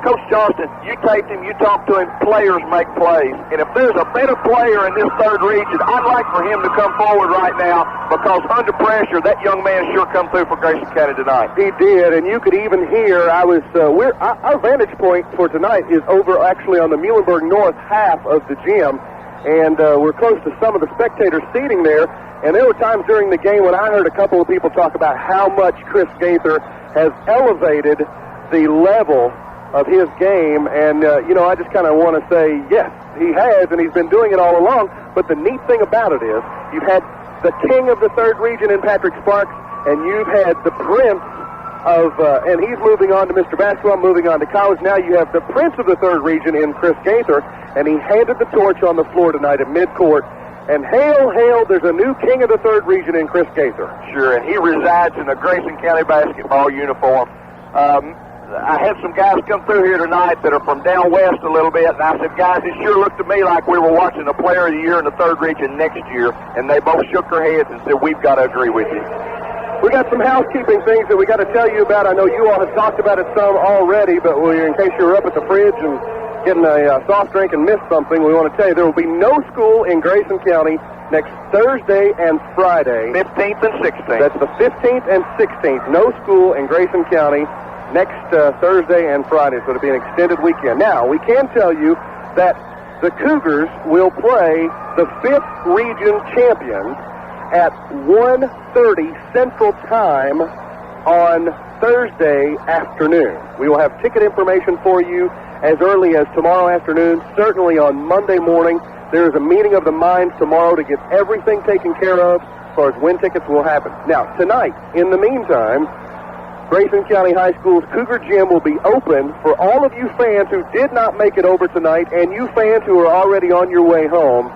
Coach Johnston, you taped him, you talked to him, players make plays. And if there's a better player in this third region, I'd like for him to come forward right now, because under pressure, that young man sure come through for Grayson County tonight. He did, and you could even hear, our vantage point for tonight is over actually on the Muhlenberg North half of the gym, and we're close to some of the spectators seating there. And there were times during the game when I heard a couple of people talk about how much Chris Gaither has elevated the level of his game. And, I just kind of want to say, yes, he has, and he's been doing it all along. But the neat thing about it is you've had the king of the third region in Patrick Sparks, and you've had the prince of, and he's moving on to Mr. Basketball, moving on to college. Now you have the prince of the third region in Chris Gaither, and he handed the torch on the floor tonight at midcourt. And hail, hail, there's a new king of the third region in Chris Gaither. Sure, and he resides in a Grayson County basketball uniform. I had some guys come through here tonight that are from down west a little bit, and I said, guys, it sure looked to me like we were watching a player of the year in the third region next year, and they both shook their heads and said, we've got to agree with you. We got some housekeeping things that we got to tell you about. I know you all have talked about it some already, but in case you were up at the fridge and getting a soft drink and missed something, we want to tell you there will be no school in Grayson County next Thursday and Friday. 15th and 16th. That's the 15th and 16th. No school in Grayson County next Thursday and Friday, so it'll be an extended weekend. Now, we can tell you that the Cougars will play the 5th region champions at 1:30 Central Time on Thursday afternoon. We will have ticket information for you as early as tomorrow afternoon, certainly on Monday morning. There is a meeting of the minds tomorrow to get everything taken care of as far as when tickets will happen. Now, tonight, in the meantime, Grayson County High School's Cougar Gym will be open for all of you fans who did not make it over tonight and you fans who are already on your way home.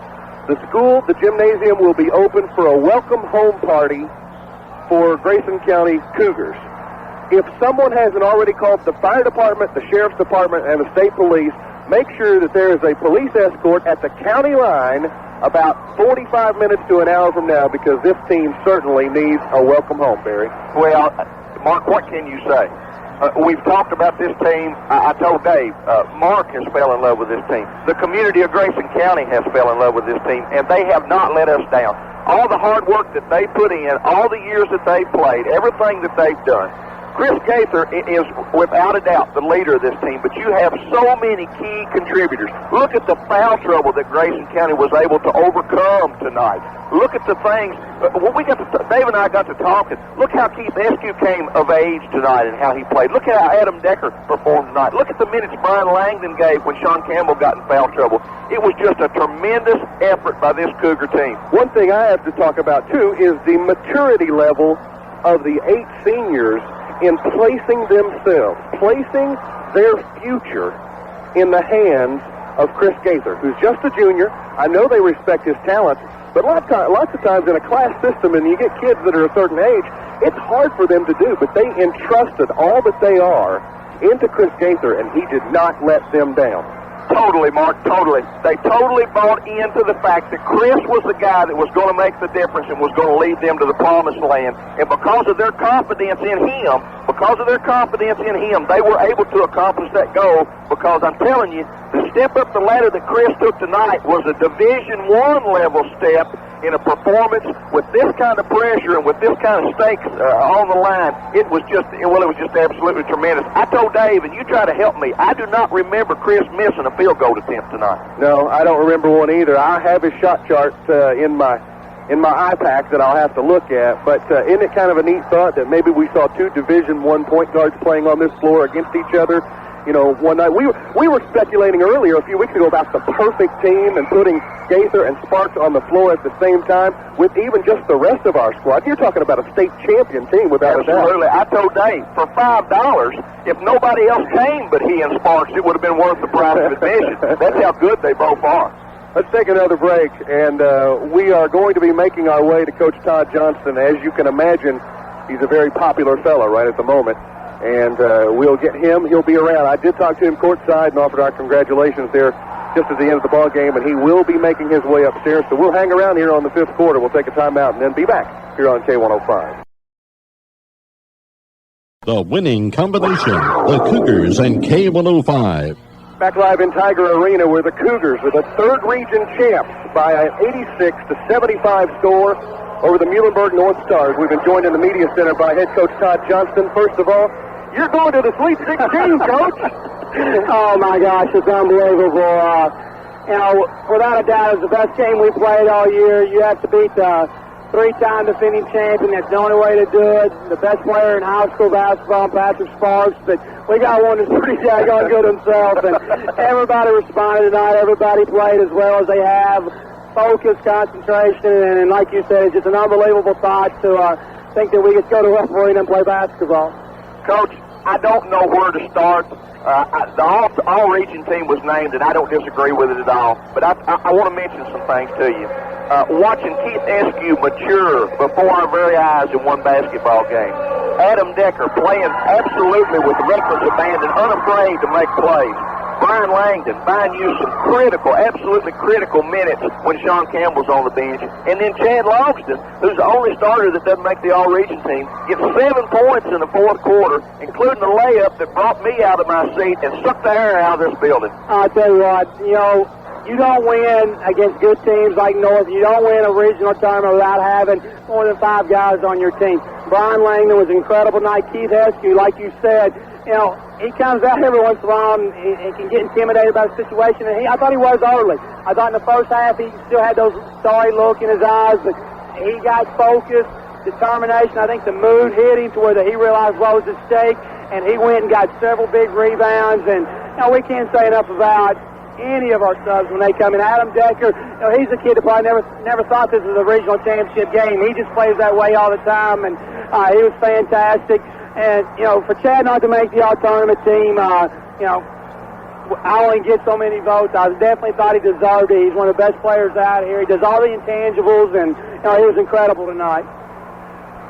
The gymnasium will be open for a welcome home party for Grayson County Cougars. If someone hasn't already called the fire department, the sheriff's department, and the state police, make sure that there is a police escort at the county line about 45 minutes to an hour from now, because this team certainly needs a welcome home, Barry. Well, Mark, what can you say? We've talked about this team. I told Dave, Mark has fell in love with this team. The community of Grayson County has fell in love with this team, and they have not let us down. All the hard work that they put in, all the years that they've played, everything that they've done. Chris Gaither is, without a doubt, the leader of this team, but you have so many key contributors. Look at the foul trouble that Grayson County was able to overcome tonight. Look at the things. When Dave and I got to talking, look how Keith Eskew came of age tonight and how he played. Look at how Adam Decker performed tonight. Look at the minutes Brian Langdon gave when Sean Campbell got in foul trouble. It was just a tremendous effort by this Cougar team. One thing I have to talk about, too, is the maturity level of the 8 seniors in placing themselves, placing their future in the hands of Chris Gaither, who's just a junior. I know they respect his talent, but lots of times in a class system, and you get kids that are a certain age, it's hard for them to do, but they entrusted all that they are into Chris Gaither, and he did not let them down. Totally, Mark, totally. They totally bought into the fact that Chris was the guy that was going to make the difference and was going to lead them to the promised land. And because of their confidence in him, they were able to accomplish that goal, because I'm telling you, the step up the ladder that Chris took tonight was a Division I level step in a performance with this kind of pressure and with this kind of stakes on the line. It was just absolutely tremendous. I told Dave, and you try to help me, I do not remember Chris missing a field goal attempt tonight. No, I don't remember one either. I have his shot chart in my iPack that I'll have to look at, but isn't it kind of a neat thought that maybe we saw 2 Division I point guards playing on this floor against each other? You know, one night we were speculating earlier a few weeks ago about the perfect team and putting Gaither and Sparks on the floor at the same time with even just the rest of our squad. You're talking about a state champion team without a doubt. Absolutely. I told Dave, for $5, if nobody else came but he and Sparks, it would have been worth the price of admission. That's how good they both are. Let's take another break, and we are going to be making our way to Coach Todd Johnston. As you can imagine, he's a very popular fellow right at the moment. And we'll get him. He'll be around. I did talk to him courtside and offered our congratulations there just at the end of the ball game, and he will be making his way upstairs. So we'll hang around here on the 5th quarter. We'll take a timeout and then be back here on K105. The winning combination, the Cougars and K105. Back live in Tiger Arena, where the Cougars are the 3rd region champs by an 86-75 score over the Muhlenberg North Stars. We've been joined in the media center by head coach Todd Johnston. First of all, you're going to the Sweet 16, Coach. Oh, my gosh, it's unbelievable. Without a doubt, it's the best game we played all year. You have to beat the 3-time defending champion. That's the only way to do it. The best player in high school basketball, Patrick Sparks. But we got one that's pretty daggone good himself. And everybody responded tonight. Everybody played as well as they have. Focus, concentration, and like you said, it's just an unbelievable thought to think that we could go to West Marine and play basketball. Coach, I don't know where to start. The all-region team was named, and I don't disagree with it at all. But I want to mention some things to you. Watching Keith Eskew mature before our very eyes in one basketball game. Adam Decker playing absolutely with reckless abandon, unafraid to make plays. Brian Langdon buying you some absolutely critical minutes when Sean Campbell's on the bench. And then Chad Logston, who's the only starter that doesn't make the all-region team, gets 7 points in the 4th quarter, including a layup that brought me out of my seat and sucked the air out of this building. I'll tell you what, you don't win against good teams like North. You don't win a regional tournament without having more than 5 guys on your team. Brian Langdon was incredible tonight. Keith Eskew, like you said, he comes out every once in a while and can get intimidated by the situation. And I thought he was early. I thought in the first half he still had those sorry look in his eyes, but he got focused. determination. I think the mood hit him to where he realized what was at stake, and he went and got several big rebounds. And we can't say enough about any of our subs when they come in. Adam Decker, he's a kid that probably never thought this was a regional championship game. He just plays that way all the time, and he was fantastic. And for Chad not to make the all-tournament team, I only get so many votes. I definitely thought he deserved it. He's one of the best players out here. He does all the intangibles, and he was incredible tonight.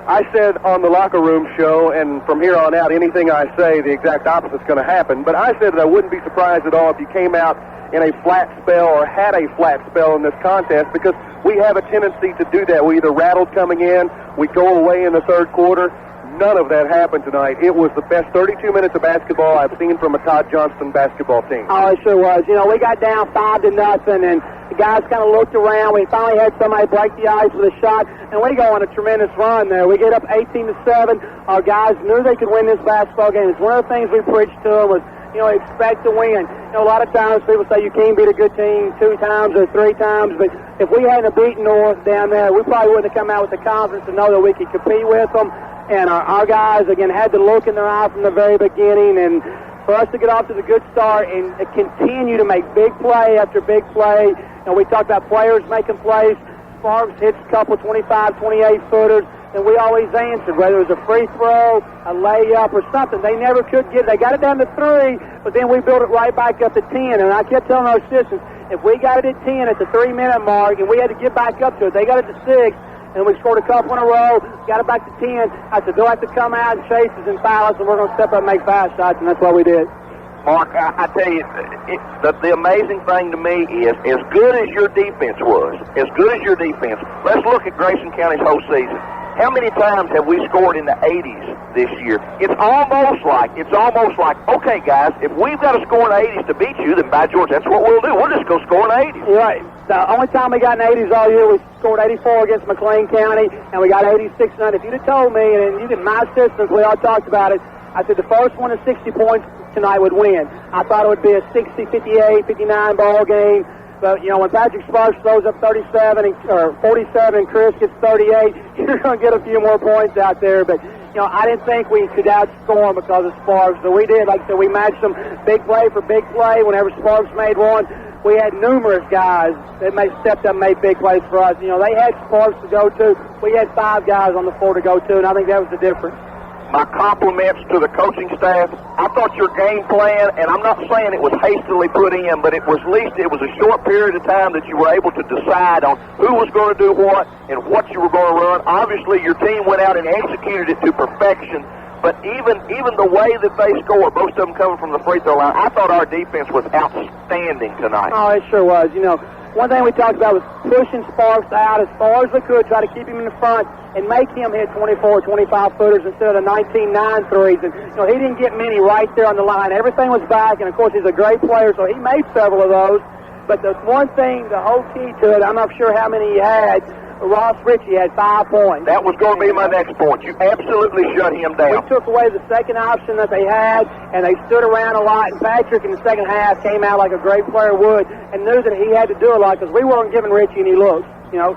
I said on the locker room show, and from here on out, anything I say, the exact opposite is going to happen. But I said that I wouldn't be surprised at all if you came out in a flat spell or had a flat spell in this contest, because we have a tendency to do that. We either rattled coming in, we go away in the third quarter. None of that happened tonight. It was the best 32 minutes of basketball I've seen from a Todd Johnston basketball team. Oh, it sure was. We got down 5-0, and the guys kind of looked around. We finally had somebody break the ice with a shot, and we go on a tremendous run there. We get up 18-7. Our guys knew they could win this basketball game. It's one of the things we preached to them was, expect to win. A lot of times people say you can't beat a good team 2 times or 3 times, but if we hadn't beaten North down there, we probably wouldn't have come out with the confidence to know that we could compete with them. And our guys, again, had the look in their eye from the very beginning. And for us to get off to the good start and continue to make big play after big play, we talked about players making plays. Sparks hits a couple 25, 28-footers, and we always answered, whether it was a free throw, a layup, or something. They never could get it. They got it down to 3, but then we built it right back up to 10. And I kept telling our assistants, if we got it at 10 at the 3-minute mark and we had to get back up to it, they got it to 6, and we scored a couple in a row, got it back to 10. I said, they'll have to come out and chase us and foul us, and we're going to step up and make fast shots, and that's what we did. Mark, I tell you, the amazing thing to me is, as good as your defense was, let's look at Grayson County's whole season. How many times have we scored in the 80s this year? It's almost like, okay, guys, if we've got to score in the 80s to beat you, then by George, that's what we'll do. We'll just go score in the 80s. Right. The only time we got in the 80s all year, we scored 84 against McLean County, and we got 86 tonight. If you'd have told me, and you did my assistants, we all talked about it, I said the first one at 60 points tonight would win. I thought it would be a 60, 58, 59 ball game. But, when Patrick Sparks throws up 37 or 47 and Chris gets 38, you're going to get a few more points out there. But, I didn't think we could outscore them because of Sparks. So we did. Like I said, we matched them big play for big play. Whenever Sparks made one, we had numerous guys that stepped up and made big plays for us. They had Sparks to go to. We had 5 guys on the floor to go to, and I think that was the difference. My compliments to the coaching staff. I thought your game plan, and I'm not saying it was hastily put in, but it was a short period of time that you were able to decide on who was going to do what and what you were going to run. Obviously, your team went out and executed it to perfection, but even the way that they scored, most of them coming from the free throw line, I thought our defense was outstanding tonight. Oh, it sure was. One thing we talked about was pushing Sparks out as far as we could, try to keep him in the front and make him hit 24, 25-footers instead of the 19-9 threes. And, he didn't get many right there on the line. Everything was back, and, of course, he's a great player, so he made several of those. But the one thing, the whole key to it, I'm not sure how many he had, Ross Ritchie had 5 points. That was going to be my next point. You absolutely shut him down. We took away the second option that they had, and they stood around a lot. And Patrick, in the second half, came out like a great player would and knew that he had to do a lot because we weren't giving Ritchie any looks. No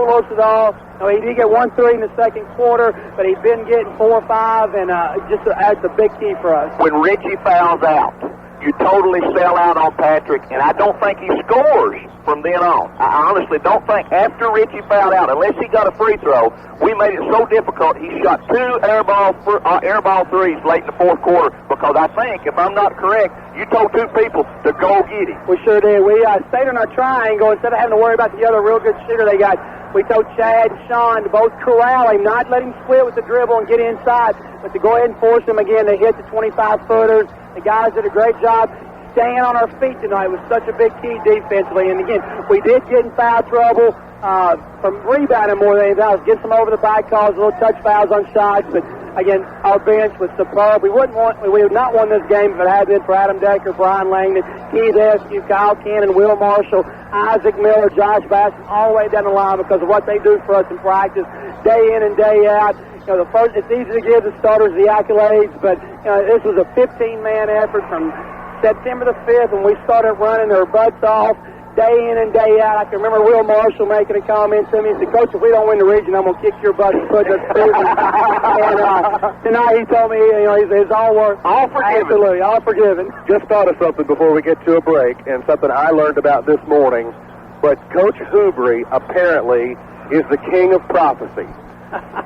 looks at all. He did get 1 3 in the second quarter, but he's been getting 4 or 5, and that's a big key for us. When Ritchie fouls out, you totally sell out on Patrick, and I don't think he scores from then on. I honestly don't think after Ritchie fouled out, unless he got a free throw, we made it so difficult. He shot 2 airball threes late in the fourth quarter because I think, if I'm not correct, you told 2 people to go get him. We sure did. We stayed on our triangle instead of having to worry about the other real good shooter they got. We told Chad and Sean to both corral him, not let him split with the dribble and get inside, but to go ahead and force him again to hit the 25-footers. The guys did a great job staying on our feet tonight was such a big key defensively. And again, we did get in foul trouble from rebounding more than anything else. Get some over the back calls, little touch fouls on shots. But again, our bench was superb. We would not won this game if it had been for Adam Decker, Brian Langdon, Keith Eskew, Kyle Cannon, Will Marshall, Isaac Miller, Josh Bassett, all the way down the line because of what they do for us in practice, day in and day out. It's easy to give the starters the accolades, but this was a 15-man effort from September the 5th when we started running their butts off day in and day out. I can remember Will Marshall making a comment to me. He said, Coach, if we don't win the region, I'm going to kick your butt and put us through. And tonight he told me, it's all worth. All forgiven. Absolutely, all forgiven. Just thought of something before we get to a break, and something I learned about this morning. But Coach Hubry apparently is the king of prophecy.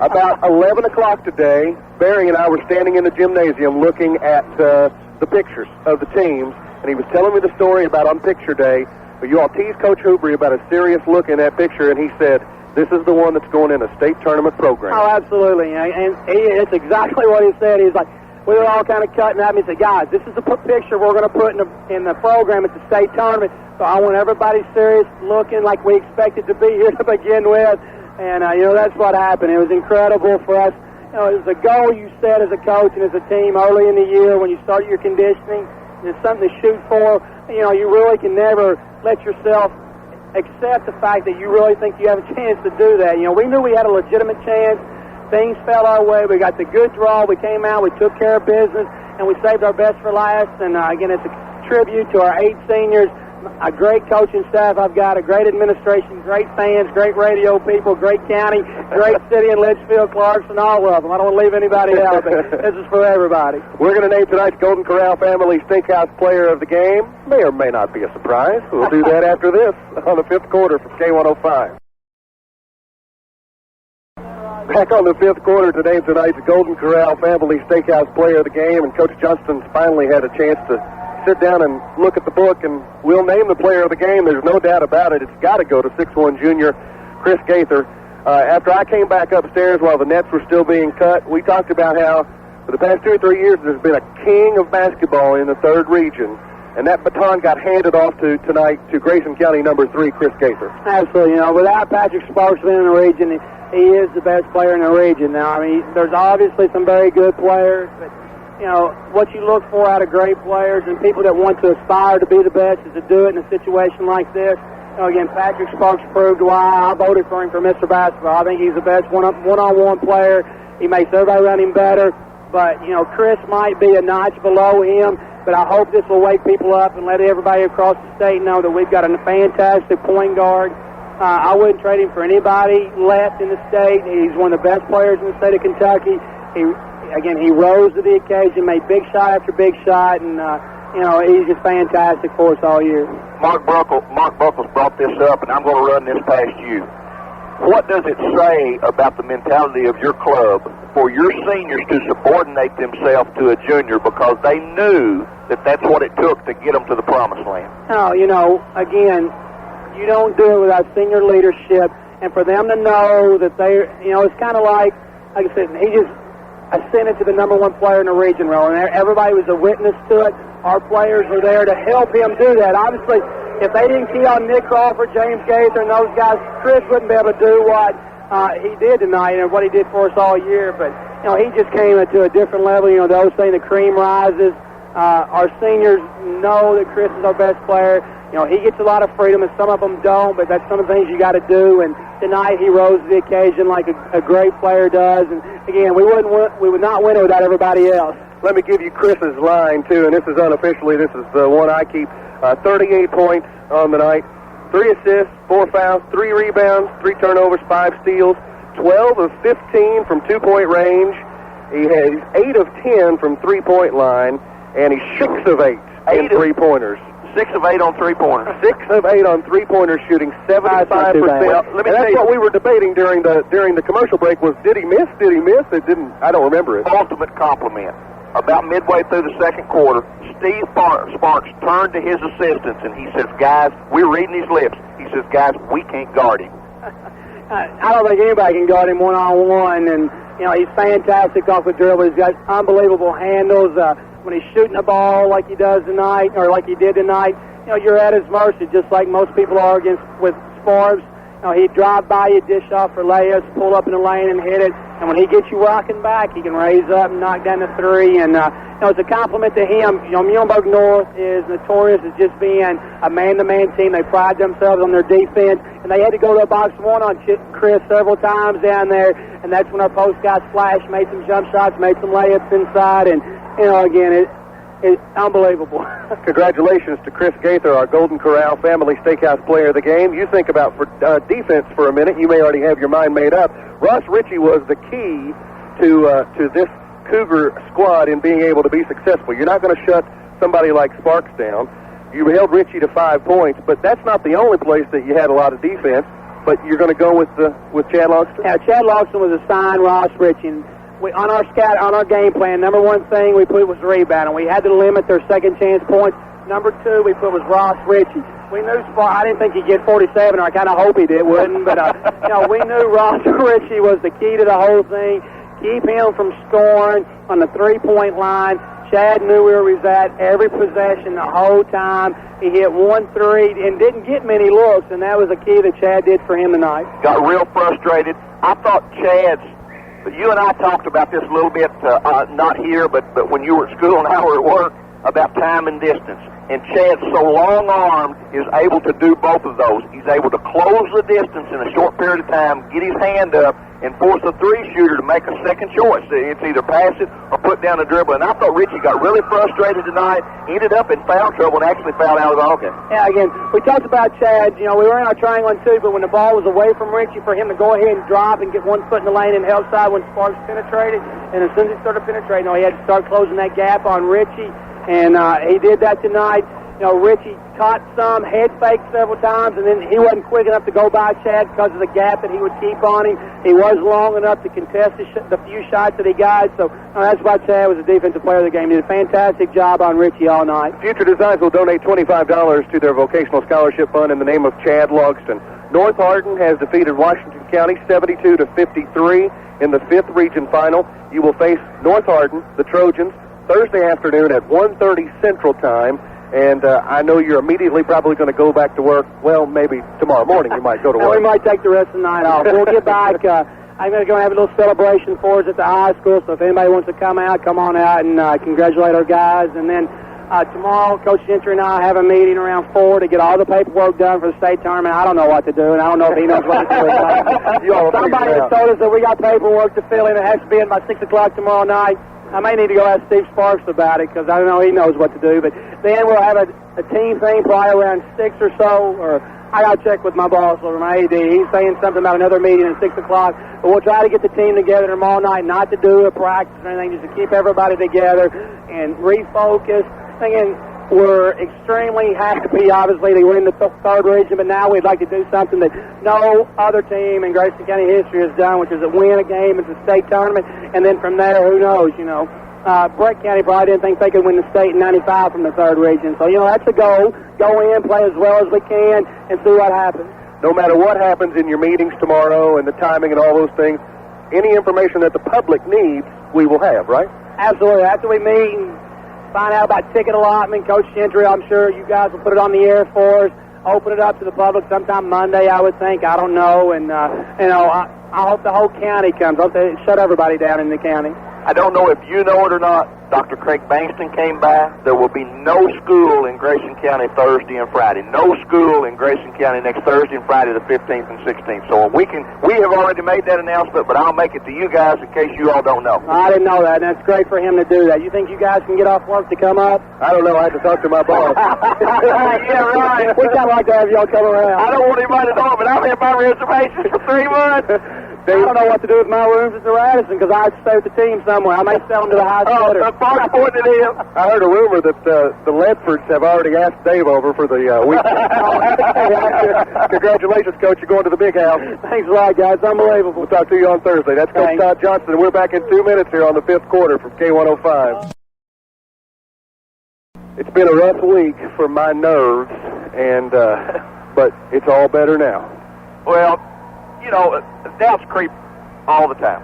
About 11 o'clock today, Barry and I were standing in the gymnasium looking at the pictures of the teams, and he was telling me the story about on picture day. But you all teased Coach Hubry about a serious look in that picture, and he said, this is the one that's going in a state tournament program. Oh, absolutely. And it's exactly what he said. He's like, we were all kind of cutting at me. He said, guys, this is the picture we're going to put in the program at the state tournament. So I want everybody serious, looking like we expected to be here to begin with. And, that's what happened. It was incredible for us. It was a goal you set as a coach and as a team early in the year when you start your conditioning. It's something to shoot for. You really can never let yourself accept the fact that you really think you have a chance to do that. We knew we had a legitimate chance. Things fell our way. We got the good draw. We came out. We took care of business, and we saved our best for last. And, again, it's a tribute to our 8 seniors, a great coaching staff I've got, a great administration, great fans, great radio people, great county, great city and Litchfield, Clarkson, all of them. I don't want to leave anybody out, but this is for everybody. We're going to name tonight's Golden Corral Family Steakhouse Player of the Game. May or may not be a surprise. We'll do that after this on the 5th quarter from K105. Back on the 5th quarter today, tonight's Golden Corral Family Steakhouse Player of the Game, and Coach Johnston's finally had a chance to sit down and look at the book, and we'll name the player of the game. There's no doubt about it. It's got to go to 6'1 junior Chris Gaither. After I came back upstairs while the nets were still being cut, we talked about how for the past 2 or 3 years there's been a king of basketball in the 3rd region, and that baton got handed off tonight to Grayson County number 3, Chris Gaither. Absolutely. Without Patrick Sparks in the region, he is the best player in the region. Now, there's obviously some very good players, but what you look for out of great players and people that want to aspire to be the best is to do it in a situation like this. Again, Patrick Sparks proved why I voted for him for Mr. Basketball. I think he's the best one-on-one player. He makes everybody around him better. But, Chris might be a notch below him, but I hope this will wake people up and let everybody across the state know that we've got a fantastic point guard. I wouldn't trade him for anybody left in the state. He's one of the best players in the state of Kentucky. He rose to the occasion, made big shot after big shot, and, he's just fantastic for us all year. Mark Buckles brought this up, and I'm going to run this past you. What does it say about the mentality of your club for your seniors to subordinate themselves to a junior because they knew that that's what it took to get them to the promised land? No, again, you don't do it without senior leadership, and for them to know that it's kind of like I said, he just ascended to the number 1 player in the region role, and everybody was a witness to it. Our players were there to help him do that. Obviously, if they didn't key on Nick Crawford, James Gaither, and those guys, Chris wouldn't be able to do what he did tonight and what he did for us all year. But, he just came to a different level. Those saying the cream rises. Our seniors know that Chris is our best player. He gets a lot of freedom, and some of them don't, but that's some of the things you got to do. And tonight he rose to the occasion like a great player does. And, again, we would not win it without everybody else. Let me give you Chris's line, too, and this is unofficially. This is the one I keep. 38 points on the night, 3 assists, 4 fouls, 3 rebounds, 3 turnovers, 5 steals, 12 of 15 from 2-point range. He has 8 of 10 from 3-point line, and he's 6 of 8 in 3-pointers. 6 of 8 on 3-pointers. 6 of 8 on 3-pointers, shooting 75%. That's what we were debating during the commercial break was, did he miss? Did he miss? It didn't. I don't remember it. Ultimate compliment. About midway through the 2nd quarter, Steve Sparks turned to his assistants and he says, guys, we're reading his lips. He says, guys, we can't guard him. I don't think anybody can guard him one-on-one, and, he's fantastic off the dribble. He's got unbelievable handles. When he's shooting the ball like he does tonight, or like he did tonight, you're at his mercy, just like most people are with Sparks. He'd drive by you, dish off for layups, pull up in the lane and hit it. And when he gets you rocking back, he can raise up and knock down the 3. And, it's a compliment to him. Muhlenberg North is notorious as just being a man-to-man team. They pride themselves on their defense. And they had to go to a box 1 on Chris several times down there. And that's when our post guys flashed, made some jump shots, made some layups inside. And, again, It's unbelievable. Congratulations to Chris Gaither, our Golden Corral Family Steakhouse Player of the Game. You think about defense for a minute. You may already have your mind made up. Ross Ritchie was the key to this Cougar squad in being able to be successful. You're not going to shut somebody like Sparks down. You held Ritchie to 5 points, but that's not the only place that you had a lot of defense. But you're going to go with Chad Logston? Yeah, Chad Logston was assigned Ross Ritchie. And on our game plan, number one thing we put was rebounding. We had to limit their second chance points. Number two we put was Ross Ritchie. We knew I didn't think he'd get 47, or I kind of hope he wouldn't. But we knew Ross Ritchie was the key to the whole thing. Keep him from scoring on the 3-point line. Chad knew where he was at every possession the whole time. He hit 1 3 and didn't get many looks, and that was the key that Chad did for him tonight. Got real frustrated. I thought Chad's, but you and I talked about this a little bit, not here, but when you were at school and I were at work, about time and distance. And Chad, so long-armed, is able to do both of those. He's able to close the distance in a short period of time, get his hand up, and force a three-shooter to make a second choice. It's either pass it or put down a dribble. And I thought Ritchie got really frustrated tonight, ended up in foul trouble, and actually fouled out of the ball game. Yeah, again, we talked about Chad. We were in our triangle and two, but when the ball was away from Ritchie, for him to go ahead and drop and get 1 foot in the lane and help side when Sparks penetrated. And as soon as he started penetrating, he had to start closing that gap on Ritchie. And he did that tonight. Ritchie caught some, head faked several times, and then he wasn't quick enough to go by Chad because of the gap that he would keep on him. He was long enough to contest the few shots that he got. So that's why Chad was the defensive player of the game. He did a fantastic job on Ritchie all night. Future Designs will donate $25 to their vocational scholarship fund in the name of Chad Logston. North Hardin has defeated Washington County 72-53 in the 5th region final. You will face North Hardin, the Trojans, Thursday afternoon at 1:30 Central Time. And I know you're immediately probably going to go back to work. Well, maybe tomorrow morning you might go to work. We might take the rest of the night off. We'll get back. I'm going to go have a little celebration for us at the high school. So if anybody wants to come on out and congratulate our guys. And then tomorrow, Coach Gentry and I have a meeting around 4 to get all the paperwork done for the state tournament. I don't know what to do, and I don't know if he knows what to do. Somebody has told us that we got paperwork to fill in. It has to be in by 6 o'clock tomorrow night. I may need to go ask Steve Sparks about it because I don't know he knows what to do. But then we'll have a team thing probably around 6 or so. Or I got to check with my boss or my AD. He's saying something about another meeting at 6 o'clock. But we'll try to get the team together tomorrow night, not to do a practice or anything, just to keep everybody together and refocus. Again, we're extremely happy, obviously, to win the 3rd region, but now we'd like to do something that no other team in Grayson County history has done, which is to win a game at the state tournament, and then from there, who knows, Brett County probably didn't think they could win the state in 95 from the 3rd region. So, that's a goal. Go in, play as well as we can, and see what happens. No matter what happens in your meetings tomorrow and the timing and all those things, any information that the public needs, we will have, right? Absolutely. After we meet and find out about ticket allotment, Coach Gentry, I'm sure you guys will put it on the air for us, open it up to the public sometime Monday, I would think. I don't know. And, I hope the whole county comes. I hope they shut everybody down in the county. I don't know if you know it or not. Dr. Craig Bankston came by. There will be no school in Grayson County Thursday and Friday. No school in Grayson County next Thursday and Friday the 15th and 16th. So we have already made that announcement, but I'll make it to you guys in case you all don't know. I didn't know that, and that's great for him to do that. You think you guys can get off work to come up? I don't know. I have to talk to my boss. Yeah, right. We'd kind of like to have y'all come around. I don't want anybody to know, but I've had my reservations for 3 months. I don't know what to do with my rooms at the Radisson because I have to stay with the team somewhere. I may sell them to the high school. I heard a rumor that the Ledfords have already asked Dave over for the weekend. Congratulations, Coach. You're going to the big house. Thanks a lot, guys. Unbelievable. We'll talk to you on Thursday. That's Coach Todd Johnson, and we're back in 2 minutes here on the 5th quarter from K105. It's been a rough week for my nerves, and but it's all better now. Well, doubts creep all the time.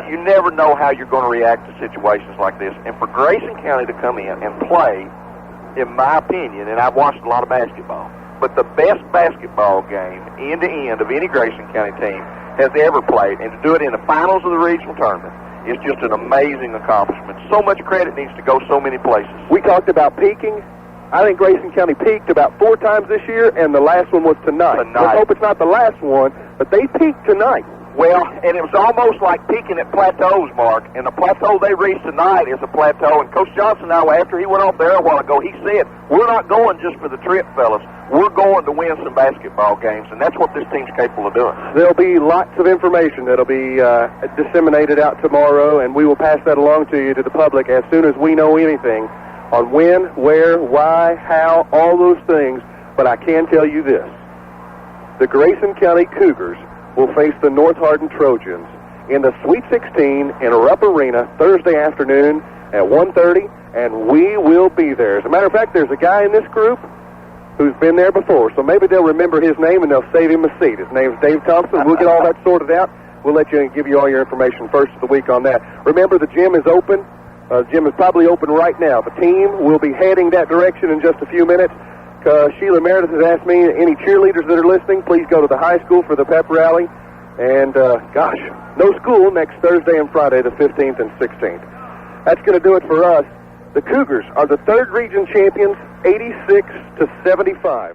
You never know how you're going to react to situations like this. And for Grayson County to come in and play, in my opinion, and I've watched a lot of basketball, but the best basketball game, end to end, of any Grayson County team has ever played, and to do it in the finals of the regional tournament is just an amazing accomplishment. So much credit needs to go so many places. We talked about peaking. I think Grayson County peaked about 4 times this year, and the last one was tonight. Let's hope it's not the last one, but they peaked tonight. Well, and it was almost like peaking at plateaus, Mark. And the plateau they reached tonight is a plateau. And Coach Johnson, now, after he went off there a while ago, he said, we're not going just for the trip, fellas. We're going to win some basketball games, and that's what this team's capable of doing. There'll be lots of information that'll be disseminated out tomorrow, and we will pass that along to you, to the public, as soon as we know anything on when, where, why, how, all those things. But I can tell you this. The Grayson County Cougars will face the North Hardin Trojans in the Sweet 16 in Rupp Arena Thursday afternoon at 1:30, and we will be there. As a matter of fact, there's a guy in this group who's been there before, so maybe they'll remember his name and they'll save him a seat. His name's Dave Thompson. We'll get all that sorted out. We'll let you give you all your information first of the week on that. Remember, the gym is open. The gym is probably open right now. The team will be heading that direction in just a few minutes. Sheila Meredith has asked me, any cheerleaders that are listening, please go to the high school for the pep rally. And, gosh, no school next Thursday and Friday, the 15th and 16th. That's going to do it for us. The Cougars are the third region champions, 86-75.